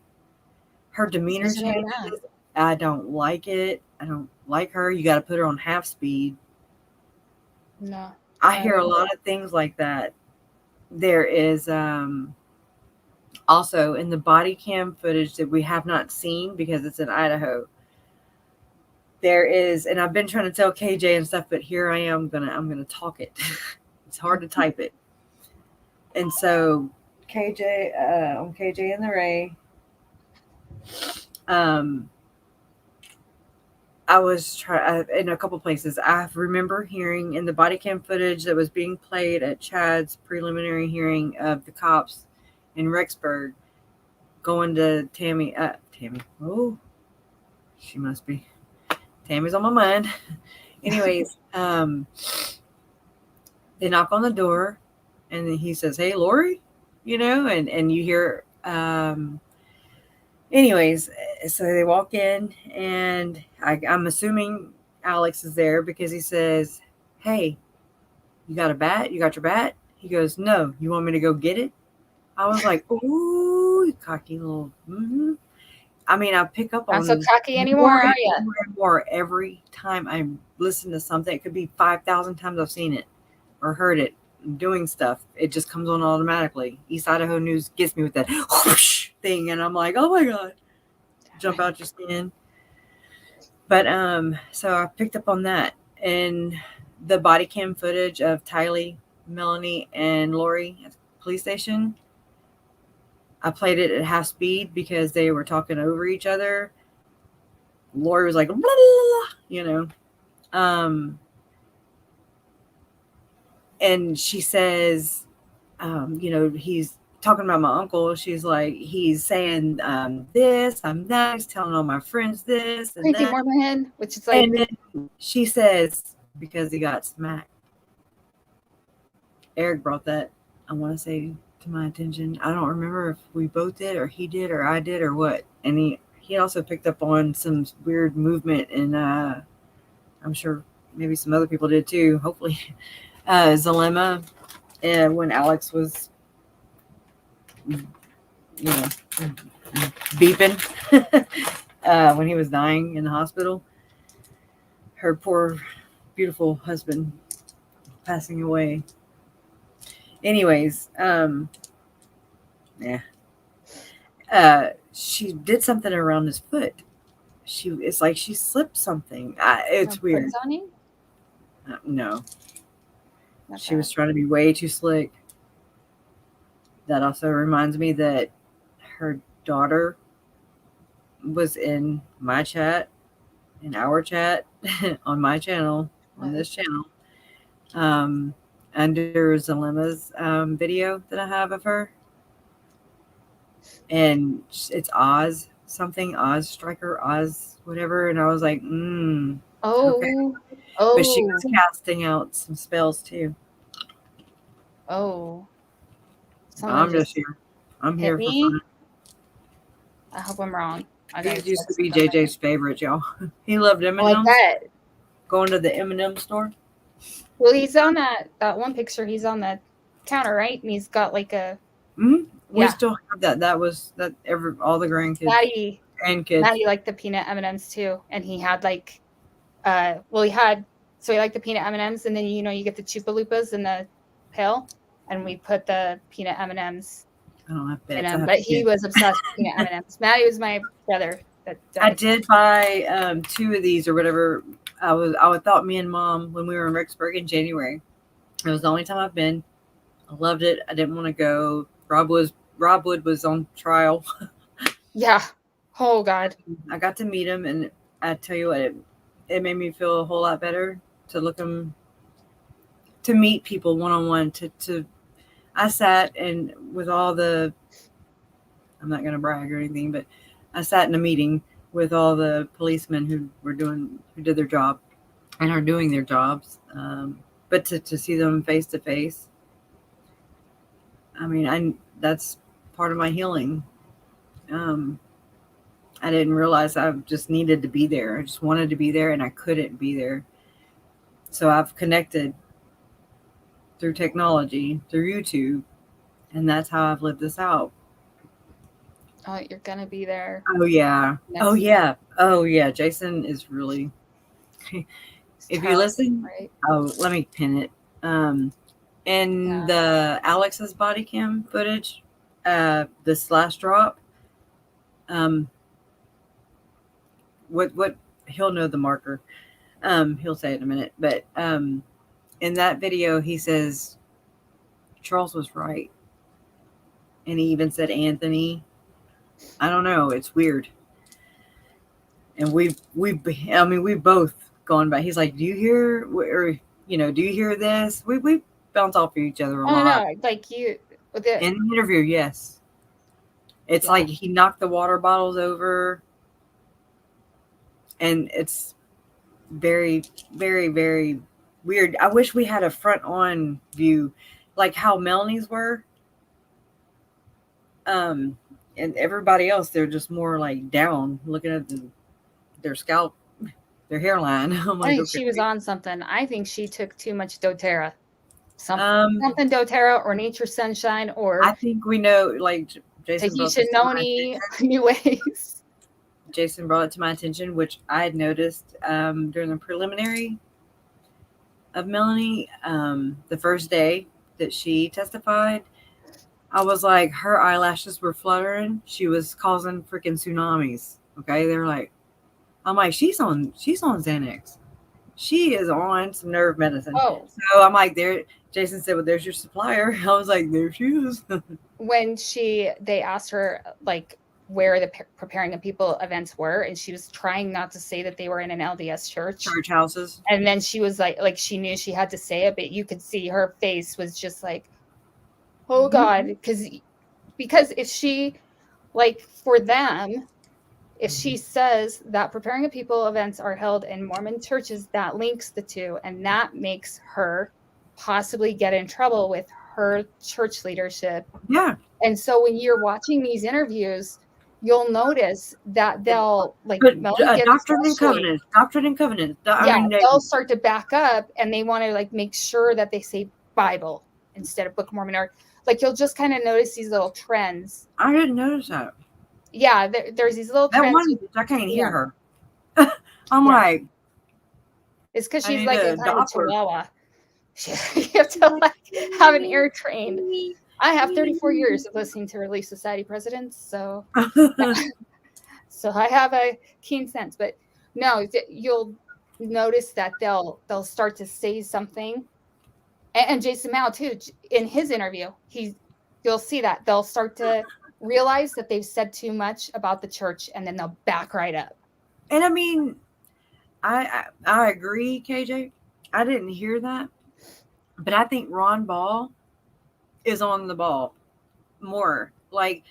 Her demeanor changes. I don't like it. I don't like her. You got to put her on half speed. No. I hear a lot of things like that. There is also in the body cam footage that we have not seen because it's in Idaho. There is, and I've been trying to tell KJ and stuff, but here I am I'm gonna talk it. It's hard to type it. And so KJ on KJ and the Ray, I was trying in a couple places. I remember hearing in the body cam footage that was being played at Chad's preliminary hearing of the cops in Rexburg, going to Tammy. Oh, she must be. Tammy's on my mind. Anyways, they knock on the door, and then he says, "Hey, Lori," and you hear. Anyways, so they walk in, and I'm assuming Alex is there because he says, "Hey, you got a bat? You got your bat?" He goes, "No. You want me to go get it?" I was like, "Ooh, cocky little." Mm-hmm. I mean, I pick up on Not so cocky anymore, are you? More and more every time I listen to something. It could be 5,000 times I've seen it or heard it doing stuff. It just comes on automatically. East Idaho News gets me with that whoosh thing, and I'm like, "Oh my god, jump out your skin." But so I picked up on that, and the body cam footage of TYLEE, Melanie, and Lori at the police station. I played it at half speed because they were talking over each other. Lori was like, blah, blah, blah, and she says, he's talking about my uncle. She's like, he's saying this, I'm that, he's telling all my friends this and Crazy that. Mormon, which is like, and then she says, because he got smacked. Eric brought that, I want to say, to my attention. I don't remember if we both did or he did or I did or what. And he also picked up on some weird movement, and I'm sure maybe some other people did too, hopefully. Zalema, when Alex was beeping when he was dying in the hospital, her poor beautiful husband passing away. Anyways, she did something around his foot. It's like she slipped something. It's weird. No. She was trying to be way too slick. That also reminds me that her daughter was in my chat, in our chat, on my channel, on this channel, under Zalema's video that I have of her. And it's Oz something, Oz Striker, Oz whatever. And I was like, okay. But she was casting out some spells too. Oh. I'm just here. I'm here for fun. I hope I'm wrong. He used to be JJ's favorite, y'all. He loved M&M's. Like that. Going to the M&M store. Well, he's on that one picture. He's on the counter, right? And he's got like a. Mm-hmm. We still have that. That was that. All the grandkids and kids. Maddie liked the peanut M&Ms too, and he had like, so he liked the peanut M&Ms, and then you get the Chupa Lupas in the pail, and we put the peanut M&Ms. I don't have beds. But he was obsessed with peanut M&Ms. Maddie was my brother. I did buy 2 of these or whatever. I thought me and Mom, when we were in Rexburg in January, it was the only time I've been. I loved it. I didn't want to go. Rob Wood was on trial. Yeah. Oh God. I got to meet him, and I tell you what, it made me feel a whole lot better to meet people one-on-one. I sat and with all the, I'm not going to brag or anything, but I sat in a meeting with all the policemen who did their job and are doing their jobs. But to see them face to face, I mean, that's part of my healing. I didn't realize I just needed to be there. I just wanted to be there, and I couldn't be there. So I've connected through technology, through YouTube, and that's how I've lived this out. Oh, you're gonna be there. Oh yeah. Oh yeah. Oh yeah. Jason is really. If you listen, right? Oh, let me pin it. In the Alex's body cam footage, this last drop, what he'll know the marker. He'll say it in a minute, but in that video he says Charles was right, and he even said Anthony. I don't know. It's weird. And we've both gone back. He's like, do you hear, or do you hear this? We bounce off of each other a lot. No, like you in the interview, yes. It's like he knocked the water bottles over. And it's very, very, very weird. I wish we had a front-on view, like how Melanie's were. And everybody else, they're just more like down, looking at their scalp, their hairline. I'm like, I think she was on something. I think she took too much doTERRA. Something doTERRA or Nature Sunshine, or I think we know, like Jason Tahitian Noni, New Ways. Jason brought it to my attention, which I had noticed during the preliminary of Melanie, the first day that she testified. I was like, her eyelashes were fluttering. She was causing freaking tsunamis. Okay, they're like, I'm like, she's on Xanax. She is on some nerve medicine. Oh, so I'm like, there. Jason said, "Well, there's your supplier." I was like, "There she is." When they asked her like where the Preparing a People events were, and she was trying not to say that they were in an LDS church houses, and then she was like she knew she had to say it, but you could see her face was just like, oh God, because if she, like, for them, if she says that Preparing a People events are held in Mormon churches, that links the two, and that makes her possibly get in trouble with her church leadership. Yeah. And so when you're watching these interviews, you'll notice that they'll like Doctrine and Covenant. They'll start to back up, and they want to like make sure that they say Bible instead of Book of Mormon, or like you'll just kind of notice these little trends. I didn't notice that. Yeah, there's these little trends. One, I can't hear her. I'm like, it's because she's like a tiny chihuahua. You have to like have an ear trained. I have 34 years of listening to Relief Society presidents, so so I have a keen sense. But no, you'll notice that they'll start to say something, and Jason Mao too in his interview. You'll see that they'll start to realize that they've said too much about the church, and then they'll back right up. And I mean, I agree, KJ. I didn't hear that, but I think Ron Ball is on the ball more. Like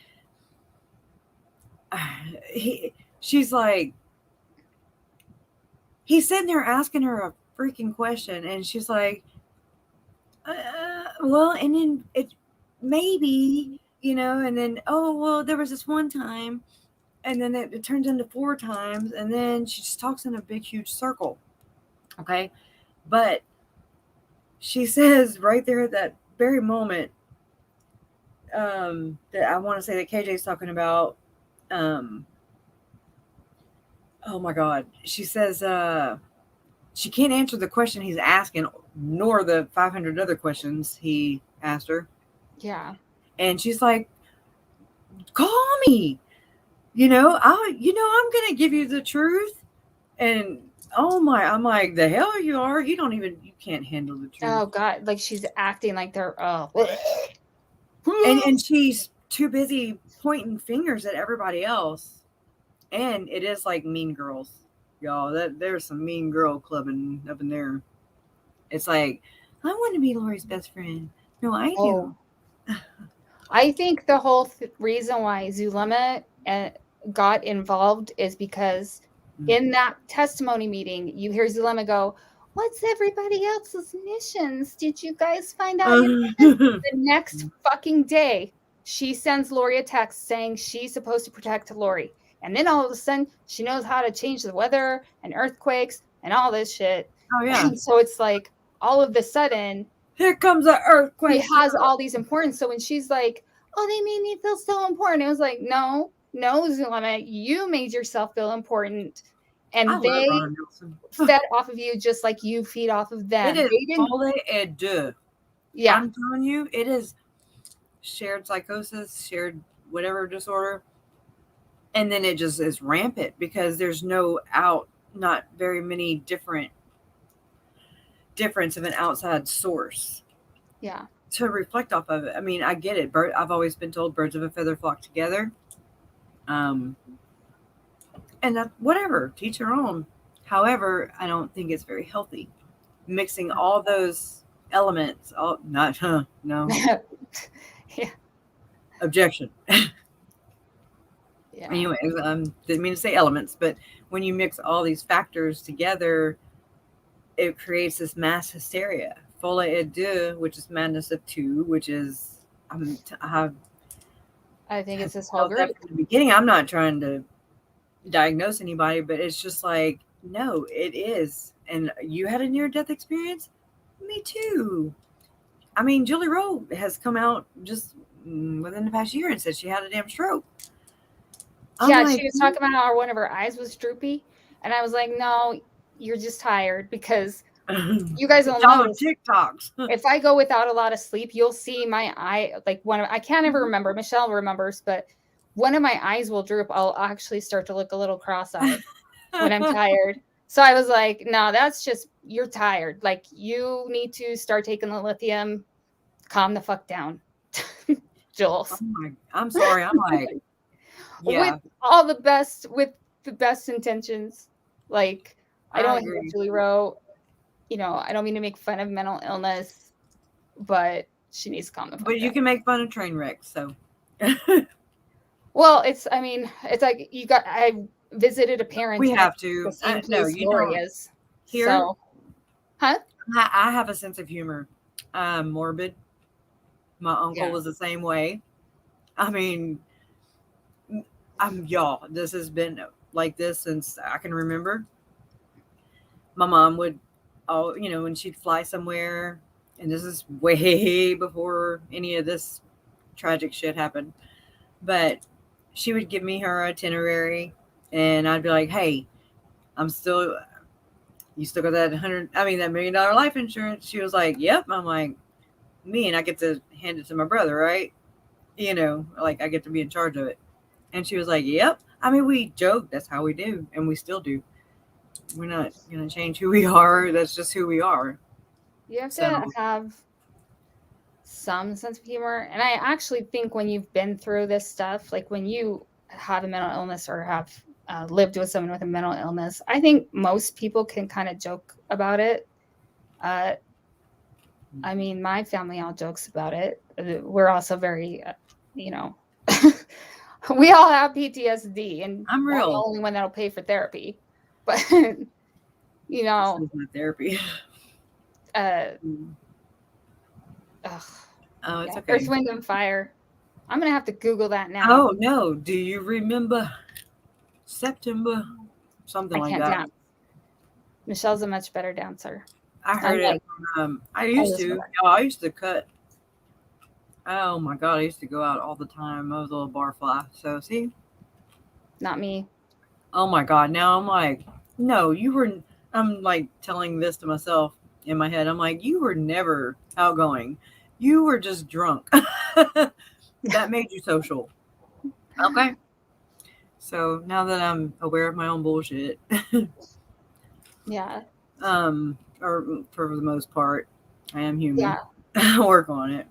she's like, he's sitting there asking her a freaking question, and she's like, well, and then it maybe, and then, oh, well, there was this one time, and then it turns into 4 times, and then she just talks in a big, huge circle. Okay. But she says right there at that very moment, that I want to say that KJ's talking about, oh my God. She says, she can't answer the question he's asking, nor the 500 other questions he asked her. Yeah. And she's like, call me, I'm going to give you the truth. And I'm like, the hell you are. You can't handle the truth. Oh God. Like she's acting like they're, and she's too busy pointing fingers at everybody else. And it is like Mean Girls, y'all. There's some mean girl clubbing up in there. It's like, I want to be Lori's best friend. No, I do. I think the whole reason why Zulema got involved is because in that testimony meeting, you hear Zulema go, what's everybody else's missions? Did you guys find out? The next fucking day, she sends Lori a text saying she's supposed to protect Lori. And then all of a sudden, she knows how to change the weather and earthquakes and all this shit. Oh, yeah. And so it's like, all of a sudden, here comes an earthquake. She has all these importance. So when she's like, oh, they made me feel so important. It was like, no, Zulema, you made yourself feel important. And they fed off of you just like you feed off of them. It is all they do. Yeah. I'm telling you, it is shared psychosis, shared whatever disorder. And then it just is rampant because there's not very many difference of an outside source. Yeah. To reflect off of it. I mean, I get it. I've always been told birds of a feather flock together. And that, whatever, teach their own. However, I don't think it's very healthy. Mixing all those elements, no. Yeah. Objection. Yeah. Anyways, didn't mean to say elements, but when you mix all these factors together, it creates this mass hysteria. Folie et deux, which is madness of two, which is I think it's this whole group. From the beginning, I'm not trying to diagnose anybody, but it's just like, no, it is. And you had a near-death experience? Me too. I mean, Julie Rowe has come out just within the past year and said she had a damn stroke. Yeah, she was talking about how one of her eyes was droopy. And I was like, no, you're just tired because you guys don't know TikToks. If I go without a lot of sleep, you'll see my eye, like I can't ever remember. Michelle remembers, but one of my eyes will droop. I'll actually start to look a little cross-eyed when I'm tired. So I was like, no, that's just, you're tired. Like, you need to start taking the lithium. Calm the fuck down. Jules. Oh I'm sorry. I'm like, yeah. With the best intentions. Like, I don't hate Julie Rowe. You know, I don't mean to make fun of mental illness, but she needs to calm the fuck down. But you can make fun of train wrecks, so. Well, it's like I visited a parent. We have to. The same place Lori is. Here, so, huh? I have a sense of humor. Morbid. My uncle was the same way. I mean, y'all, this has been like this since I can remember. My mom would, when she'd fly somewhere, and this is way before any of this tragic shit happened, but she would give me her itinerary, and I'd be like, hey, you still got that $100 million life insurance? She was like, yep. I'm like, me, and I get to hand it to my brother, right? Like I get to be in charge of it. And she was like, yep. I mean, we joke, that's how we do, and we still do. We're not going to change who we are. That's just who we are. You have to have some sense of humor. And I actually think when you've been through this stuff, like when you have a mental illness or have lived with someone with a mental illness, I think most people can kind of joke about it. I mean, my family all jokes about it. We're also very, we all have PTSD, and I'm the only one that'll pay for therapy. But this is my therapy. It's okay. Earth, Wind, and Fire. I'm gonna have to Google that now. Oh no! Do you remember September? Something like that. Dance. Michelle's a much better dancer. I heard it. I used to cut. Oh my god! I used to go out all the time. I was a little barfly. So see, not me. Oh my god! Now I'm like, no, you were. I'm like telling this to myself in my head. I'm like, you were never outgoing. You were just drunk. That made you social. Okay. So now that I'm aware of my own bullshit. Yeah. Or for the most part, I am human. Yeah. I work on it.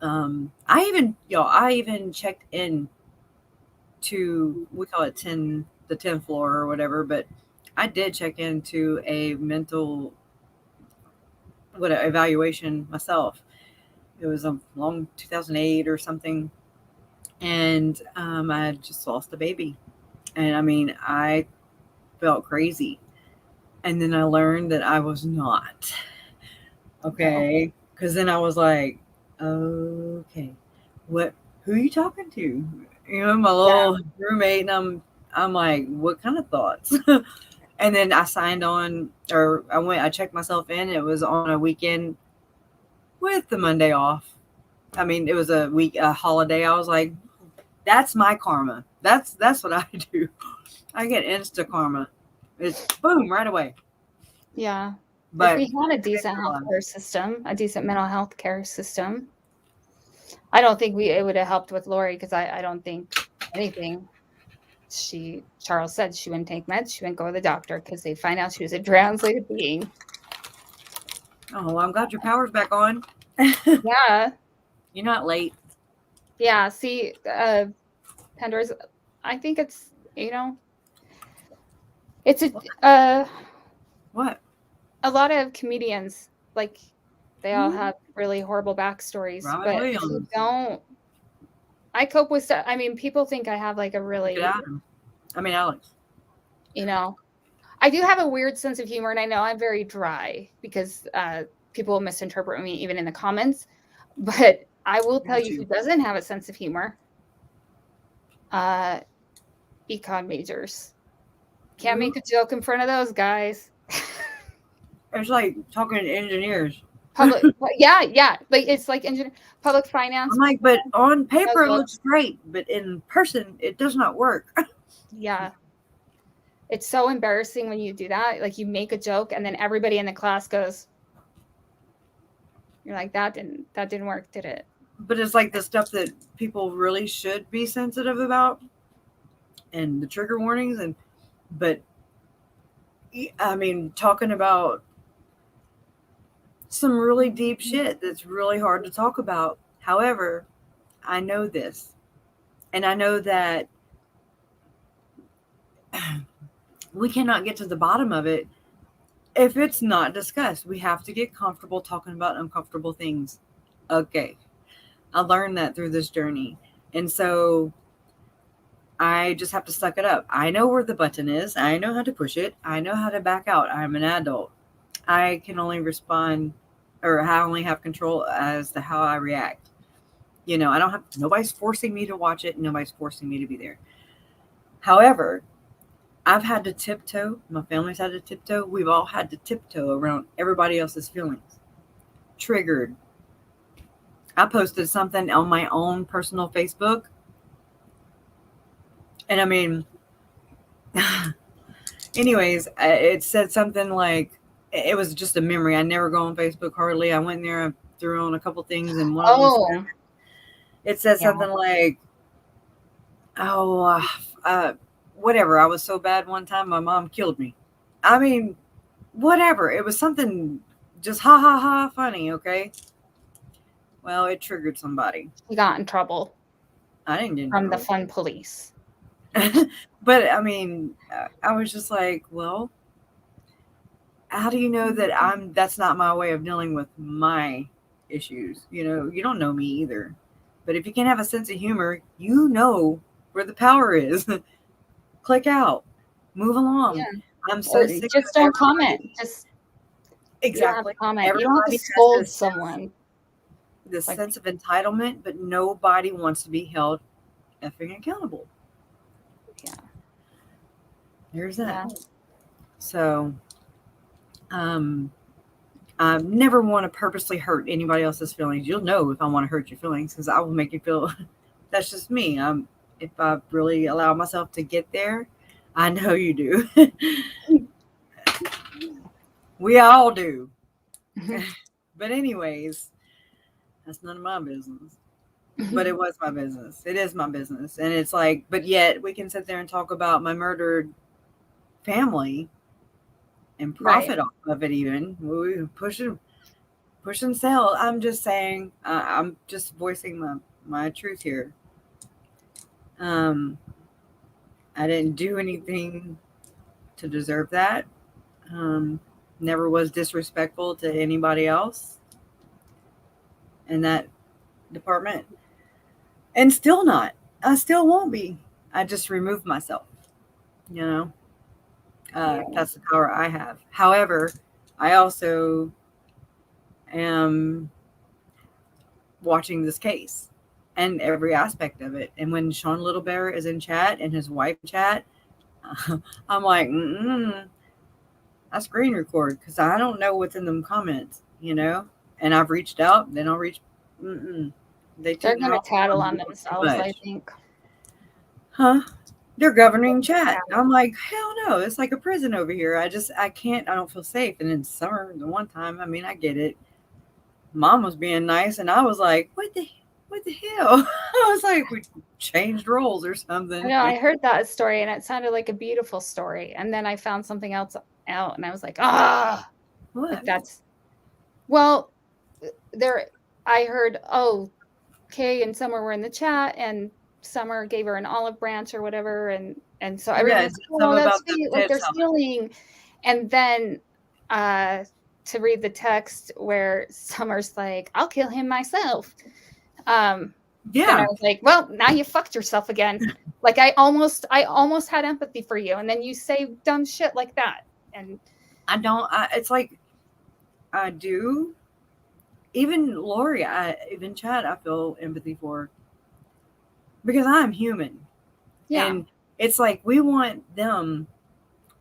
I even checked in to, we call it the 10th floor or whatever, but I did check into a mental evaluation myself. It was a long 2008 or something, and I had just lost a baby, and I mean, I felt crazy, and then I learned that I was not okay, because then I was like, okay, who are you talking to? My little roommate, and I'm like, what kind of thoughts? And then I signed on, or I checked myself in. It was on a weekend with the Monday off. I mean, it was a holiday. I was like, that's my karma. That's what I do. I get insta karma. It's boom, right away. Yeah. But if we had a decent healthcare system, a decent mental health care system, I don't think it would have helped with Lori, because I don't think anything. Charles said she wouldn't take meds. She wouldn't go to the doctor because they find out she was a translated being. Oh, well, I'm glad your power's back on. Yeah. You're not late. Yeah. See, Pandora's, I think it's, it's what? A lot of comedians, like, they all have really horrible backstories. Robin but Williams. if you don't I cope with stuff. I mean, people think I have like a really, Alex. You know, I do have a weird sense of humor, and I know I'm very dry because people misinterpret me even in the comments. But I will tell you who doesn't have a sense of humor. Econ majors. Can't make a joke in front of those guys. It's like talking to engineers. Public, yeah. Like it's like public finance. I'm like, but on paper it looks great, but in person it does not work. Yeah. It's so embarrassing when you do that. Like you make a joke and then everybody in the class goes, you're like, that didn't work, did it? But it's like the stuff that people really should be sensitive about and the trigger warnings but I mean, talking about some really deep shit that's really hard to talk about. However, I know this, and I know that we cannot get to the bottom of it if it's not discussed. We have to get comfortable talking about uncomfortable things. Okay. I learned that through this journey. And so I just have to suck it up. I know where the button is. I know how to push it. I know how to back out. I'm an adult. I can only respond, or I only have control as to how I react. You know, nobody's forcing me to watch it. Nobody's forcing me to be there. However, I've had to tiptoe. My family's had to tiptoe. We've all had to tiptoe around everybody else's feelings. Triggered. I posted something on my own personal Facebook. And I mean, anyways, it said something like, it was just a memory. I never go on Facebook hardly. I went in there, I threw on a couple things, and one of them, it said something like, whatever. I was so bad one time, my mom killed me. I mean, whatever. It was something just ha ha ha funny, okay? Well, it triggered somebody. You got in trouble. I didn't get in trouble. From the fun police. But I mean, I was just like, well, how do you know that that's not my way of dealing with my issues? You know, you don't know me either. But if you can't have a sense of humor, you know where the power is. Click out. Move along. Yeah. I'm so sick. Just don't comment. Just exactly. Comment. You don't have to scold someone. This sense of entitlement, but nobody wants to be held effing accountable. Yeah. There's that. Yeah. So, I never want to purposely hurt anybody else's feelings. You'll know if I want to hurt your feelings because I will make you feel. That's just me. If I really allow myself to get there, I know you do. We all do. But anyways, that's none of my business. But it was my business. It is my business. And it's like, but yet we can sit there and talk about my murdered family and profit off of it even. We push and sell. I'm just saying, I'm just voicing my truth here. I didn't do anything to deserve that. Never was disrespectful to anybody else in that department. And still not. I still won't be. I just removed myself. You know? That's the power I have. However, I also am watching this case and every aspect of it. And when Sean Little Bear is in chat and his wife chat, I'm like, I screen record because I don't know what's in them comments, you know? And I've reached out, then I'll reach. They're going to tattle on themselves, I think. Huh? They're governing chat. I'm like, hell no. It's like a prison over here. I don't feel safe. And in summer, the one time, I mean, I get it. Mom was being nice. And I was like, what the hell? I was like, we changed roles or something. I know. I heard that story and it sounded like a beautiful story. And then I found something else out and I was like, what? I heard, Kay and Summer were in the chat and Summer gave her an olive branch or whatever, and so everyone's that's sweet, like they're stealing. And then to read the text where Summer's like, I'll kill him myself. And Yeah. I was like, well, now you fucked yourself again. Like I almost had empathy for you, and then you say dumb shit like that. And I don't. It's like I do. Even Lori, even Chad, I feel empathy for because I'm human, yeah, and it's like we want them.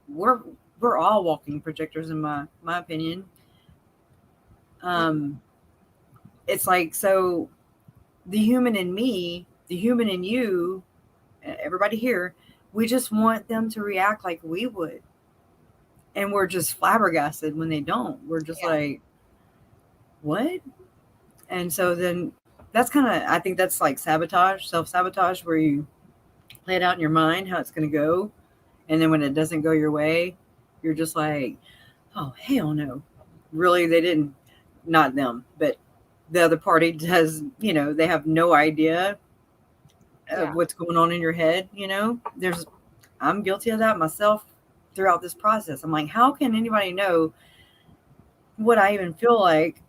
We're all walking projectors, in my opinion. It's like, so the human in me, the human in you, everybody here, we just want them to react like we would. And we're just flabbergasted when they don't. We're just like, what? And so then that's kind of, I think that's like sabotage, self-sabotage, where you play it out in your mind how it's going to go. And then when it doesn't go your way, you're just like, oh, hell no. Really, they didn't, not them, but the other party has, they have no idea of what's going on in your head. I'm guilty of that myself throughout this process. I'm like, how can anybody know what I even feel like?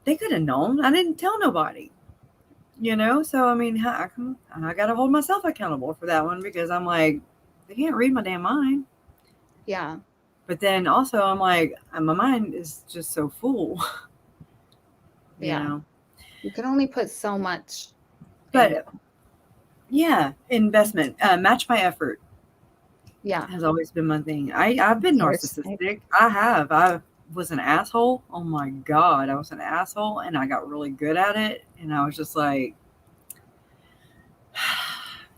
They could have known. I didn't tell nobody, So, I mean, I got to hold myself accountable for that one, because I'm like, they can't read my damn mind. Yeah. But then also I'm like, my mind is just so full. You can only put so much. But yeah, investment, match my effort. Yeah. Has always been my thing. I've been narcissistic. I was an asshole. Oh my God. I was an asshole, and I got really good at it. And I was just like,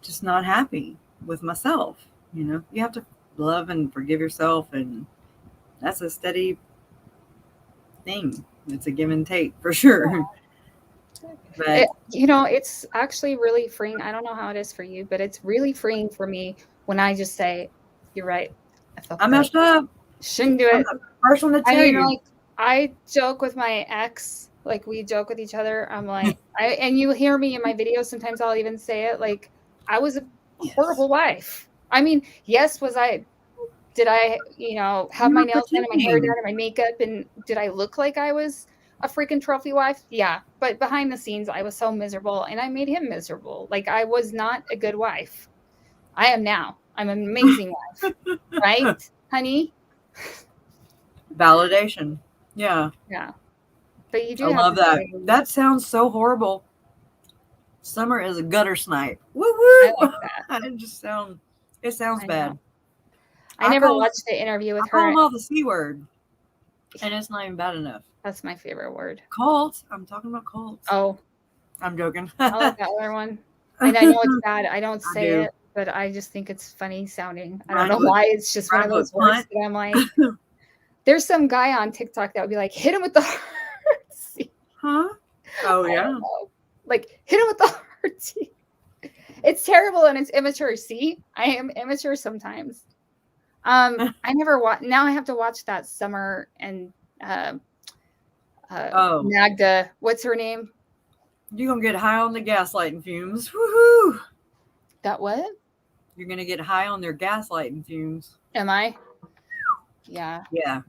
just not happy with myself. You have to love and forgive yourself. And that's a steady thing. It's a give and take for sure. Yeah. But it's actually really freeing. I don't know how it is for you, but it's really freeing for me when I just say, you're right. I messed up. Shouldn't do it. First one to tell you. Like, I joke with my ex, like we joke with each other. I'm like, and you hear me in my videos. Sometimes I'll even say it, like, I was a horrible wife. I mean, yes, did I, have my nails done and my hair done and my makeup, and did I look like I was a freaking trophy wife? Yeah. But behind the scenes, I was so miserable, and I made him miserable. Like, I was not a good wife. I am now. I'm an amazing wife. Right, honey? Validation. Yeah. Yeah. But you do I love that. That sounds so horrible. Summer is a gutter snipe. Woo woo. I like that. It sounds bad. I never watched the interview with her. I call them all the C word. And it's not even bad enough. That's my favorite word. Cults. I'm talking about cults. Oh. I'm joking. I like that other one. And I know it's bad. I don't say it, but I just think it's funny sounding. I don't know why. It's just one of those words that I'm like, there's some guy on TikTok that would be like, hit him with the heart seat. Huh? Oh, yeah. Like, hit him with the heart seat. It's terrible and it's immature. See, I am immature sometimes. I never watch. Now I have to watch that Summer and Magda. What's her name? You're gonna get high on the gaslighting fumes. Woohoo! That what? You're gonna get high on their gaslighting fumes. Am I? Yeah. Yeah.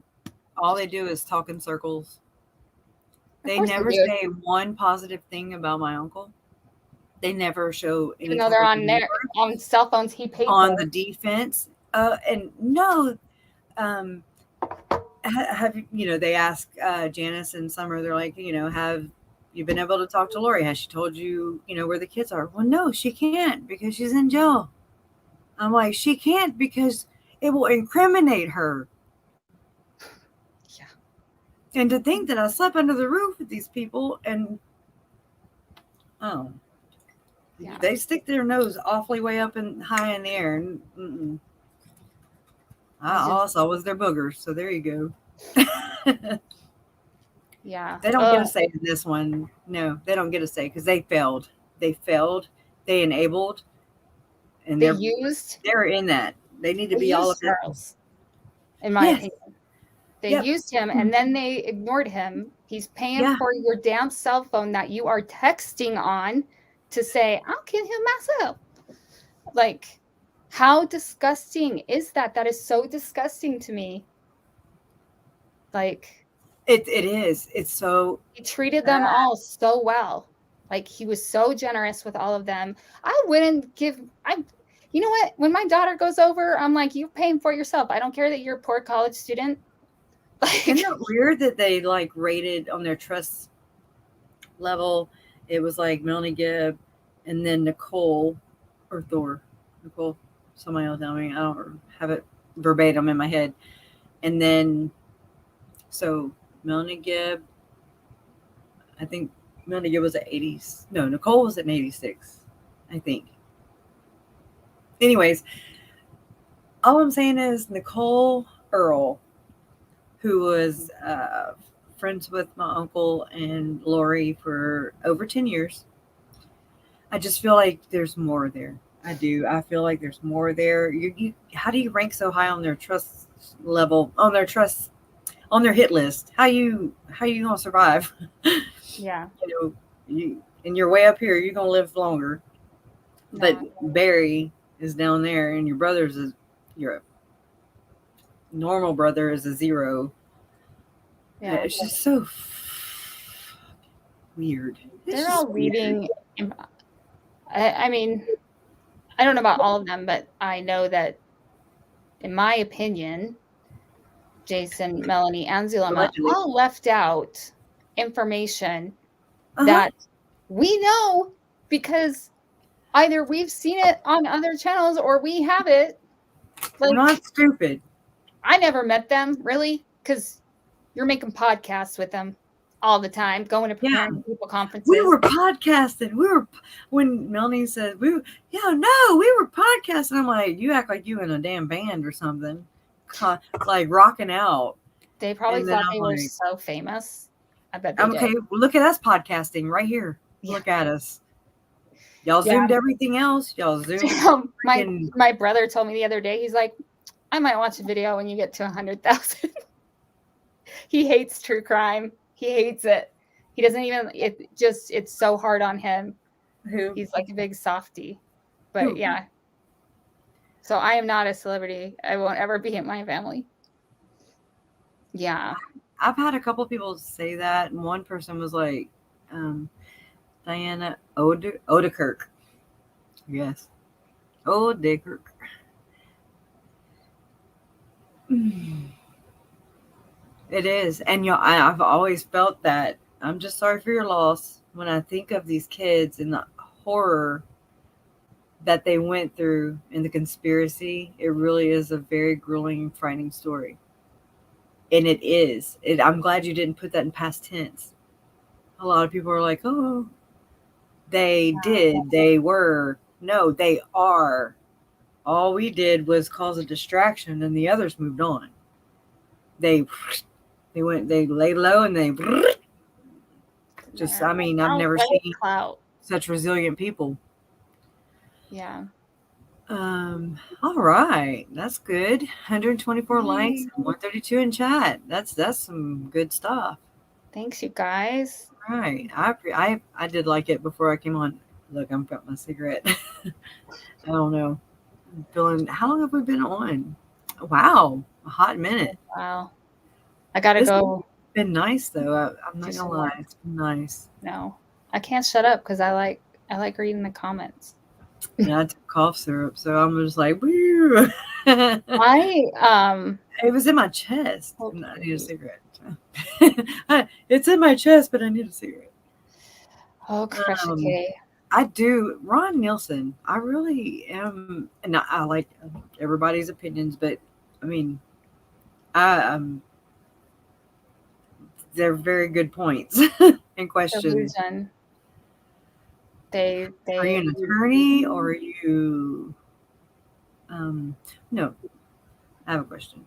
All they do is talk in circles. They never say one positive thing about my uncle. They never show any. They're on cell phones. He paid on the defense. And no, have they ask Janice and Summer, they're like, have you been able to talk to Lori? Has she told you, where the kids are? Well, no, she can't, because she's in jail. I'm like, she can't because it will incriminate her. Yeah. And to think that I slept under the roof with these people, and they stick their nose awfully way up and high in the air, and all I saw was their boogers. So there you go. Yeah. They don't get a say in this one. No, they don't get a say because they failed. They enabled. And they're in that. They need to be all of Charles, in my opinion. They used him and then they ignored him. He's paying for your damn cell phone that you are texting on to say, I'll kill him myself. Like, how disgusting is that? That is so disgusting to me. Like, it is. It's so. He treated them all so well. Like, he was so generous with all of them. I wouldn't give, you know what? When my daughter goes over, I'm like, you're paying for it yourself. I don't care that you're a poor college student. Like, Isn't it weird that they like rated on their trust level? It was like Melanie Gibb and then Nicole or Thor. Nicole, somebody else tell me. I don't have it verbatim in my head. And then, so Melanie Gibb, I think Melanie Gibb was at 80s. No, Nicole was at 86, I think. Anyways, all I'm saying is Nicole Earl, who was friends with my uncle and Lori for over 10 years. I just feel like there's more there. I do. I feel like there's more there. How do you rank so high on their trust level, on their hit list? How you gonna survive? yeah. And you're way up here. You're gonna live longer. No. But Barry is down there, and your normal brother is a 0. Yeah. It's just so weird. They're all reading. I mean, I don't know about all of them, but I know that, in my opinion, Jason, Melanie, and Zulema all left out information that we know because either we've seen it on other channels or we have it. Like, we're not stupid. I never met them, really, because you're making podcasts with them all the time, going to preparing people conferences. We were podcasting. When Melanie said, we were podcasting. I'm like, you act like you in a damn band or something, like rocking out. They probably thought they were so famous. I bet they did. Okay, well, look at us podcasting right here. Yeah. Look at us. Y'all zoomed everything else. Y'all zoomed. My brother told me the other day, he's like, I might watch a video when you get to 100,000. He hates true crime. He hates it. He doesn't even, it's so hard on him. Who? He's like a big softie. But yeah. So I am not a celebrity. I won't ever be in my family. Yeah. I've had a couple people say that. And one person was like, Diana Odekirk. Yes. Odekirk. It is. And I've always felt that. I'm just sorry for your loss. When I think of these kids and the horror that they went through in the conspiracy, it really is a very grueling, frightening story. And it is. I'm glad you didn't put that in past tense. A lot of people are like, oh, they did. They were. No, they are. All we did was cause a distraction and the others moved on. They laid low and they just, I've never seen such resilient people. Yeah. All right. That's good. 124 likes, 132 in chat. That's some good stuff. Thanks, you guys. All right. I did like it before I came on. Look, I'm got my cigarette. I don't know. I'm feeling, how long have we been on? Wow. A hot minute. Wow. I gotta go. It's been nice though. I'm not gonna lie. It's been nice. No, I can't shut up because I like reading the comments. Yeah, I took cough syrup, so I'm just like, woo. It was in my chest. And I need a cigarette. It's in my chest, but I need a cigarette. Oh, KRESHA. I do. Ron Nielsen. I really am, and I like everybody's opinions, but I mean, they're very good points and questions. Are you an attorney or are you? No, I have a question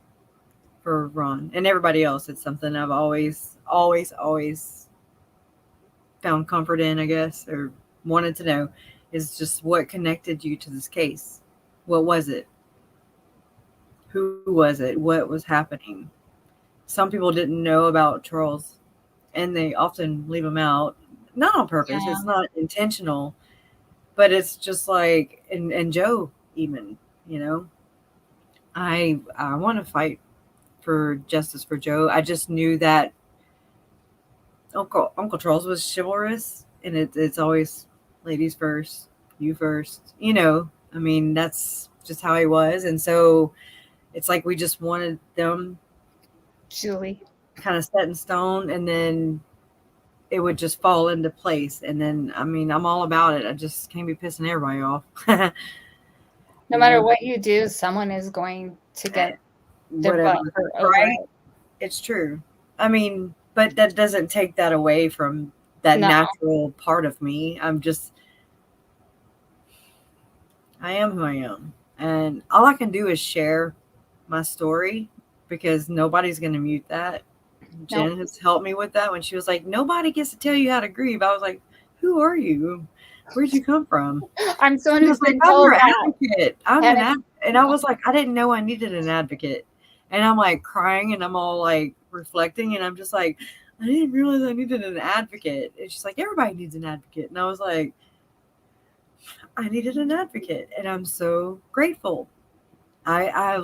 for Ron and everybody else. It's something I've always found comfort in, I guess, or wanted to know, is just what connected you to this case. What was it? Who was it? What was happening? Some people didn't know about Charles, and they often leave him out, not on purpose. Yeah. It's not intentional, but it's just like, and Joe, even, I want to fight for justice for Joe. I just knew that Uncle Charles was chivalrous and it's always ladies first, you first. You know, I mean, that's just how he was, and so it's like we just wanted them Julie. kind of set in stone, and then it would just fall into place. And then, I mean, I'm all about it. I just can't be pissing everybody off. No matter what you do, someone is going to get their butt hurt over right? it. It's true. I mean, but that doesn't take that away from that natural part of me. I am who I am. And all I can do is share my story because nobody's going to mute that. Jen has helped me with that when she was like, nobody gets to tell you how to grieve. I was like, who are you? Where'd you come from? I'm someone who's been I'm told your that. advocate. I'm an advocate. And I was like, I didn't know I needed an advocate. And I'm like crying and I'm all like reflecting. And I'm just like, I didn't realize I needed an advocate. And she's like, everybody needs an advocate. And I was like, I needed an advocate. And I'm so grateful. I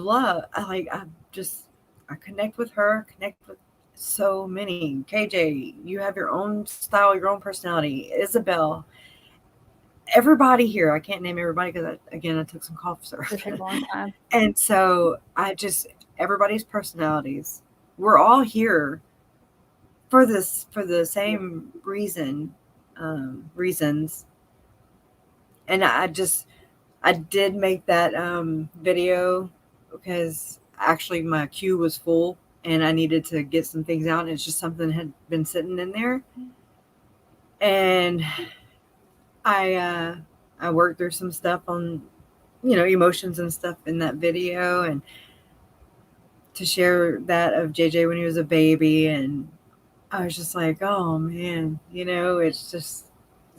connect with her, connect with so many. KJ, you have your own style, your own personality. Isabel, everybody here. I can't name everybody because I took some cough syrup. And so everybody's personalities. We're all here for the same reasons. And I did make that video because actually my queue was full and I needed to get some things out. And it's just something that had been sitting in there. And I worked through some stuff on, emotions and stuff in that video, and to share that of JJ when he was a baby. And I was just like, oh man, it's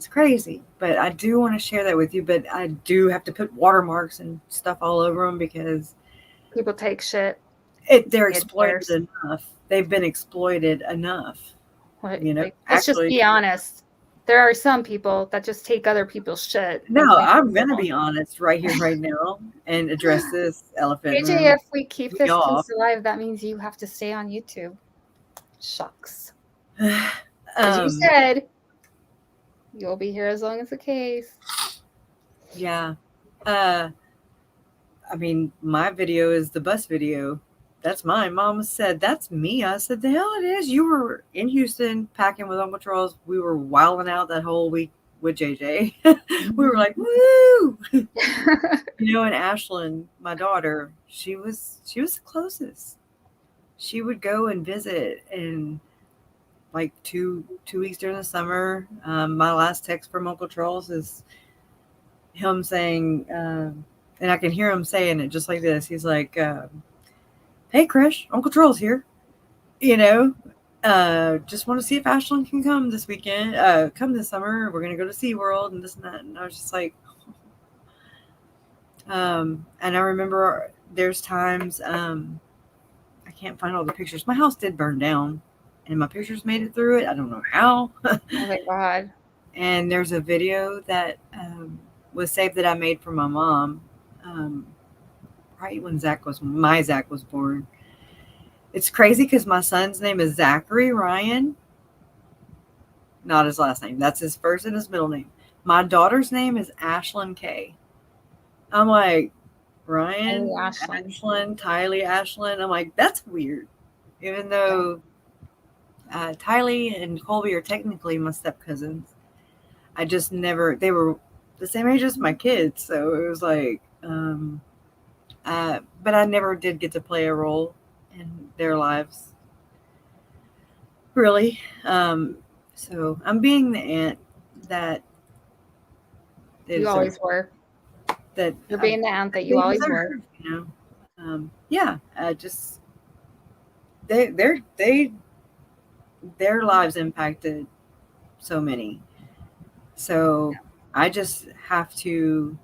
crazy. But I do want to share that with you, but I do have to put watermarks and stuff all over them because people take shit. They're exploited enough. They've been exploited enough. Let's just be honest. There are some people that just take other people's shit. No, I'm going to be honest right here, right now, and address this elephant. AJ, if we keep this piece alive, that means you have to stay on YouTube. Shucks. As you said, you'll be here as long as the case. Yeah. I mean, my video is the bus video. That's mine. Mom said, that's me. I said, the hell it is. You were in Houston packing with Uncle Charles. We were wilding out that whole week with JJ. We were like, woo! And Ashlyn, my daughter, she was the closest. She would go and visit in like two weeks during the summer. My last text from Uncle Charles is him saying, and I can hear him saying it just like this. He's like, hey, Krish, Uncle Charles here. Just want to see if Ashlyn can come this weekend, come this summer. We're going to go to SeaWorld and this and that. And I was just like, and I remember there's times, I can't find all the pictures. My house did burn down and my pictures made it through it. I don't know how. Oh my God. And there's a video that was saved that I made for my mom. Right when my Zach was born. It's crazy because my son's name is Zachary Ryan. Not his last name. That's his first and his middle name. My daughter's name is Ashlyn K. I'm like, Ryan, Ashlyn, TYLEE, Ashlyn. I'm like, that's weird. Even though TYLEE and Colby are technically my step cousins. They were the same age as my kids. So it was like, but I never did get to play a role in their lives. Really. So I'm being the aunt that you always were. That you're being the aunt that you always were. Yeah. Just their lives impacted so many. So I just have to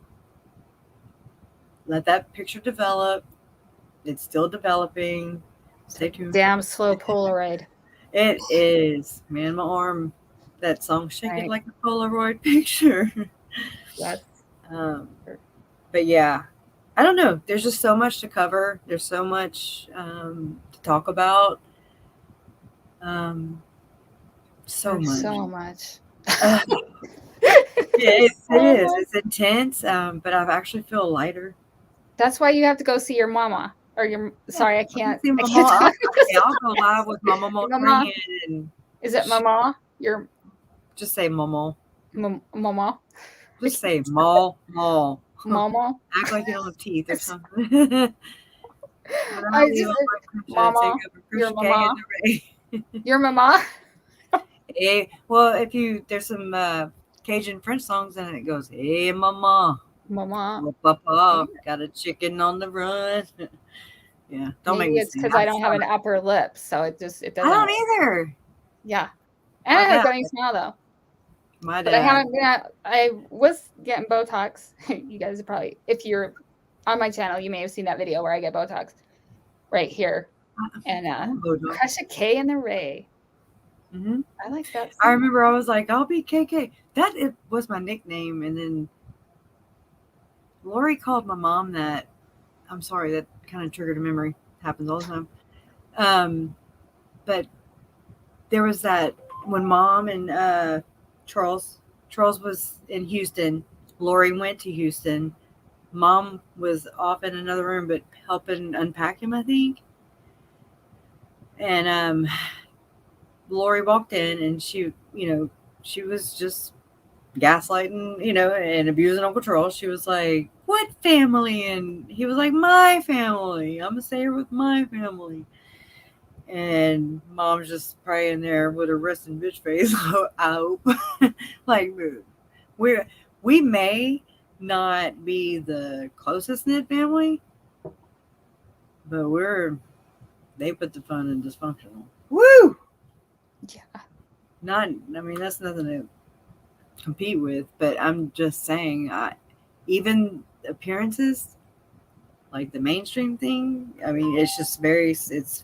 let that picture develop. It's still developing. Stay tuned. Damn slow Polaroid. It is. Man, my arm. That song, Shake It Like a Polaroid Picture. Yes. But yeah, I don't know. There's just so much to cover. There's so much to talk about. So much. It So is. much. It's intense, but I actually feel lighter. That's why you have to go see your mama or your. Yeah, Sorry, I I can can't. see I my can't mom. talk. Okay, I'll go live with my mama Your mama. ringing and Is it mama? Your just say mama. mama. Just say mall. Mama. Act like you don't have teeth or something. But I I love you just all my Krisha. Take mama. over Your Krisha K mama. and the Ray. Your mama. Well, if there's some Cajun French songs and it goes, "Hey, mama, Mama. oh, papa, got a chicken on the run." Yeah, don't make Maybe me it's sing. because I don't have an upper lip, so it I doesn't. don't either. Yeah, My and I have dad. funny smile though. My But I dad. haven't been. I was getting Botox. You guys probably, if you're on my channel, you may have seen that video where I get Botox right here. And Kresha K and the Ray. Mm-hmm. I like that. I remember I was like, I'll be KK. That was my nickname. And then Lori called my mom that. I'm sorry, that kind of triggered a memory. Happens all the time. But there was that when mom and Charles was in Houston. Lori went to Houston. Mom was off in another room, but helping unpack him, I think. And Lori walked in, and she was just gaslighting, and abusing Uncle Charles. She was like, "What family?" And he was like, "My family. I'm gonna stay here with my family." And mom's just praying there with a resting bitch face. I hope. Like, we may not be the closest knit family, but they put the fun in dysfunctional. Woo! Yeah. That's nothing to compete with, but I'm just saying, even appearances, like the mainstream thing, it's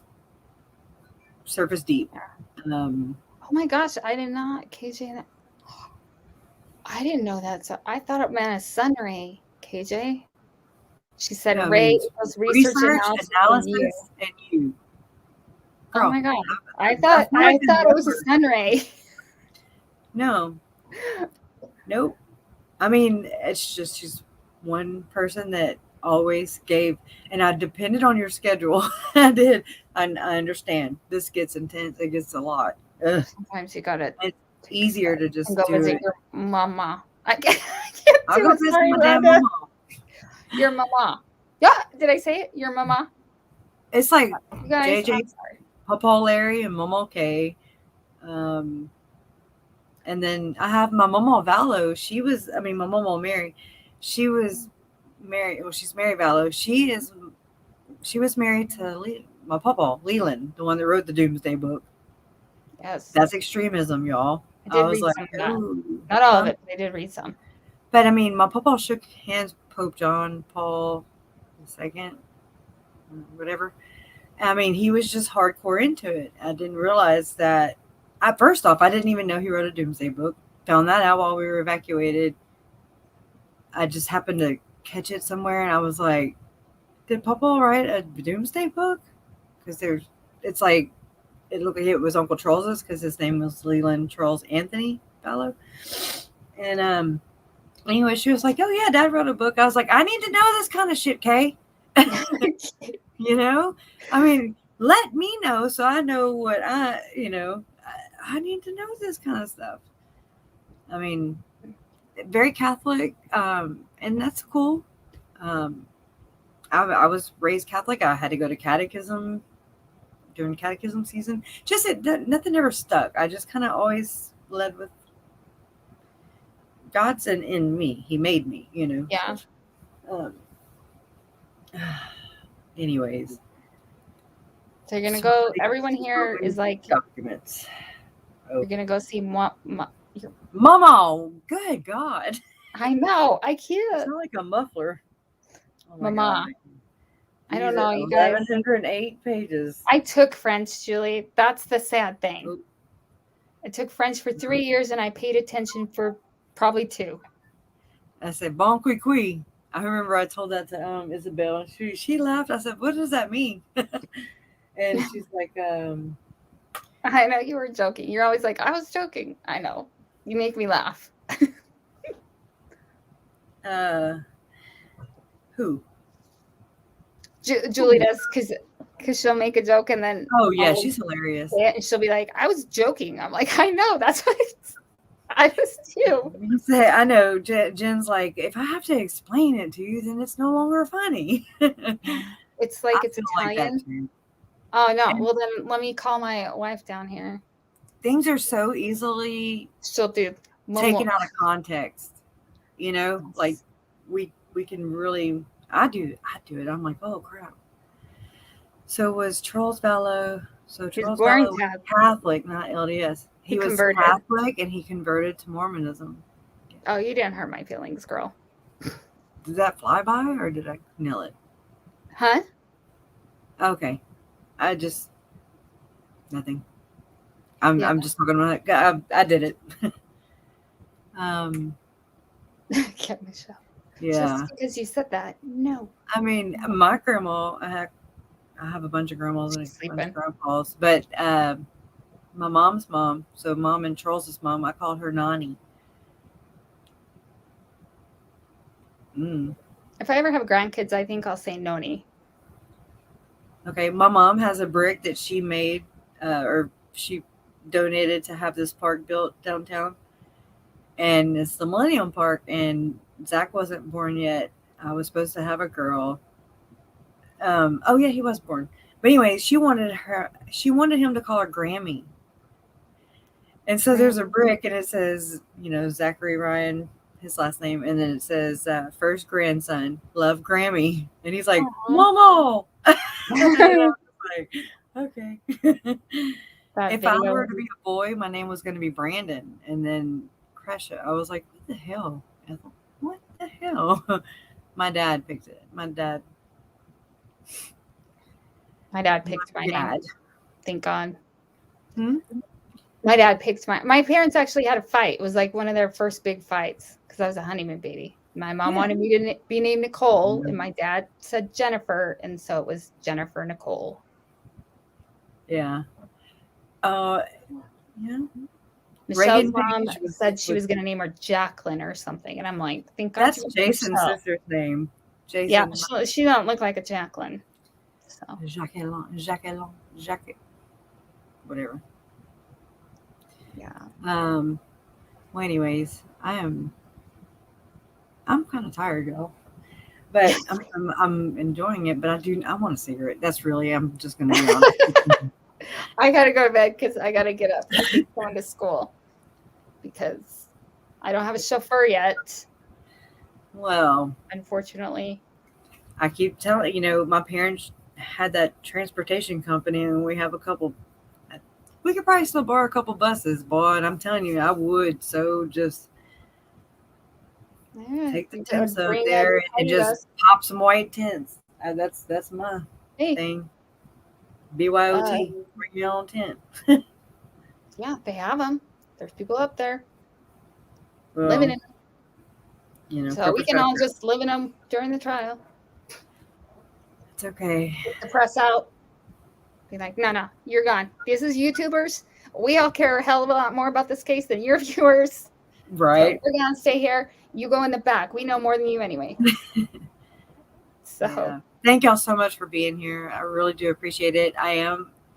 surface deep. Oh my gosh, I did not, KJ. I didn't know that. So I thought it meant a sun ray, KJ. She said, No, Ray equals research analysis and you. and you. Oh Girl, my god. I thought it was a sun ray. No. Nope. I mean, it's just she's one person that always gave, and I depended on your schedule. I did. I understand. This gets intense. It gets a lot. Ugh. Sometimes you gotta. It's easier to just go do visit it. your mama. I can't I'll do go it. visit Sorry, my damn Rhonda. mama. Your mama. Yeah, did I say it? Your mama. It's like You guys, JJ, I'm sorry. Papa Larry, and Mama K. And then I have my mama VALLOW'S. My mama Mary. She was married. Well, she's Mary VALLOW'S. She was married to my papa Leland, the one that wrote the Doomsday Book. Yes. That's extremism, y'all. I was read some of that. Not all of it, but I did read some. But my papa shook hands with Pope John Paul II, whatever. He was just hardcore into it. I didn't realize that. First off, I didn't even know he wrote a Doomsday Book. Found that out while we were evacuated. I just happened to catch it somewhere, and I was like, "Did Papa write a Doomsday Book?" Because it's like it looked like it was Uncle Charles's because his name was Leland Charles Anthony Vallow. And anyway, she was like, "Oh yeah, Dad wrote a book." I was like, "I need to know this kind of shit, Kay." Let me know so I know what I need to know this kind of stuff. Very Catholic, and that's cool. I was raised Catholic. I had to go to catechism during catechism season. Nothing ever stuck. I just kind of always led with God's in me. He made me, Yeah. Anyways. So you're gonna go. Everyone here is like documents. You're gonna go see Mama. Good God. I know. I can't. It's not like a muffler. Oh Mama. God. I don't know, you guys. 1108 pages. I took French, Julie. That's the sad thing. Oop. I took French for 3 years and I paid attention for probably 2. I said, bon qui qui. I remember I told that to Isabel. She laughed. I said, what does that mean? And she's like, I know you were joking. You're always like, I was joking. I know. You make me laugh. Who? Julie does, because she'll make a joke and then Oh yeah, she's hilarious. And she'll be like, "I was joking." I'm like, "I know, that's what I was too." I know. Jen's like, if I have to explain it to you, then it's no longer funny. It's like it's Italian. Like oh no! Well then, let me call my wife down here. Things are so easily she'll do taken out of context. You know, yes. Like we can really. I do it. I'm like, oh crap. So was Charles Vallow? So Charles Vallow was Catholic, not LDS. He was converted. Catholic, and he converted to Mormonism. Oh, you didn't hurt my feelings, girl. Did that fly by, or did I nail it? Huh? Okay. I just nothing. I'm just talking about it. I did it. Get Michelle. Yeah. Just because you said that, no. I mean, my grandma. I have a bunch of grandmas and a bunch of grandpas, but my mom's mom, so mom and Charles's mom, I called her Nani. If I ever have grandkids, I think I'll say Noni. Okay, my mom has a brick that she made, or she donated to have this park built downtown, and it's the Millennium Park. And Zach wasn't born yet. I was supposed to have a girl. Oh yeah, he was born. But anyway, she wanted him to call her Grammy. And so there's a brick, and it says, Zachary Ryan, his last name, and then it says first grandson, love Grammy. And he's like, Momo. Like, okay. If I were to be a boy, my name was going to be Brandon, and then Kresha. I was like, what the hell? What the hell? My dad picked it. My dad picked my name. Thank God. My dad picked my parents actually had a fight. It was like one of their first big fights because I was a honeymoon baby. My mom wanted me to be named Nicole, and my dad said Jennifer, and so it was Jennifer Nicole. Yeah. Yeah. Michelle's mom said she was going to name her Jacqueline or something, and I'm like, thank God. That's Jason's sister's name. Jason. Yeah, she don't look like a Jacqueline. So Jacqueline, whatever. Yeah. Well, anyways, I'm kind of tired, y'all, but I'm enjoying it. But I want a cigarette. That's really. I'm just gonna be honest. I gotta go to bed because I gotta get up and going to school because I don't have a chauffeur yet. Well, unfortunately, I keep telling my parents had that transportation company, and we have a couple. We could probably still borrow a couple buses, boy. And I'm telling you, I would. So just take the tents up there and just pop some white tents. That's my thing. BYOT, bring your own tent. Yeah, they have them. There's people up there living in them. So we can all just live in them during the trial. It's okay. Get the press out. Be like, no, you're gone. This is YouTubers. We all care a hell of a lot more about this case than your viewers. Right. So we're going to stay here. You go in the back. We know more than you anyway. So thank y'all so much for being here. I really do appreciate it.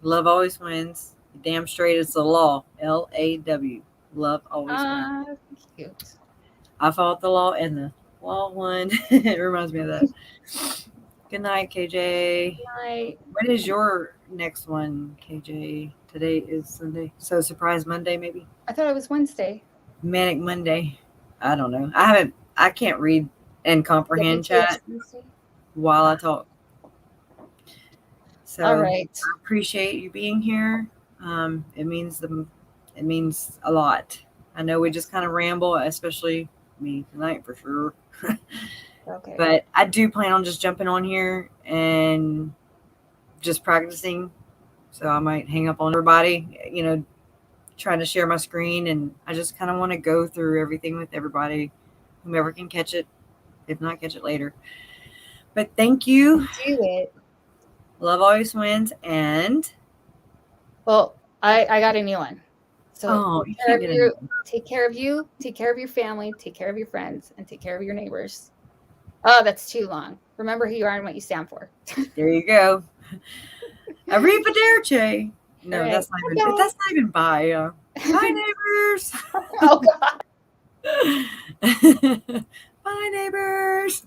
Love always wins. Damn straight it's the law. LAW. Love always wins. Cute. I fought the law and the law won. It reminds me of that. Good night, KJ. Good night. When is your next one, KJ? Today is Sunday. So surprise Monday, maybe? I thought it was Wednesday. Manic Monday. I don't know. I can't read and comprehend chat while I talk. So all right. I appreciate you being here. It means a lot. I know we just kind of ramble, especially me tonight for sure. Okay. But I do plan on just jumping on here and just practicing. So I might hang up on everybody, trying to share my screen. And I just kind of want to go through everything with everybody, whomever can catch it, if not catch it later. But thank you. Do it. Love always wins. And well, I got a new one. Oh, you take care can't of get you, enough. take care of you, take care of your family, take care of your friends, and take care of your neighbors. Oh, that's too long. Remember who you are and what you stand for. There you go. Arrivederci. No, All that's right. not even. That's not even bye. Bye, neighbors. Oh, God. Bye, neighbors.